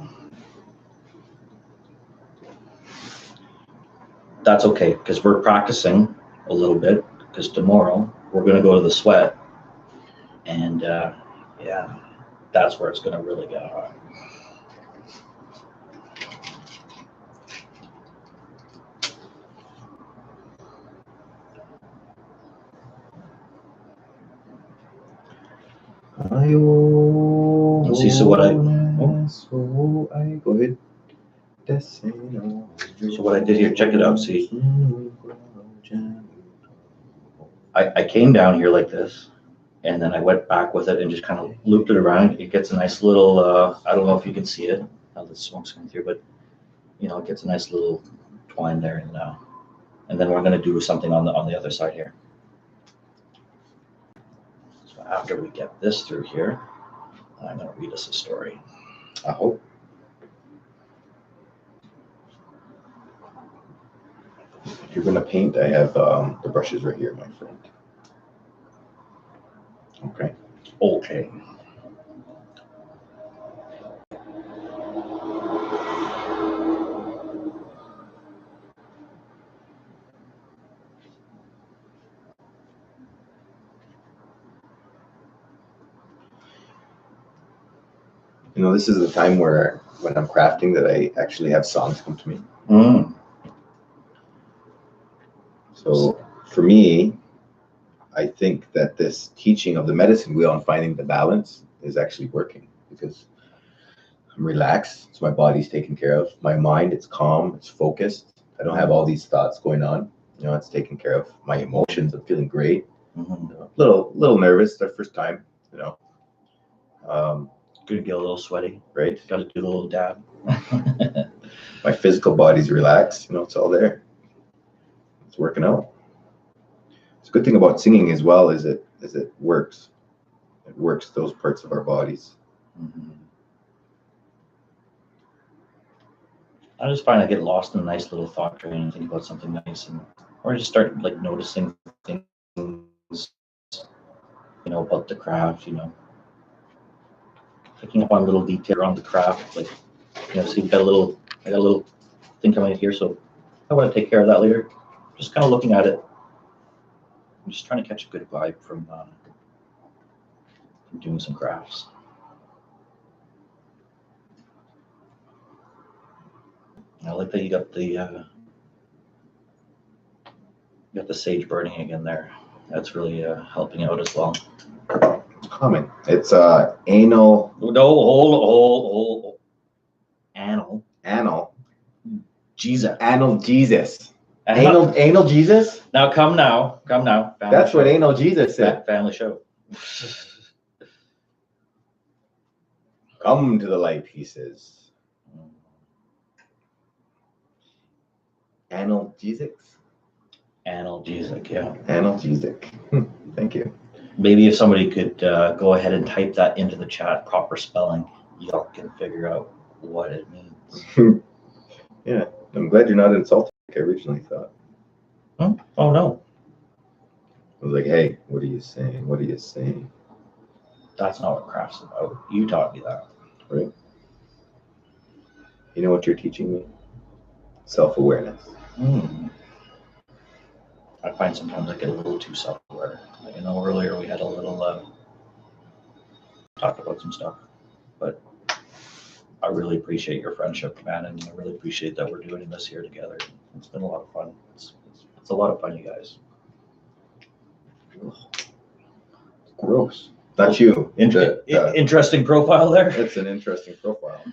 A: That's okay, because we're practicing a little bit, because tomorrow we're gonna go to the sweat, and yeah, that's where it's gonna really get hot. See, so what I
B: go ahead.
A: So what I did here, check it out, see. I came down here like this, and then I went back with it and just kind of looped it around. It gets a nice little, I don't know if you can see it, how the smoke's coming through, but you know, it gets a nice little twine there, and then we're gonna do something on the other side here. So after we get this through here, I'm gonna read us a story.
B: I hope. If you're gonna paint, I have the brushes right here, my friend. Okay.
A: Okay.
B: You know, this is the time where when I'm crafting that I actually have songs come to me.
A: Mm.
B: So for me, I think that this teaching of the medicine wheel and finding the balance is actually working, because I'm relaxed, so my body's taken care of. My mind, it's calm, it's focused. I don't have all these thoughts going on. You know, it's taken care of. My emotions, I'm feeling great.
A: Mm-hmm.
B: You know, little nervous the first time, you know.
A: Gonna get a little sweaty.
B: Right?
A: Got to do a little dab.
B: My physical body's relaxed, you know, it's all there. It's working out. It's a good thing about singing as well is it works. It works those parts of our bodies.
A: Mm-hmm. I just find I get lost in a nice little thought train and think about something nice, or just start like noticing things, you know, about the craft, you know, picking up on little detail around the craft, like, you know, see, I got a little thing coming in here, so I want to take care of that later. Just kind of looking at it. I'm just trying to catch a good vibe from doing some crafts. I like that you got the sage burning again there. That's really helping out as well.
B: It's common. It's anal.
A: No, hold. Anal. Jesus.
B: Anal Jesus. Anal Jesus?
A: Now come now.
B: That's what anal Jesus said.
A: Family show.
B: Come to the light, he says. Analgesics?
A: Analgesic, yeah.
B: Analgesic. Thank you.
A: Maybe if somebody could go ahead and type that into the chat, proper spelling, y'all can figure out what it means.
B: Yeah, I'm glad you're not insulted like I originally thought.
A: Hmm? Oh, no.
B: I was like, hey, what are you saying? What are you saying?
A: That's not what craft's about. You taught me that.
B: Right? You know what you're teaching me? Self-awareness.
A: I find sometimes I get a little too self-aware. Like, I know earlier we had a little talked about some stuff, but I really appreciate your friendship, man, and I really appreciate that we're doing this here together. It's been a lot of fun. It's a lot of fun, you guys.
B: Gross. That's you.
A: Interesting profile there.
B: It's an interesting profile.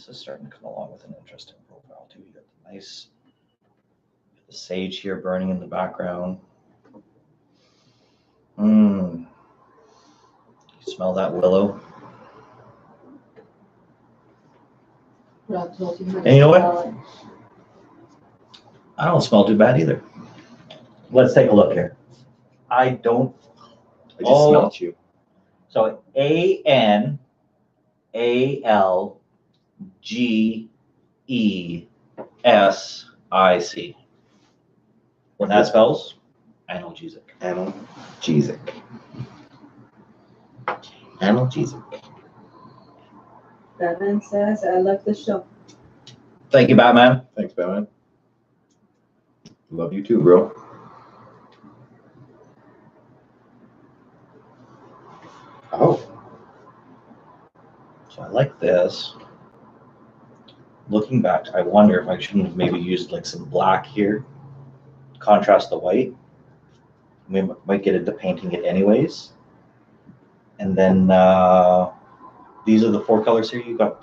A: this is starting to come along with an interesting profile too. You got the nice, the sage here burning in the background. You smell that willow.
D: Rob told you how to
A: And you know what?
D: spell it.
A: I don't smell too bad either. Let's take a look here. I don't.
B: I just smelt you.
A: So ANALGESIC. What that spells? Analgesic.
B: Analgesic. Analgesic.
C: Batman says, I love the show.
A: Thank you, Batman.
B: Thanks, Batman. Love you too, bro. Oh.
A: So I like this. Looking back, I wonder if I shouldn't have maybe used like some black here, contrast the white. We might get into painting it anyways. And then these are the 4 colors here. You got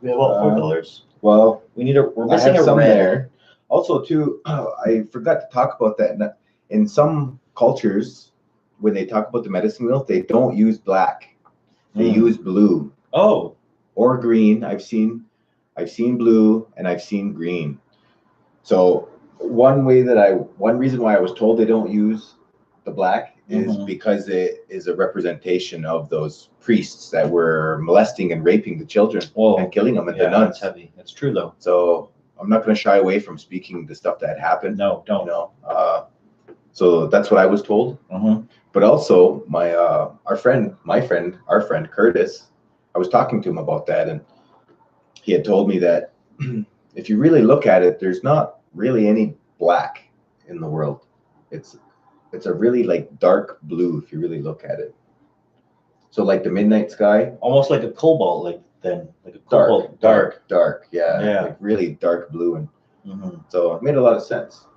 A: we have all 4 colors.
B: Well,
A: We're missing a
B: some
A: red.
B: there. Also, too, I forgot to talk about that. In some cultures, when they talk about the medicine wheel, they don't use black. They use blue.
A: Oh.
B: Or green. I've seen blue and I've seen green. So one reason why I was told they don't use the black is because it is a representation of those priests that were molesting and raping the children and killing them at the nuns.
A: That's heavy. It's true though.
B: So I'm not going to shy away from speaking the stuff that happened.
A: No, don't.
B: So that's what I was told. But also our friend Curtis, I was talking to him about that, and he had told me that if you really look at it, there's not really any black in the world. It's a really like dark blue if you really look at it. So like the midnight sky,
A: almost like a cobalt, like a cobalt,
B: dark, yeah,
A: Yeah.
B: like really dark blue, and so it made a lot of sense.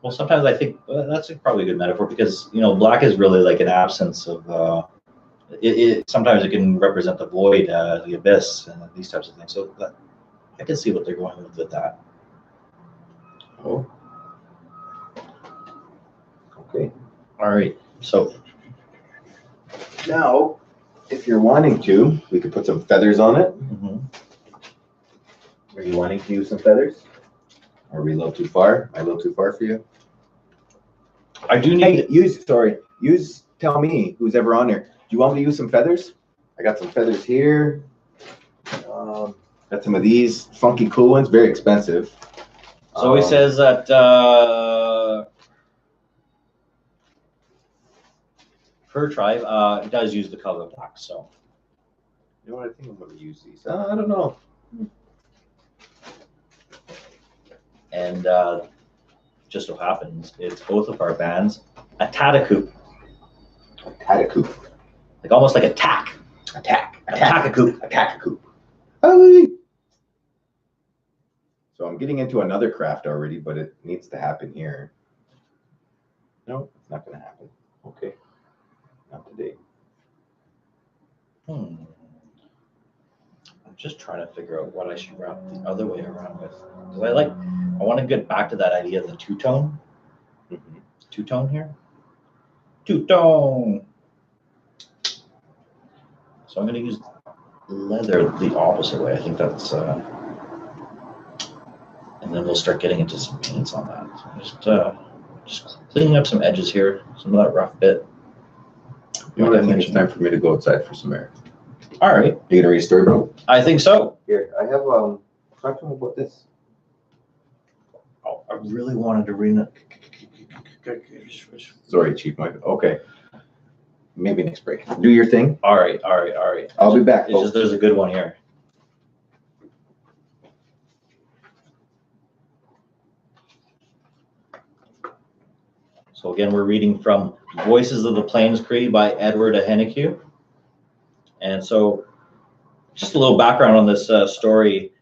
A: Well, sometimes I think that's probably a good metaphor because black is really like an absence of. Sometimes it can represent the void, the abyss, and these types of things. So I can see what they're going with that.
B: Oh. Okay.
A: All right. So
B: now, if you're wanting to, we could put some feathers on it. Are you wanting to use some feathers? Are we a little too far? Am I a little too far for you?
A: I do need.
B: Tell me, who's ever on there. Do you want me to use some feathers? I got some feathers here. Got some of these funky cool ones, very expensive.
A: So he says that her tribe does use the color black. So
B: you know what? I think I'm going to use these. I don't know.
A: And just so happens, it's both of our bands a tatacoop.
B: A tatacoop.
A: Like almost like a tack. Attack-a-coop.
B: Attack-a-coop. So I'm getting into another craft already, but it needs to happen here. No, it's not going to happen. Okay. Not today.
A: I'm just trying to figure out what I should wrap the other way around with. Because I want to get back to that idea of the two-tone. Two-tone here. Two-tone. So I'm going to use leather the opposite way. I think that's, and then we'll start getting into some paints on that. So just cleaning up some edges here, some of that rough bit.
B: You know what? I think it's time for me to go outside for some air.
A: All right.
B: You gonna read a story, bro?
A: I think so.
B: Here, I have talk to him about this.
A: Oh, I really wanted to read it.
B: Sorry, Chief Mike. Okay. Maybe next break. Do your thing.
A: All right.
B: I'll be back.
A: It's just, there's a good one here. So again, we're reading from Voices of the Plains Cree by Edward Ahenecue. And so just a little background on this story.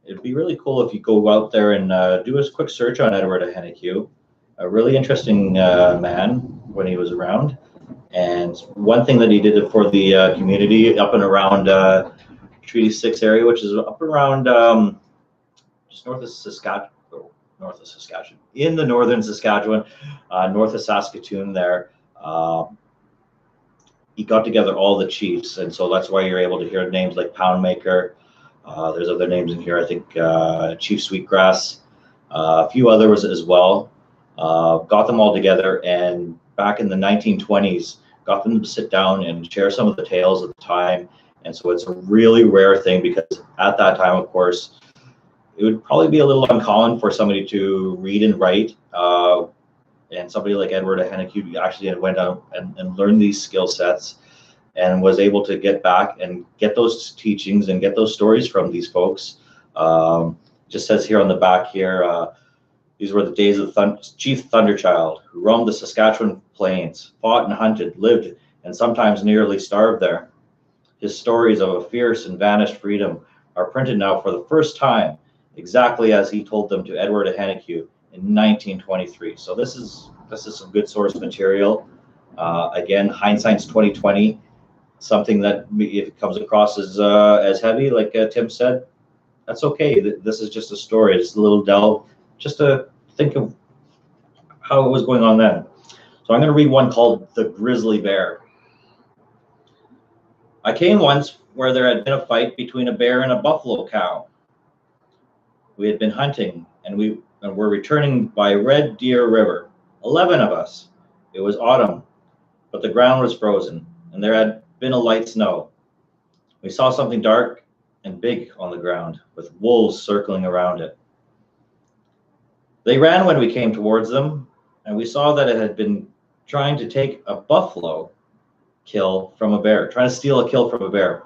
A: It'd be really cool if you go out there and do a quick search on Edward Ahenecue. A really interesting man when he was around. And one thing that he did for the community up and around Treaty 6 area, which is up around just north of Saskatchewan, in the northern Saskatchewan, north of Saskatoon there. He got together all the chiefs, and so that's why you're able to hear names like Poundmaker. There's other names in here, I think Chief Sweetgrass, a few others as well. Got them all together, and back in the 1920s, got them to sit down and share some of the tales of the time. And so it's a really rare thing, because at that time, of course, it would probably be a little uncommon for somebody to read and write. And somebody like Edward Hennique actually went out and learned these skill sets, and was able to get back and get those teachings and get those stories from these folks. Just says here on the back here, these were the days of Chief Thunderchild, who roamed the Saskatchewan plains, fought and hunted, lived, and sometimes nearly starved there. His stories of a fierce and vanished freedom are printed now for the first time, exactly as he told them to Edward Hennique in 1923. So this is some good source material. Again, hindsight's 2020. Something that if it comes across as heavy, like Tim said, that's okay. This is just a story. It's a little delve, just to think of how it was going on then. So I'm going to read one called The Grizzly Bear. I came once where there had been a fight between a bear and a buffalo cow. We had been hunting, and were returning by Red Deer River, 11 of us. It was autumn, but the ground was frozen, and there had been a light snow. We saw something dark and big on the ground, with wolves circling around it. They ran when we came towards them, and we saw that it had been trying to take a buffalo kill from a bear, trying to steal a kill from a bear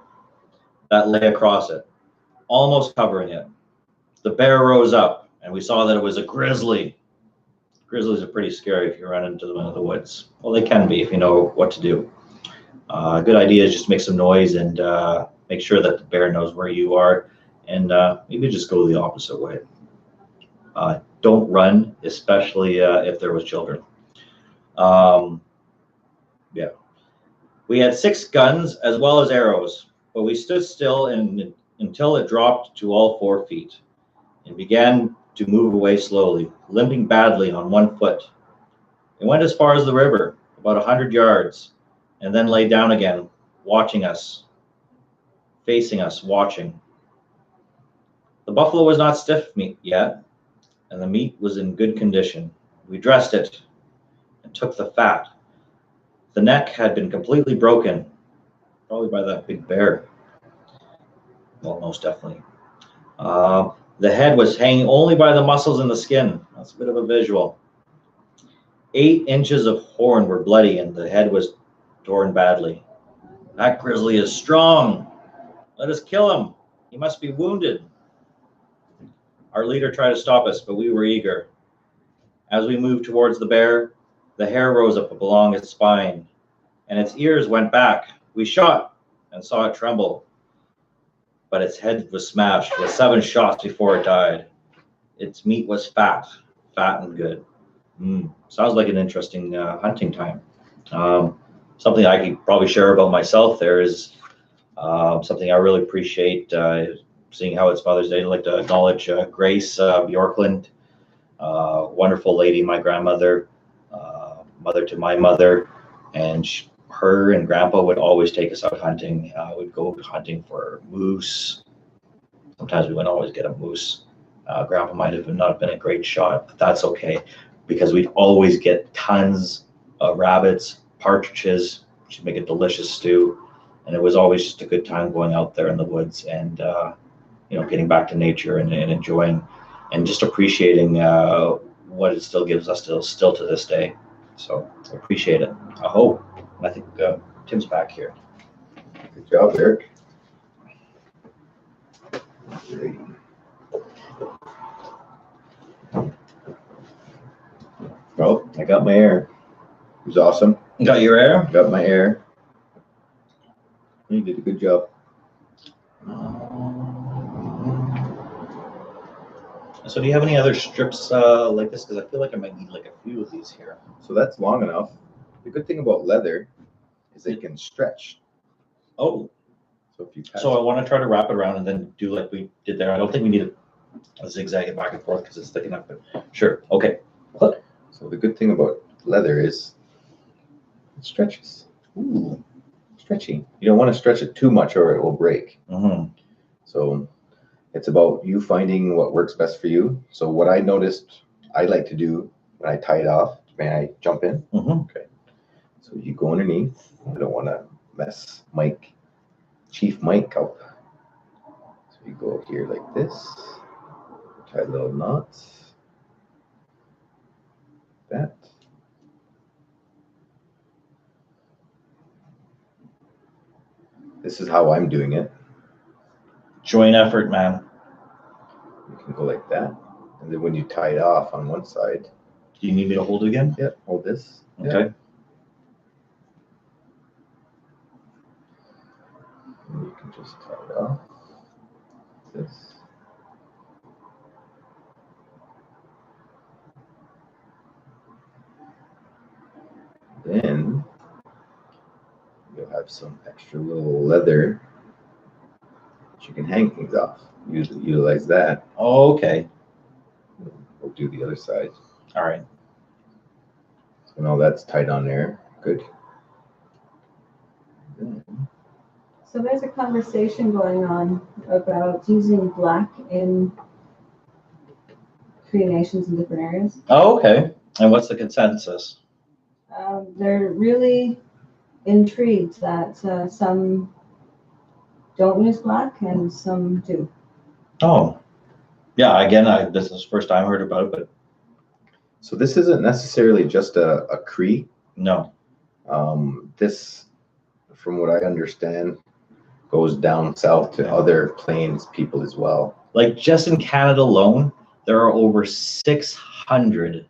A: that lay across it, almost covering it. The bear rose up, and we saw that it was a grizzly. Grizzlies are pretty scary if you run into them in the woods. Well, they can be if you know what to do. A good idea is just make some noise and make sure that the bear knows where you are, and maybe just go the opposite way. Don't run, especially if there was children. Yeah. We had 6 guns as well as arrows, but we stood still until it dropped to all 4 feet and began to move away slowly, limping badly on one foot. It went as far as the river, about 100 yards, and then lay down again, watching us, facing us, watching. The buffalo was not stiff meat yet, and the meat was in good condition. We dressed it and took the fat. The neck had been completely broken, probably by that big bear. Well, most definitely. The head was hanging only by the muscles in the skin. That's a bit of a visual. 8 inches of horn were bloody, and the head was torn badly. That grizzly is strong. Let us kill him. He must be wounded. Our leader tried to stop us, but we were eager. As we moved towards the bear, the hair rose up along its spine, and its ears went back. We shot and saw it tremble, but its head was smashed with 7 shots before it died. Its meat was fat and good. Sounds like an interesting hunting time. Something I could probably share about myself there is something I really appreciate, seeing how it's Father's Day. I'd like to acknowledge Grace Bjorklund, wonderful lady, my grandmother, mother to my mother, and her and Grandpa would always take us out hunting. We'd go hunting for moose. Sometimes we wouldn't always get a moose. Grandpa might have not been a great shot, but that's okay, because we'd always get tons of rabbits, partridges, which would make a delicious stew. And it was always just a good time going out there in the woods and getting back to nature and enjoying and just appreciating what it still gives us still to this day. So I appreciate it. I hope. I think Tim's back here.
B: Good job, Eric. Oh, I got my air. It was awesome.
A: You got your air?
B: Got my air. You did a good job.
A: So do you have any other strips like this? Because I feel like I might need like a few of these here.
B: So that's long enough. The good thing about leather is it can stretch.
A: Oh.
B: So if you pass,
A: So I want to try to wrap it around and then do like we did there. I don't think we need a zigzag it back and forth because it's thick enough, but sure. Okay.
B: so the good thing about leather is it stretches.
A: Ooh.
B: Stretchy. You don't want to stretch it too much or it will break.
A: Mm-hmm.
B: So it's about you finding what works best for you. So what I noticed I like to do when I tie it off, may I jump in?
A: Mm-hmm.
B: Okay. So you go underneath. I don't want to mess Chief Mike up. So you go here like this, tie little knots, that. This is how I'm doing it.
A: Joint effort, man.
B: You can go like that. And then when you tie it off on one side,
A: Do you need me to hold it again?
B: yeah, hold this. Yeah.
A: Okay.
B: And you can just tie it off. This. Then you'll have some extra little leather that you can hang things off. Utilize that.
A: Okay.
B: We'll do the other side.
A: All right.
B: So now that's tight on there. Good.
C: So there's a conversation going on about using black in Cree nations in different areas.
A: Oh, okay. And what's the consensus?
C: They're really intrigued that some don't use black and some do.
A: Oh, yeah. Again, this is the first time I heard about it, but
B: So this isn't necessarily just a Cree.
A: no.
B: This, from what I understand, goes down south to other plains people as well.
A: Like just in Canada alone, there are over 600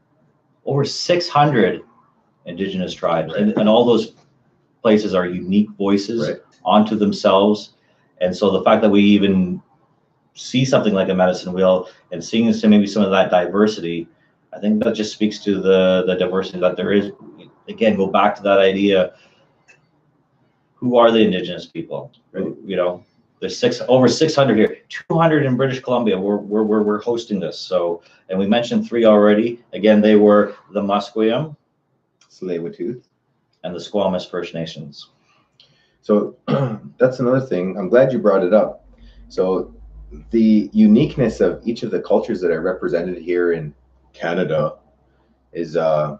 A: Indigenous tribes,
B: Right.
A: and all those places are unique voices
B: Right.
A: onto themselves. And so the fact that we even see something like a medicine wheel and seeing maybe some of that diversity, I think that just speaks to the diversity that there is. Again, go back to that idea. Who are the Indigenous people?
B: Right.
A: You know, there's over 600 here, 200 in British Columbia. We're hosting this. So, and we mentioned 3 already. Again, they were the Musqueam
B: Tsleil-Waututh.
A: and the Squamish First Nations.
B: So that's another thing. I'm glad you brought it up. So the uniqueness of each of the cultures that are represented here in Canada is the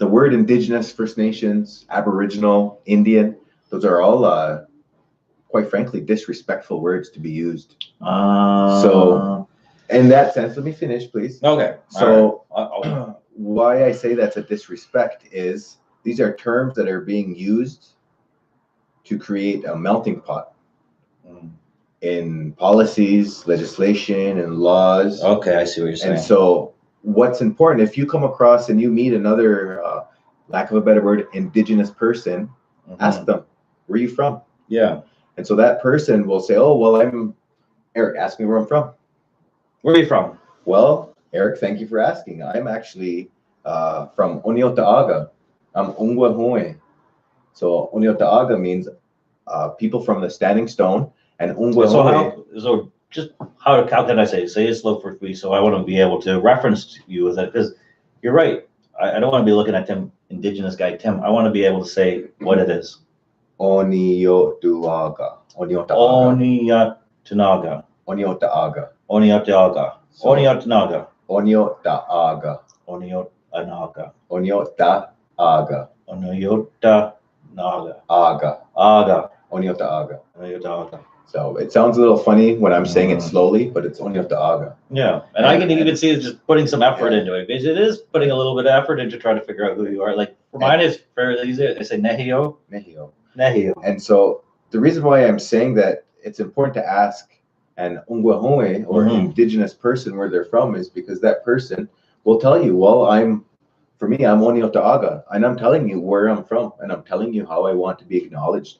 B: word Indigenous, First Nations, Aboriginal, Indian. Those are all, quite frankly, disrespectful words to be used. So in that sense, let me finish, please.
A: Okay.
B: So
A: Right.
B: why I say that's a disrespect is these are terms that are being used to create a melting pot in policies, legislation, and laws.
A: Okay, I see what you're saying.
B: And so what's important, if you come across and you meet another, lack of a better word, Indigenous person, ask them, where are you from?
A: Yeah.
B: And so that person will say, oh, well, I'm Eric, ask me where I'm from.
A: Where are you from?
B: Well, Eric, thank you for asking. I'm actually from Oniotaaga. I'm Ungwahoe. So Oniotaaga means people from the Standing Stone, and Ungwahoe.
A: So just how can I say it slow for me, so I want to be able to reference you with it, because you're right. I don't want to be looking at Tim, Indigenous guy Tim. I want to be able to say what it is.
B: Oniotuaga.
A: Oniotanaga.
B: Oniotaaga.
A: Oniotaaga.
B: So,
A: Oniotanaga.
B: Oniotaaga.
A: Oniotanaga.
B: Oniotaaga.
A: Oniotanaga.
B: Aga.
A: Aga.
B: Oniotaaga.
A: Oniotaaga.
B: So it sounds a little funny when I'm saying it slowly, but it's Oniotaaga.
A: Yeah, and I can even see it's just putting some effort into it, because it is putting a little bit of effort into trying to figure out who you are. Like for mine, it's fairly easy. I say Nehio.
B: Nehio.
A: Nehio.
B: And so the reason why I'm saying that it's important to ask an Ungwahoe or Indigenous person where they're from is because that person will tell you, well, I'm Oniotaaga, and I'm telling you where I'm from, and I'm telling you how I want to be acknowledged.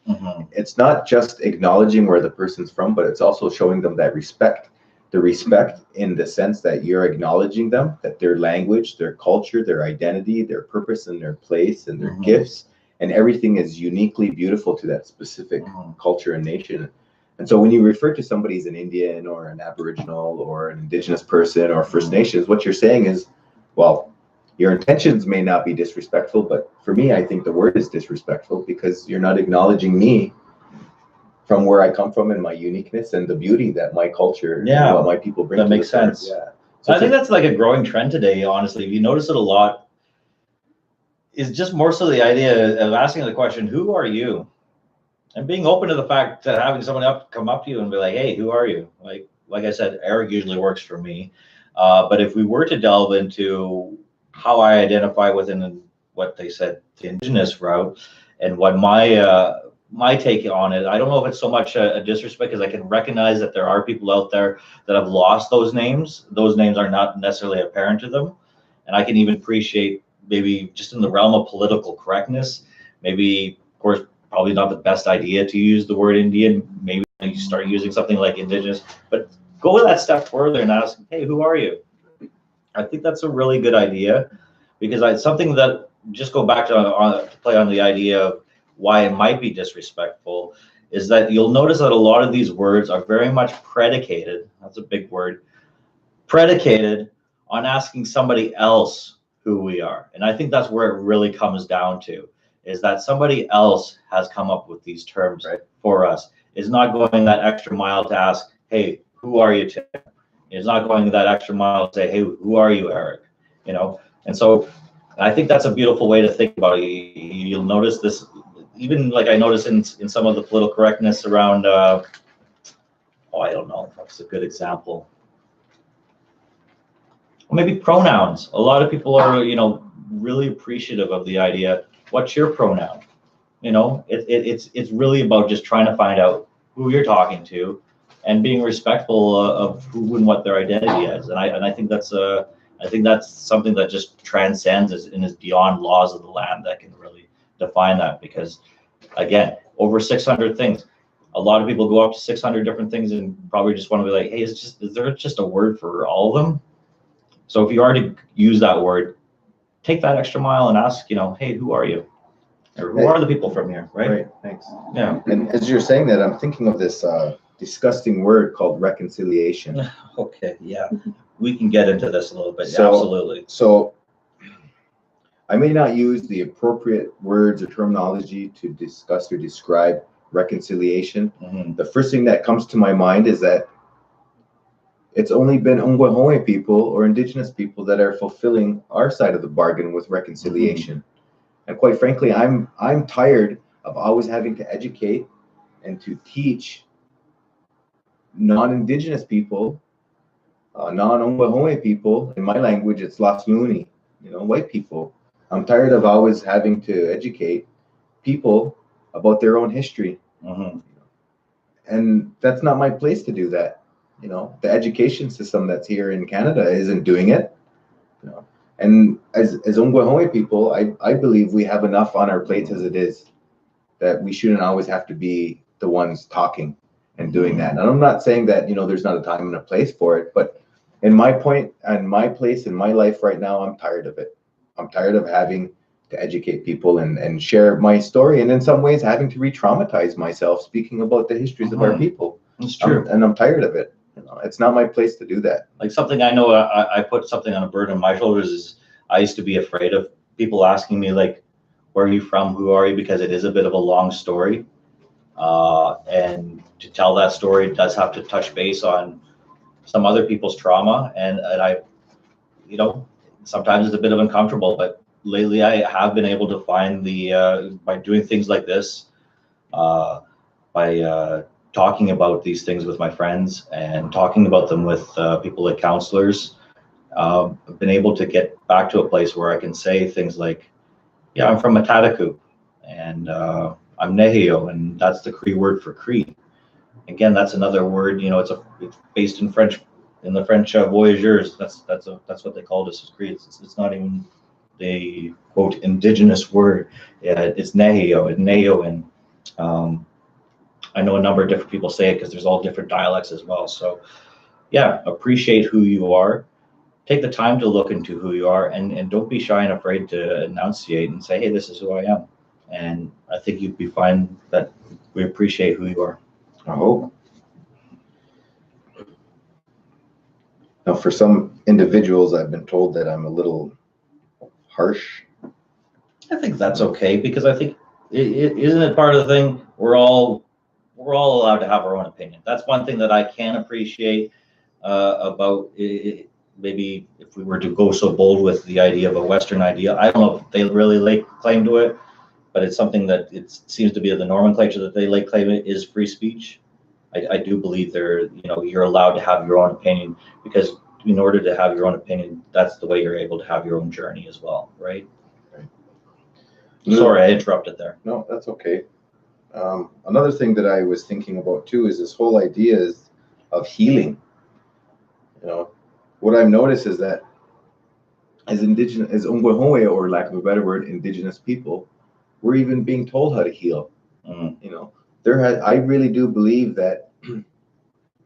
B: It's not just acknowledging where the person's from, but it's also showing them that respect. The respect in the sense that you're acknowledging them, that their language, their culture, their identity, their purpose, and their place, and their gifts and everything is uniquely beautiful to that specific culture and nation. And so when you refer to somebody as an Indian or an Aboriginal or an Indigenous person or First Nations, what you're saying is, well, your intentions may not be disrespectful, but for me, I think the word is disrespectful because you're not acknowledging me from where I come from and my uniqueness and the beauty that my culture and what my people bring.
A: That makes sense.
B: Yeah.
A: So I think that's like a growing trend today, honestly. If you notice it a lot, is just more so the idea of asking the question, who are you? And being open to the fact that having someone come up to you and be like, hey, who are you? Like I said, Eric usually works for me. But if we were to delve into how I identify within what they said, the Indigenous route, and what my take on it, I don't know if it's so much a disrespect, because I can recognize that there are people out there that have lost those names. Those names are not necessarily apparent to them. And I can even appreciate, maybe just in the realm of political correctness, maybe, of course, probably not the best idea to use the word Indian. Maybe you start using something like Indigenous, but go that step further and ask, hey, who are you? I think that's a really good idea, because it's something that, just go back to play on the idea of why it might be disrespectful, is that you'll notice that a lot of these words are very much predicated, that's a big word, predicated on asking somebody else who we are. And I think that's where it really comes down to, is that somebody else has come up with these terms for us. It's not going that extra mile to ask, hey, who are you, Tim? It's not going that extra mile to say, hey, who are you, Eric? You know, and so I think that's a beautiful way to think about it. You'll notice this, even like I noticed in some of the political correctness around, I don't know, what's a good example? Maybe pronouns. A lot of people are, really appreciative of the idea, what's your pronoun? It's really about just trying to find out who you're talking to and being respectful of who and what their identity is. And I think that's something that just transcends and is beyond laws of the land that can really define that. Because again, over 600 things. A lot of people go up to 600 different things and probably just want to be like, hey, is there just a word for all of them? So if you already use that word, take that extra mile and ask, hey, who are you? Or who are the people from here, right?
B: Right, thanks.
A: Yeah.
B: And as you're saying that, I'm thinking of this disgusting word called reconciliation.
A: Okay, yeah. We can get into this a little bit, absolutely.
B: So I may not use the appropriate words or terminology to discuss or describe reconciliation.
A: Mm-hmm.
B: The first thing that comes to my mind is that it's only been Ungwahome people or Indigenous people that are fulfilling our side of the bargain with reconciliation. Mm-hmm. And quite frankly, I'm tired of always having to educate and to teach non-Indigenous people, non-Ungwahome people. In my language, it's Lasmuni, white people. I'm tired of always having to educate people about their own history.
A: Mm-hmm.
B: And that's not my place to do that. The education system that's here in Canada isn't doing it. And as Ungwahome people, I believe we have enough on our plates as it is, that we shouldn't always have to be the ones talking and doing that. And I'm not saying that, there's not a time and a place for it, but in my point and my place in my life right now, I'm tired of it. I'm tired of having to educate people and share my story, and in some ways having to re-traumatize myself speaking about the histories of our people.
A: It's true.
B: And I'm tired of it. It's not my place to do that.
A: Like something I know, I put something on a burden on my shoulders is I used to be afraid of people asking me, like, where are you from? Who are you? Because it is a bit of a long story. And to tell that story does have to touch base on some other people's trauma. And I, sometimes it's a bit of uncomfortable, but lately I have been able to find by doing things like this, by talking about these things with my friends and talking about them with people like counselors, I've been able to get back to a place where I can say things like, yeah, I'm from Matataku, and I'm Nehio, and that's the Cree word for Cree. Again, that's another word, it's based in French, in the French voyageurs. That's what they called us as Cree. It's not even the quote Indigenous word. Yeah, it's Nehio, and I know a number of different people say it because there's all different dialects as well. So yeah, appreciate who you are. Take the time to look into who you are, and don't be shy and afraid to enunciate and say, hey, this is who I am. And I think you'd be fine that we appreciate who you are.
B: I hope. Now, for some individuals, I've been told that I'm a little harsh.
A: I think that's okay, because I think isn't it part of the thing? We're all allowed to have our own opinion. That's one thing that I can appreciate about it. Maybe if we were to go so bold with the idea of a Western ideal, I don't know if they really lay claim to it, but it's something that it seems to be the nomenclature that they lay claim it is free speech. I do believe you're allowed to have your own opinion, because in order to have your own opinion, that's the way you're able to have your own journey as well, right? Sorry, I interrupted there.
B: No, that's okay. Another thing that I was thinking about too is this whole idea of healing. What I've noticed is that as Ungwahome, or lack of a better word, indigenous people, we're even being told how to heal. I really do believe that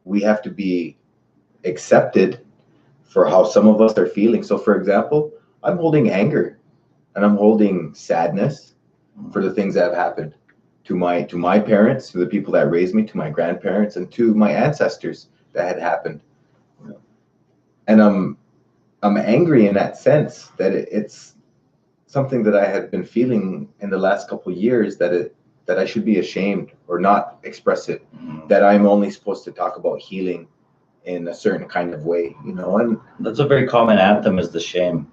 B: we have to be accepted for how some of us are feeling. So, for example, I'm holding anger, and I'm holding sadness for the things that have happened to my parents, to the people that raised me, to my grandparents, and to my ancestors that had happened. And I'm angry in that sense that it's something that I had been feeling in the last couple of years, that I should be ashamed or not express it, that I'm only supposed to talk about healing in a certain kind of way, and
A: that's a very common anthem, is the shame.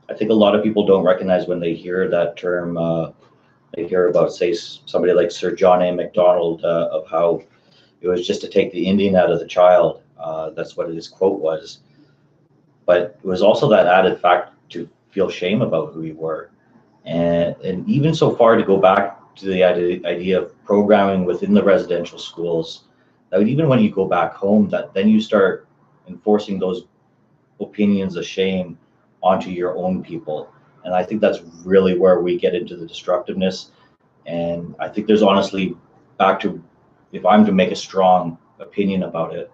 A: I think a lot of people don't recognize when they hear that term, they hear about, say, somebody like Sir John A. Macdonald, of how it was just to take the Indian out of the child. That's what his quote was. But it was also that added fact to feel shame about who you were. And even so far to go back to the idea of programming within the residential schools, that even when you go back home, that then you start enforcing those opinions of shame onto your own people. And I think that's really where we get into the destructiveness. And I think there's honestly, back to, if I'm to make a strong opinion about it,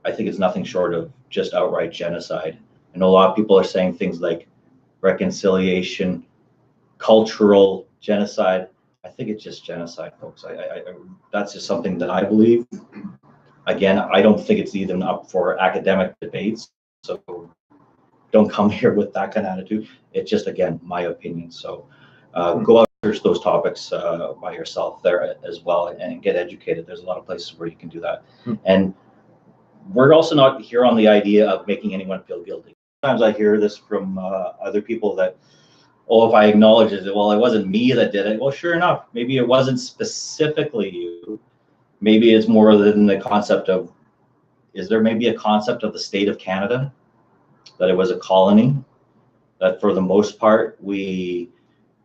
A: I think it's nothing short of just outright genocide. I know a lot of people are saying things like reconciliation, cultural genocide. I think it's just genocide, folks. That's just something that I believe. Again, I don't think it's even up for academic debates. So don't come here with that kind of attitude. It's just, again, my opinion. So go out and search those topics by yourself there as well, and get educated. There's a lot of places where you can do that. And we're also not here on the idea of making anyone feel guilty. Sometimes I hear this from other people that, oh, if I acknowledge it, well, it wasn't me that did it. Well, sure enough, maybe it wasn't specifically you. Maybe it's more than the concept of, is there maybe a concept of the state of Canada, that it was a colony, that for the most part, we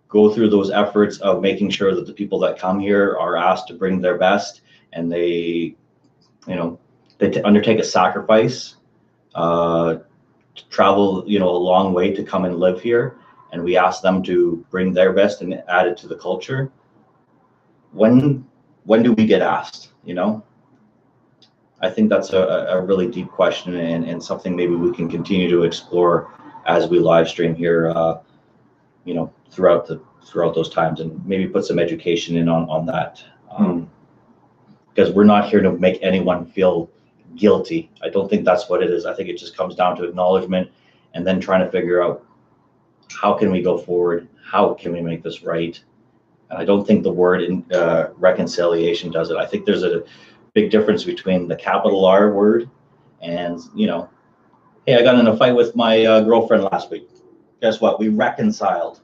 A: go through those efforts of making sure that the people that come here are asked to bring their best, and they undertake a sacrifice, to travel, a long way to come and live here, and we ask them to bring their best and add it to the culture. When do we get asked? I think that's a really deep question, and something maybe we can continue to explore as we live stream here, throughout those times, and maybe put some education in on that, because we're not here to make anyone feel guilty. I don't think that's what it is. I think it just comes down to acknowledgement, and then trying to figure out, how can we go forward? How can we make this right? And I don't think the word reconciliation does it. I think there's a big difference between the capital R word and, hey, I got in a fight with my girlfriend last week. Guess what? We reconciled.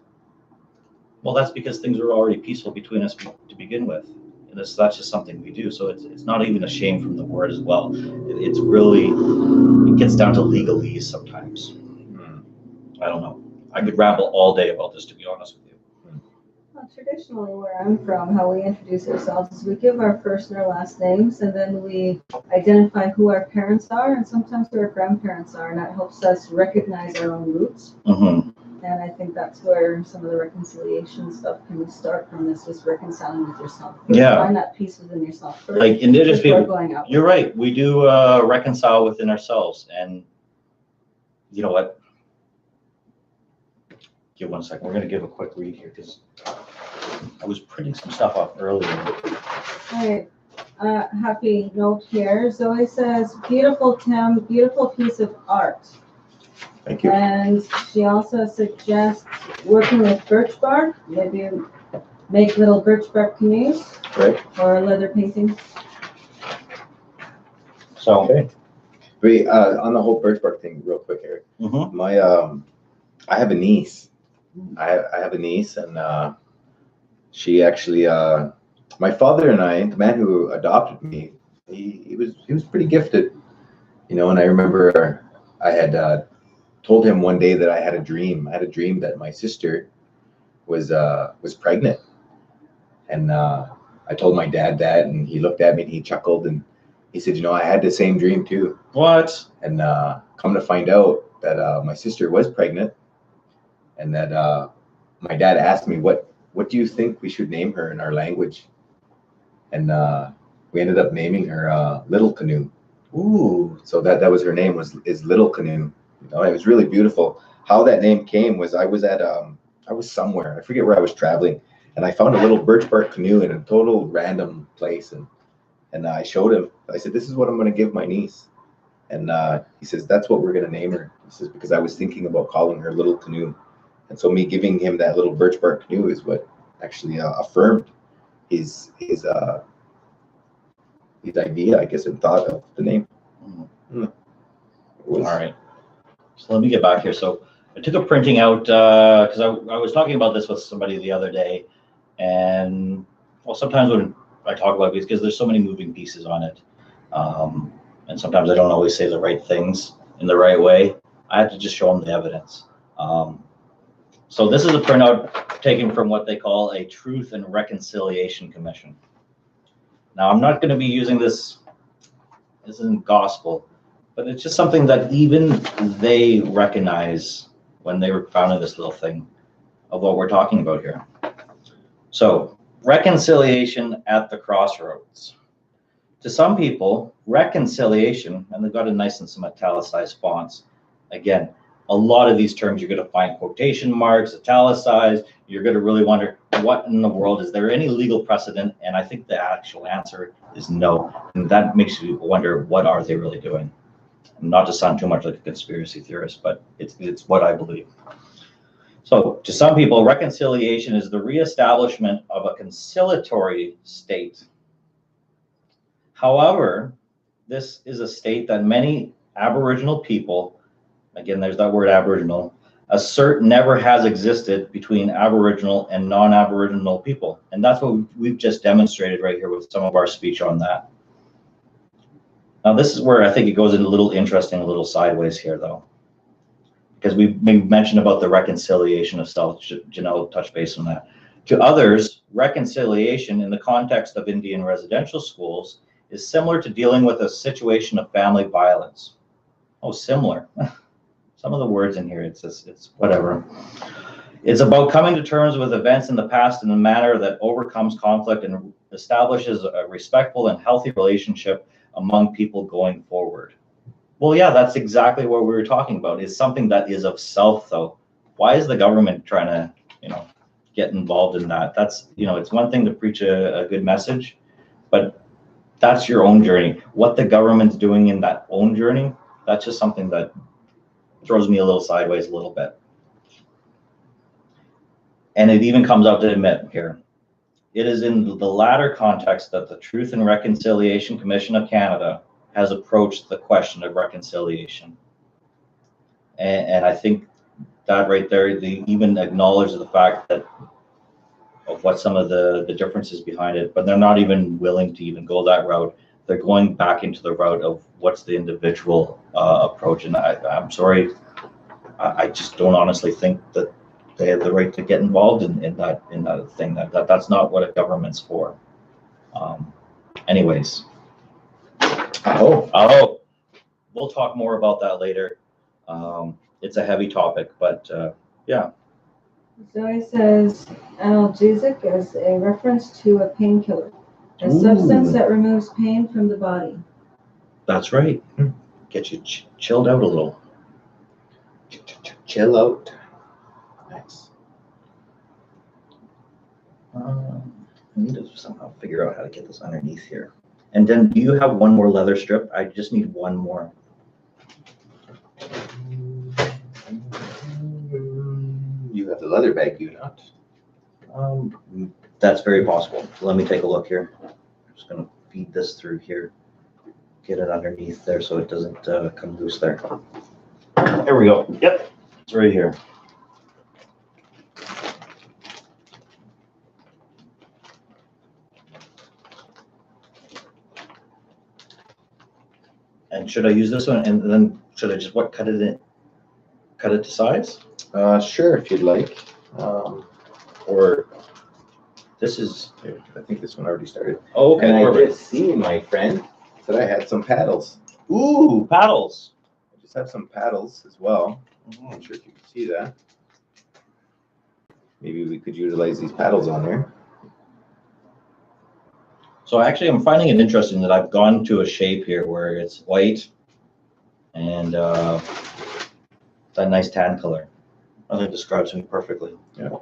A: Well, that's because things were already peaceful between us to begin with. And that's just something we do. So it's not even a shame from the word as well. It's really, it gets down to legalese sometimes. I don't know. I could ramble all day about this, to be honest with you.
C: Well, traditionally, where I'm from, how we introduce ourselves is we give our first and our last names, and then we identify who our parents are, and sometimes who our grandparents are, and that helps us recognize our own roots. And I think that's where some of the reconciliation stuff can start from, this, just reconciling with yourself. Find that peace within yourself first.
A: Like indigenous people,
C: going out.
A: You're right. We do reconcile within ourselves, and you know what? give 1 second. We're going to give a quick read here because I was printing some stuff off earlier.
C: All right. Happy note here. Zoe says, beautiful, Tim, beautiful piece of art.
B: Thank you.
C: And she also suggests working with birch bark, maybe make little birch bark canoes
B: Right.
C: or leather painting.
A: So,
B: Okay. Wait, on the whole birch bark thing, real quick, Eric.
A: mm-hmm.
B: I have a niece. I have a niece, and she actually, my father and I, the man who adopted me, he was pretty gifted, you know. And I remember I had told him one day that I had a dream. I had a dream that my sister was pregnant, and I told my dad that, and he looked at me and he chuckled and he said, you know, I had the same dream too.
A: What?
B: And come to find out that my sister was pregnant, and that my dad asked me, what do you think we should name her in our language? And we ended up naming her Little Canoe.
A: Ooh.
B: So that was her name, is Little Canoe. You know, it was really beautiful. How that name came was I was somewhere, I forget where I was traveling, and I found a little birch bark canoe in a total random place, and I showed him. I said, this is what I'm going to give my niece. And he says, that's what we're going to name her. He says, because I was thinking about calling her Little Canoe. And so me giving him that little birch bark canoe is what actually affirmed his idea, I guess, and thought of the name.
A: All right. So let me get back here. So I took a printing out because I was talking about this with somebody the other day. And well, sometimes when I talk about these, because there's so many moving pieces on it. And sometimes I don't always say the right things in the right way. I have to just show them the evidence. So this is a printout taken from what they call a Truth and Reconciliation Commission. Now, I'm not going to be using this isn't gospel, but it's just something that even they recognize when they were founding this little thing of what we're talking about here. So, reconciliation at the crossroads. To some people, reconciliation, and they've got it nice in some italicized fonts. Again, a lot of these terms you're going to find quotation marks, italicized. You're going to really wonder, what in the world, is there any legal precedent? And I think the actual answer is no. And that makes you wonder, what are they really doing? Not to sound too much like a conspiracy theorist, but it's what I believe. So to some people, reconciliation is the reestablishment of a conciliatory state. However, this is a state that many Aboriginal people, again, there's that word Aboriginal, assert never has existed between Aboriginal and non-Aboriginal people. And that's what we've just demonstrated right here with some of our speech on that. Now, this is where I think it goes in a little interesting, a little sideways here, though. Because we mentioned about the reconciliation of self. Janelle touched base on that. To others, reconciliation in the context of Indian residential schools is similar to dealing with a situation of family violence. Oh, similar. Some of the words in here, it's whatever. It's about coming to terms with events in the past in a manner that overcomes conflict and establishes a respectful and healthy relationship among people going forward. Well, yeah, that's exactly what we were talking about. Is something that is of self, though. Why is the government trying to, get involved in that? That's, it's one thing to preach a good message, but that's your own journey. What the government's doing in that own journey, that's just something that throws me a little sideways a little bit. And it even comes out to admit here, it is in the latter context that the Truth and Reconciliation Commission of Canada has approached the question of reconciliation. And I think that right there, they even acknowledge the fact that of what some of the differences behind it, but they're not even willing to even go that route. They're going back into the route of what's the individual approach. And I'm sorry, I just don't honestly think that they have the right to get involved in that thing. That's not what a government's for. Anyways. Oh, we'll talk more about that later. It's a heavy topic, but yeah.
C: Zoe says analgesic is a reference to a painkiller, a substance that removes pain from the body.
A: That's right. Get you chilled out a little.
B: Chill out. Nice.
A: I need to somehow figure out how to get this underneath here. And then do you have one more leather strip? I just need one more.
B: You have the leather bag, do you not?
A: That's very possible. Let me take a look here. I'm just gonna feed this through here. Get it underneath there so it doesn't come loose there. There we go. Yep, it's right here. And should I use this one, and then should I just cut it in, cut it to size?
B: Sure, if you'd like. Or
A: This is,
B: I think this one already started.
A: oh, okay,
B: And I
A: perfect.
B: just seen, my friend, that I had some paddles.
A: Ooh, paddles.
B: I just have some paddles as well.
A: Mhm.
B: I'm not sure if you can see that. Maybe we could utilize these paddles on there.
A: So actually, I'm finding it interesting that I've gone to a shape here where it's white and that nice tan color. I think it describes me perfectly.
B: Yeah.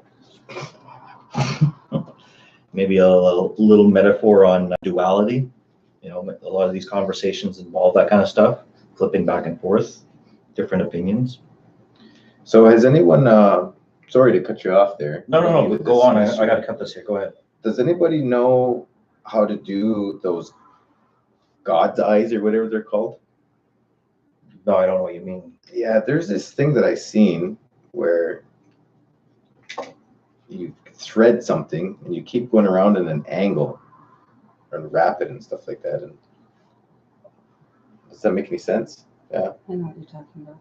A: Maybe a little metaphor on duality. You know, a lot of these conversations involve that kind of stuff, flipping back and forth, different opinions.
B: So has anyone, sorry to cut you off there.
A: No,
B: With
A: go
B: this
A: on. I
B: mystery.
A: got to cut this here. Go ahead.
B: Does anybody know how to do those God's eyes or whatever they're called?
A: No, I don't know what you mean.
B: Yeah, there's this thing that I seen where you thread something and you keep going around in an angle and wrap it and stuff like that. And does that make any sense? Yeah.
C: I know what you're talking about.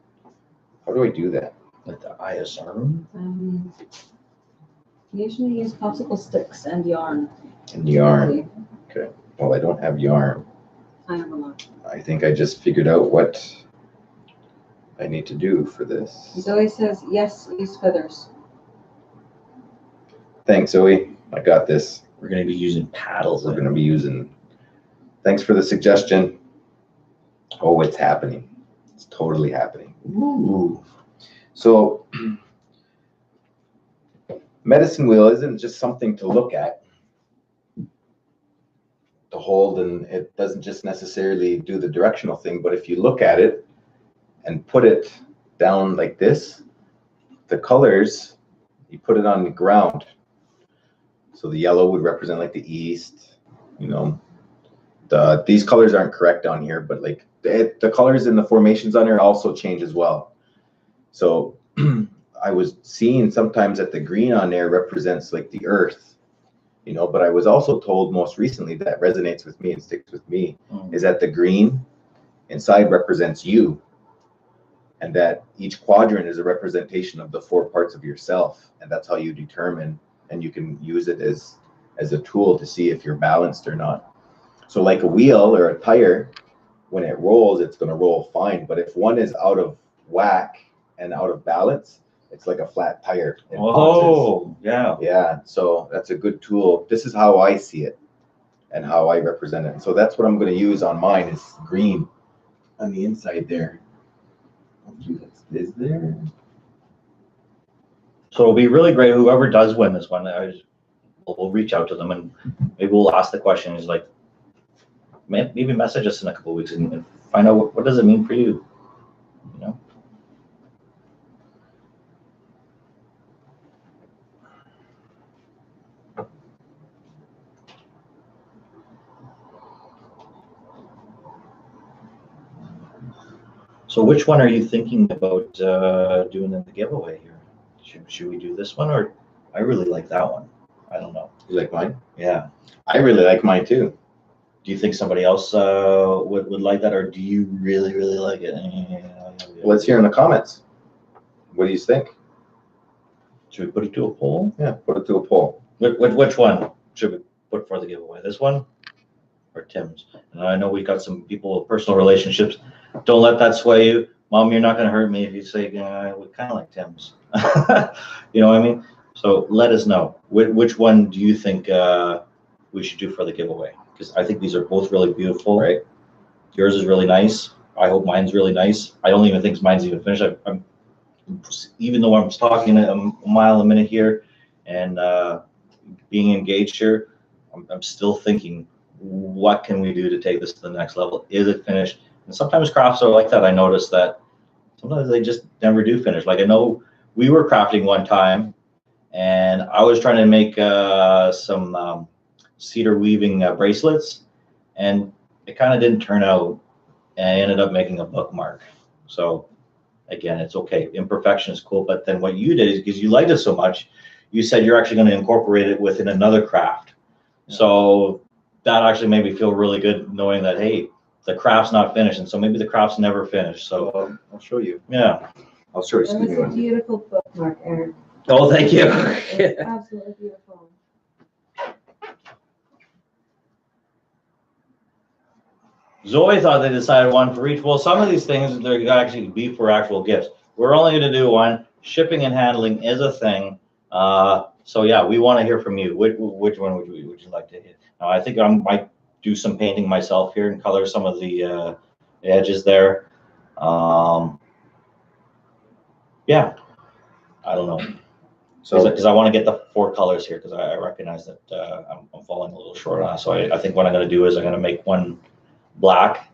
B: How do I do that?
A: Like the ISR?
C: Usually use popsicle sticks and yarn.
B: And yarn. Well, I don't have yarn.
C: I have a lot.
B: I think I just figured out what I need to do for this.
C: Zoe says, yes, use feathers.
B: Thanks, Zoe. I got this.
A: We're going to be using paddles.
B: We're going to be using. Thanks for the suggestion. Oh, it's happening. It's totally happening.
A: Ooh.
B: So, medicine wheel isn't just something to look at, to hold, and it doesn't just necessarily do the directional thing, but if you look at it and put it down like this, the colors, you put it on the ground. So the yellow would represent like the east, you know. These colors aren't correct on here, but like the colors in the formations on here also change as well. So I was seeing sometimes that the green on there represents like the earth, you know, but I was also told most recently that resonates with me and sticks with me is that the green inside represents you, and that each quadrant is a representation of the 4 parts of yourself, and that's how you determine, and you can use it as a tool to see if you're balanced or not. So like a wheel or a tire, when it rolls, it's going to roll fine, but if one is out of whack and out of balance, it's like a flat tire.
A: Oh, yeah.
B: Yeah, so that's a good tool. This is how I see it and how I represent it. So that's what I'm going to use on mine, is green on the inside there. Is there?
A: So it'll be really great. Whoever does win this one, we'll reach out to them and maybe we'll ask the question. Is like, maybe message us in a couple of weeks and find out what does it mean for you, you know? So which one are you thinking about doing in the giveaway here? Should we do this one, or I really like that one? I don't know.
B: You like mine?
A: Yeah.
B: I really like mine too.
A: Do you think somebody else would like that, or do you really like it?
B: Let's hear in the comments. What do you think?
A: Should we put it to a poll?
B: Yeah, put it to a poll.
A: Which one should we put for the giveaway? This one or Tim's? And I know we got some people with personal relationships. Don't let that sway you. Mom, you're not going to hurt me if you say, yeah, we kind of like Tim's. You know what I mean? So let us know. Which one do you think we should do for the giveaway? Because I think these are both really beautiful.
B: Right.
A: Yours is really nice. I hope mine's really nice. I don't even think mine's even finished. Even though I'm talking a mile a minute here, and being engaged here, I'm still thinking, what can we do to take this to the next level? Is it finished? And sometimes crafts are like that. I noticed that sometimes they just never do finish. Like I know we were crafting one time, and I was trying to make some cedar weaving bracelets, and it kind of didn't turn out, and I ended up making a bookmark. So again, it's okay. Imperfection is cool, but then what you did is, because you liked it so much, you said you're actually going to incorporate it within another craft. So that actually made me feel really good knowing that, hey, the craft's not finished, and so maybe the craft's never finished. So
B: I'll show you.
A: yeah.
B: I'll show you.
C: That was a beautiful bookmark, Aaron.
A: Oh, thank you.
C: It's absolutely beautiful.
A: Zoe thought they decided one for each. Well, some of these things, they're going to actually be for actual gifts. We're only going to do one. Shipping and handling is a thing. So yeah, we want to hear from you. Which one would you like to hit? Now, I think I might do some painting myself here and color some of the edges there. Yeah, I don't know. So because I want to get the 4 colors here, because I recognize that I'm falling a little short on that. So I think what I'm going to do is I'm going to make one black,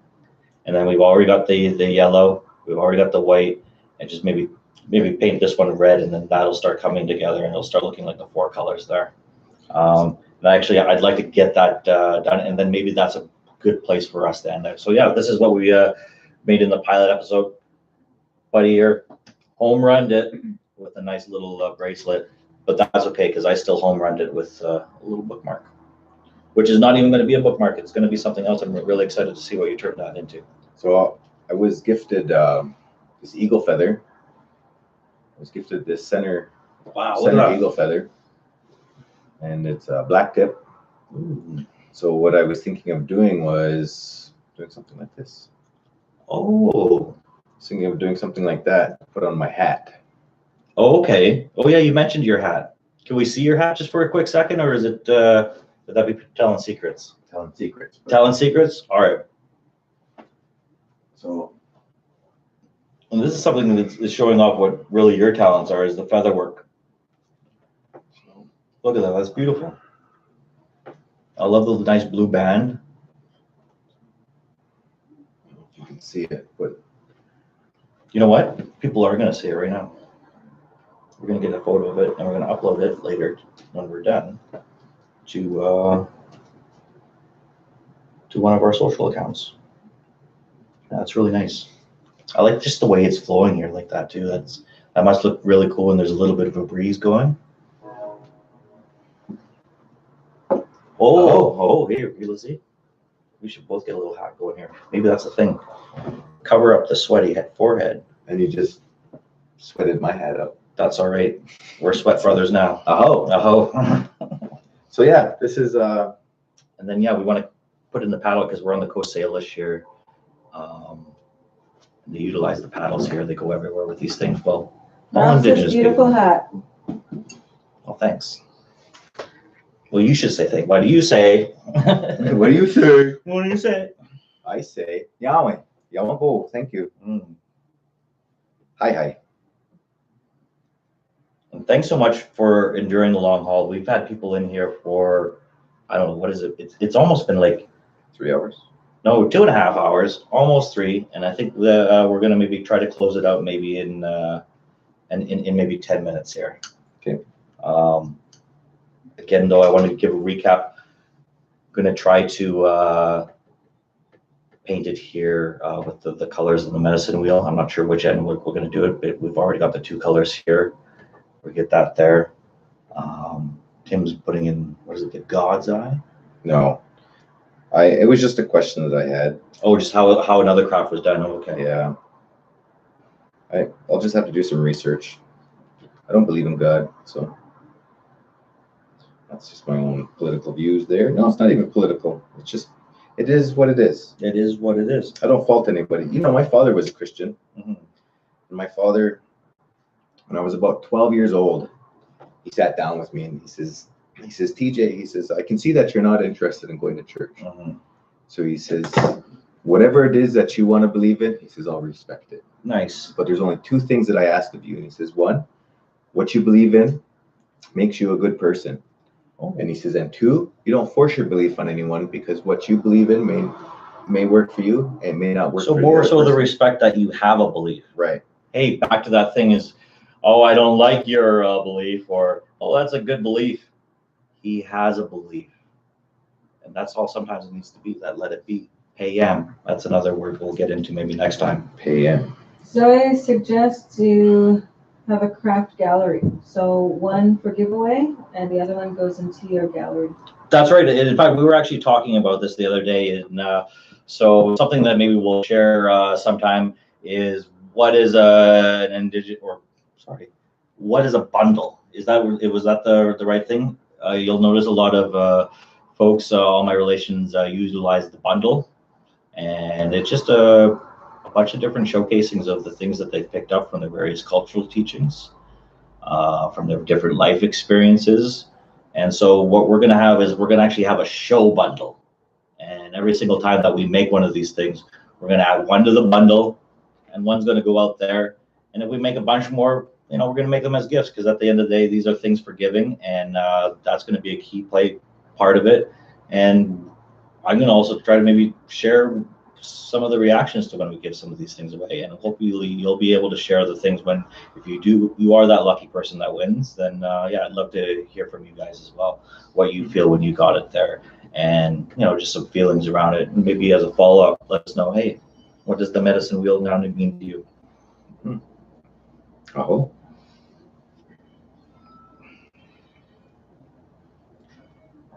A: and then we've already got the yellow, we've already got the white, and just maybe paint this one red, and then that'll start coming together, and it'll start looking like the 4 colors there. And actually, I'd like to get that done, and then maybe that's a good place for us to end it. So yeah, this is what we made in the pilot episode. Buddy here home runned it with a nice little bracelet, but that's okay because I still home runned it with a little bookmark, which is not even going to be a bookmark. It's going to be something else. I'm really excited to see what you turn that into.
B: So I was gifted this eagle feather. I was gifted this center eagle feather, and it's a black tip.
A: Ooh.
B: So what I was thinking of doing was doing something like this.
A: Oh.
B: Thinking of doing something like that, put on my hat.
A: Oh, okay. Oh yeah, you mentioned your hat. Can we see your hat just for a quick second, or is it would that be telling secrets?
B: Telling secrets.
A: Telling secrets? All right.
B: So,
A: and this is something that is showing off what really your talents are, is the feather work. Look at that, that's beautiful. I love the nice blue band.
B: I don't know if you can see it, but
A: You know what? People are going to see it right now. We're going to get a photo of it, and we're going to upload it later when we're done to one of our social accounts. That's really nice. I like just the way it's flowing here like that too. That must look really cool when there's a little bit of a breeze going. Oh, here, Lizzie. We should both get a little hat going here. Maybe that's the thing. Cover up the sweaty forehead.
B: and you just sweated my hat up.
A: That's all right. We're sweat brothers now.
B: Oh. So yeah, this is
A: And then yeah, we want to put in the paddle because we're on the Coast Salish here. They utilize the paddles here. They go everywhere with these things. Well, all
C: That's a
A: indigenous
C: beautiful
A: people.
C: hat.
A: Well, thanks. Well, you should say thank. Why do you say?
B: what do you say?
A: What do you say?
B: I say Yahweh. Yahweh, thank you. Hi.
A: And thanks so much for enduring the long haul. We've had people in here for, I don't know, what is it? It's almost been like
B: 3 hours.
A: No, 2.5 hours, almost 3. And I think we're going to maybe try to close it out maybe in maybe 10 minutes here.
B: Okay.
A: Again, though, I wanted to give a recap. I'm going to try to paint it here with the colors of the medicine wheel. I'm not sure which end we're going to do it, but we've already got the 2 colors here. We get that there. Tim's putting in, what is it, the God's Eye?
B: No. It was just a question that I had.
A: Oh, just how another craft was done. Oh, okay.
B: Yeah. I'll just have to do some research. I don't believe in God, so that's just my own political views there. No, it's not even political. It's just, it is what it is.
A: It is what it is.
B: I don't fault anybody. You know, my father was a Christian.
A: Mm-hmm.
B: And my father, when I was about 12 years old, he sat down with me and he says, TJ, he says, I can see that you're not interested in going to church.
A: Mm-hmm.
B: So he says, whatever it is that you want to believe in, he says, I'll respect it.
A: Nice.
B: But there's only 2 things that I ask of you. And he says, 1, what you believe in makes you a good person.
A: Oh.
B: And he says, and two, you don't force your belief on anyone because what you believe in may work for you and may not work for
A: So
B: the
A: more
B: other
A: so the
B: person.
A: respect that you have a belief.
B: Right.
A: Hey, back to that thing is, oh, I don't like your belief, or, oh, that's a good belief. He has a belief. And that's all sometimes it needs to be, that let it be. Hey, that's another word we'll get into maybe next time.
B: Hey,
C: So I suggest to have a craft gallery. So one for giveaway and the other one goes into your gallery.
A: That's right. In fact, we were actually talking about this the other day. And so something that maybe we'll share sometime is what is an indigenous, or sorry, what is a bundle? Was that the right thing? You'll notice a lot of folks, AllMyRelations utilize the bundle. And it's just a bunch of different showcasings of the things that they've picked up from their various cultural teachings, from their different life experiences. And so what we're going to have is we're going to actually have a show bundle. And every single time that we make one of these things, we're going to add one to the bundle and one's going to go out there. And if we make a bunch more, we're going to make them as gifts, because at the end of the day, these are things for giving. And that's going to be a key part of it. And I'm going to also try to maybe share some of the reactions to when we give some of these things away, and hopefully you'll be able to share the things if you are that lucky person that wins, then I'd love to hear from you guys as well, what you feel when you got it there, and just some feelings around it. And maybe as a follow-up, let us know, hey, what does the medicine wheel now mean to you?
B: Oh.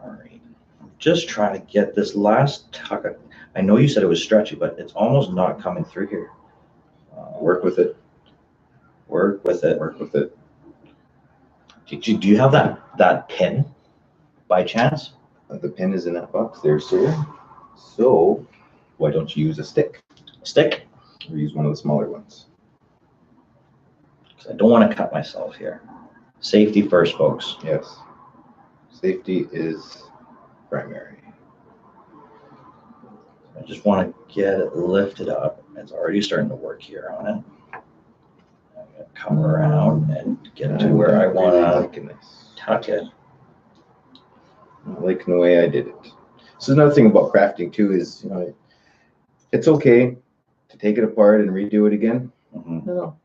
A: All right, I'm just trying to get this last tuck. I know you said it was stretchy, but it's almost not coming through here.
B: Work with it.
A: Work with it.
B: Work with it.
A: Do you have that pin by chance?
B: The pin is in that box there, sir. So why don't you use a stick?
A: Stick?
B: Or use one of the smaller ones.
A: I don't want to cut myself here. Safety first, folks.
B: Yes. Safety is primary.
A: I just want to get it lifted up. It's already starting to work here on it. I'm going to come around and get to where I want to tuck it.
B: I like the way I did it. So another thing about crafting too is, it's okay to take it apart and redo it again.
A: Mm-hmm.
B: No.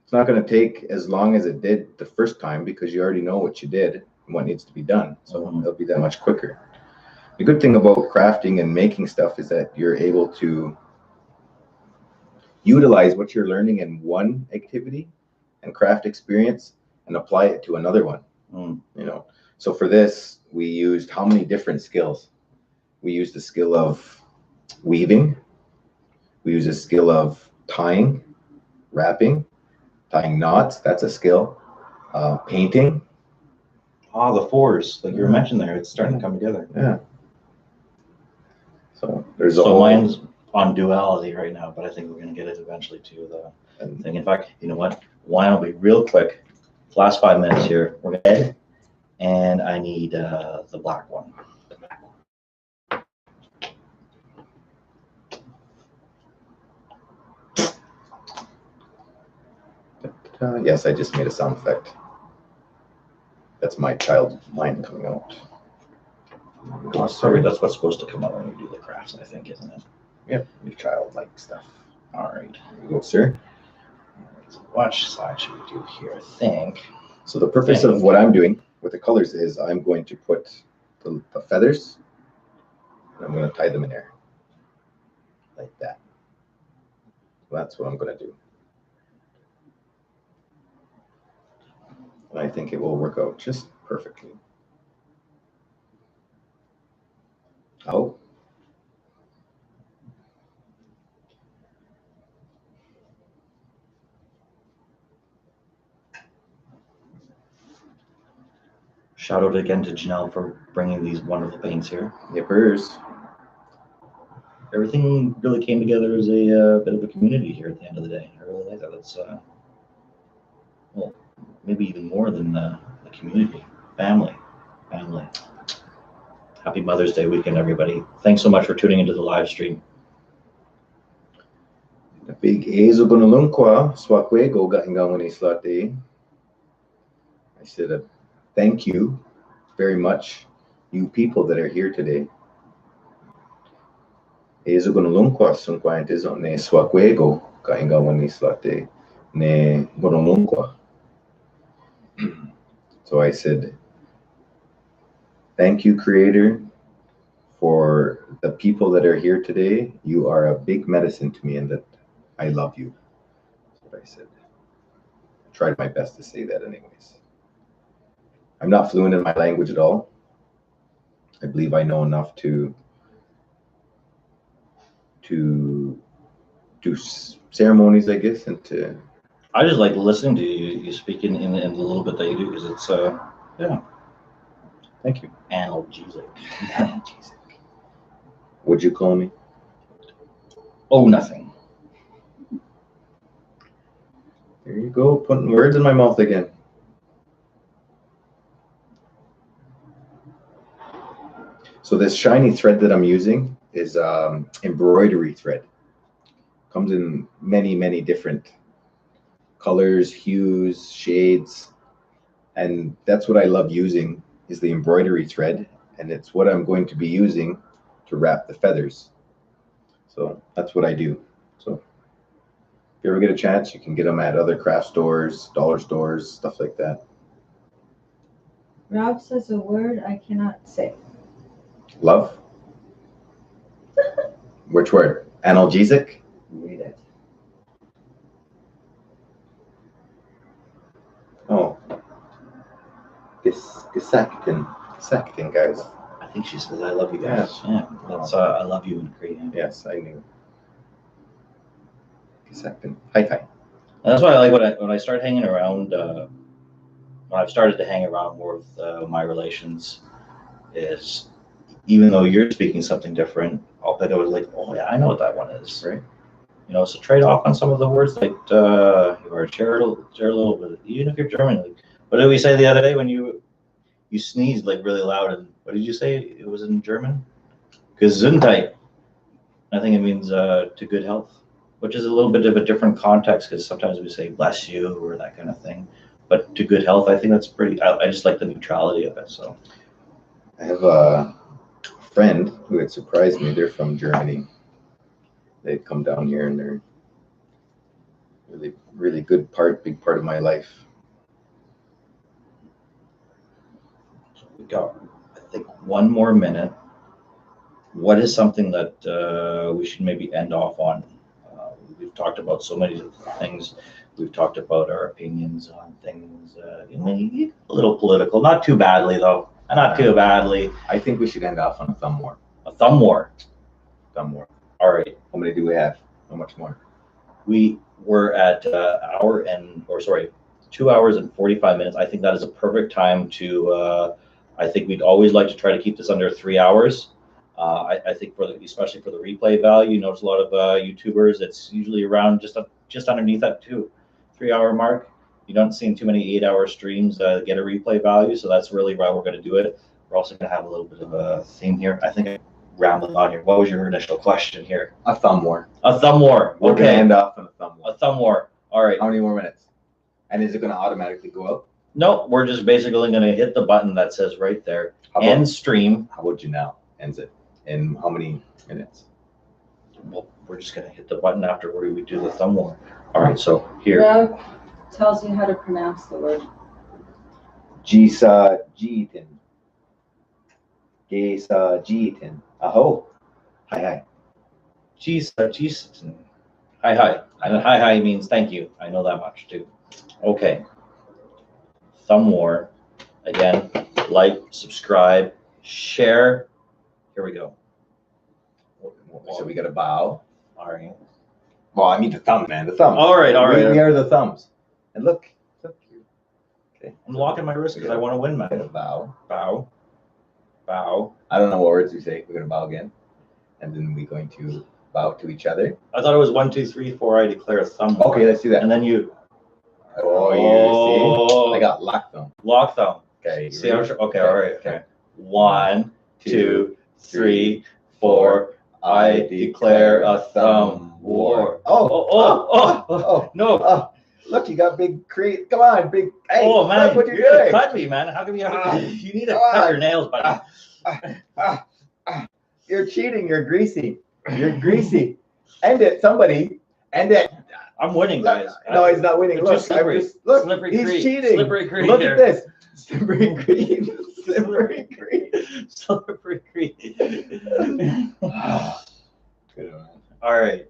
B: It's not going to take as long as it did the first time, because you already know what you did and what needs to be done. So it'll be that much quicker. The good thing about crafting and making stuff is that you're able to utilize what you're learning in one activity and craft experience and apply it to another one. So for this, we used how many different skills? We used the skill of weaving. We used a skill of tying, wrapping, tying knots. That's a skill. Painting.
A: The fours, like you were mentioning there, it's starting to come together.
B: Yeah. So there's
A: so mine's on duality right now, but I think we're going to get it eventually to the thing. In fact, you know what? Why don't we real quick, last 5 minutes here, we're going to edit, and I need the black one.
B: Yes, I just made a sound effect. That's my child mind coming out.
A: Oh, sorry, that's what's supposed to come out when you do the crafts, I think, isn't it?
B: Yep, your childlike stuff.
A: All right.
B: There you go, sir.
A: So what slide should we do here, I think?
B: So the purpose of what I'm doing with the colors is I'm going to put the feathers, and I'm going to tie them in there. Like that. That's what I'm going to do. And I think it will work out just perfectly. Oh.
A: Shout out again to Janelle for bringing these wonderful paints here.
B: Yippers.
A: Everything really came together as a bit of a community here at the end of the day. I really like that. It's well, maybe even more than the community. Family. Happy Mother's Day weekend, everybody. Thanks so much for tuning into the live stream.
B: The big A's Ogonolunkwa, Swakwego Gatingawan Islati. I said a thank you very much you people that are here today. Ezo gonolunkwa sunquantes ne swaquego kainga wani slate ne gonolunkwa. So I said, thank you, Creator, for the people that are here today. You are a big medicine to me, and that I love you. That's what I said. I tried my best to say that anyways. I'm not fluent in my language at all. I believe I know enough to do ceremonies, I guess, and to...
A: I just like listening to you speak in the little bit that you do, because it's, yeah.
B: Thank you.
A: Analgesic.
B: Analgesic. What'd you call me?
A: Oh, nothing.
B: There you go, putting words in my mouth again. So this shiny thread that I'm using is embroidery thread. Comes in many, many different colors, hues, shades. And that's what I love using, is the embroidery thread. And it's what I'm going to be using to wrap the feathers. So that's what I do. So if you ever get a chance, you can get them at other craft stores, dollar stores, stuff like that.
C: Rob says a word I cannot say.
B: Love? Which word? Analgesic?
C: Read it.
B: Oh. Gisactin, guys.
A: I think she says, I love you guys. Yeah, that's, I love you in Korean.
B: Yes, I knew. Gisactin. Hi.
A: And that's why I like when I start hanging around, when I've started to hang around more with my relations, is even though you're speaking something different, I'll pick up like, oh yeah, I know what that one is.
B: Right.
A: You know, so trade off on some of the words, like or share a little bit, even if you're German. Like, what did we say the other day when you sneezed like really loud? And what did you say? It was in German. Gesundheit. I think it means to good health, which is a little bit of a different context, because sometimes we say bless you or that kind of thing. But to good health, I think that's pretty. I just like the neutrality of it. So
B: I have a friend who had surprised me. They're from Germany. They'd come down here, and they're really, really big part of my life.
A: So we got, I think, one more minute. What is something that we should maybe end off on? We've talked about so many different things. We've talked about our opinions on things, a little political, not too badly though, not too badly.
B: I think we should end off on a thumb war.
A: A thumb war.
B: Thumb war.
A: All right.
B: How many do we have? How much more?
A: We were at 2 hours and 45 minutes. I think that is a perfect time to, I think we'd always like to try to keep this under 3 hours. I think especially for the replay value, you notice a lot of YouTubers, it's usually around just underneath that 2-3 hour mark. You don't see too many 8-hour streams get a replay value, so that's really why we're going to do it. We're also going to have a little bit of a theme here. I think I'm rambling on here. What was your initial question here?
B: A thumb war.
A: A thumb war.
B: We're
A: Okay.
B: going to end off on a thumb war.
A: A thumb war. All right.
B: How many more minutes? And is it going to automatically go out?
A: No, we're just basically going to hit the button that says right there, end stream.
B: How about you now? Ends it in how many minutes?
A: Well, we're just going to hit the button after we do the thumb war. All right, so here.
C: Rob tells you how to pronounce the word.
B: Gisa Jitin. Gesa Jitin. Aho. Hi.
A: Jesus. Hi. And hi means thank you. I know that much too. Okay. Thumb war. Again, like, subscribe, share. Here we go.
B: So we got to bow.
A: All right.
B: Well, I mean the thumb, man. The thumb.
A: All right.
B: We are the thumbs. And look. Okay.
A: I'm locking my wrist because I want to win,
B: We're
A: man.
B: gonna bow.
A: Bow.
B: I don't know what words we say. We're gonna bow again, and then we're going to bow to each other.
A: I thought it was 1, 2, 3, 4. I declare a thumb war.
B: Okay, let's do that.
A: And then you.
B: Oh, you see? I got lock thumb.
A: Lock thumb.
B: Okay.
A: See how? Okay. All right. Okay. 1, 2, 3, 4. I declare a thumb war.
B: Oh.
A: No.
B: Look, you got big crease. Come on, big. Hey,
A: Oh man,
B: look what you're
A: gonna
B: doing.
A: cut me, man. How come you have you need to
B: come
A: cut
B: on.
A: your nails, buddy?
B: You're cheating. You're greasy. You're greasy. End it, somebody. End it.
A: I'm winning, guys.
B: No, he's not winning.
A: It's
B: Look,
A: just slippery.
B: look,
A: Slippery
B: he's
A: cream.
B: cheating.
A: Slippery cream
B: Look
A: here.
B: at this. Slippery cream. Slippery cream.
A: Slippery cream.
B: Good one.
A: All right.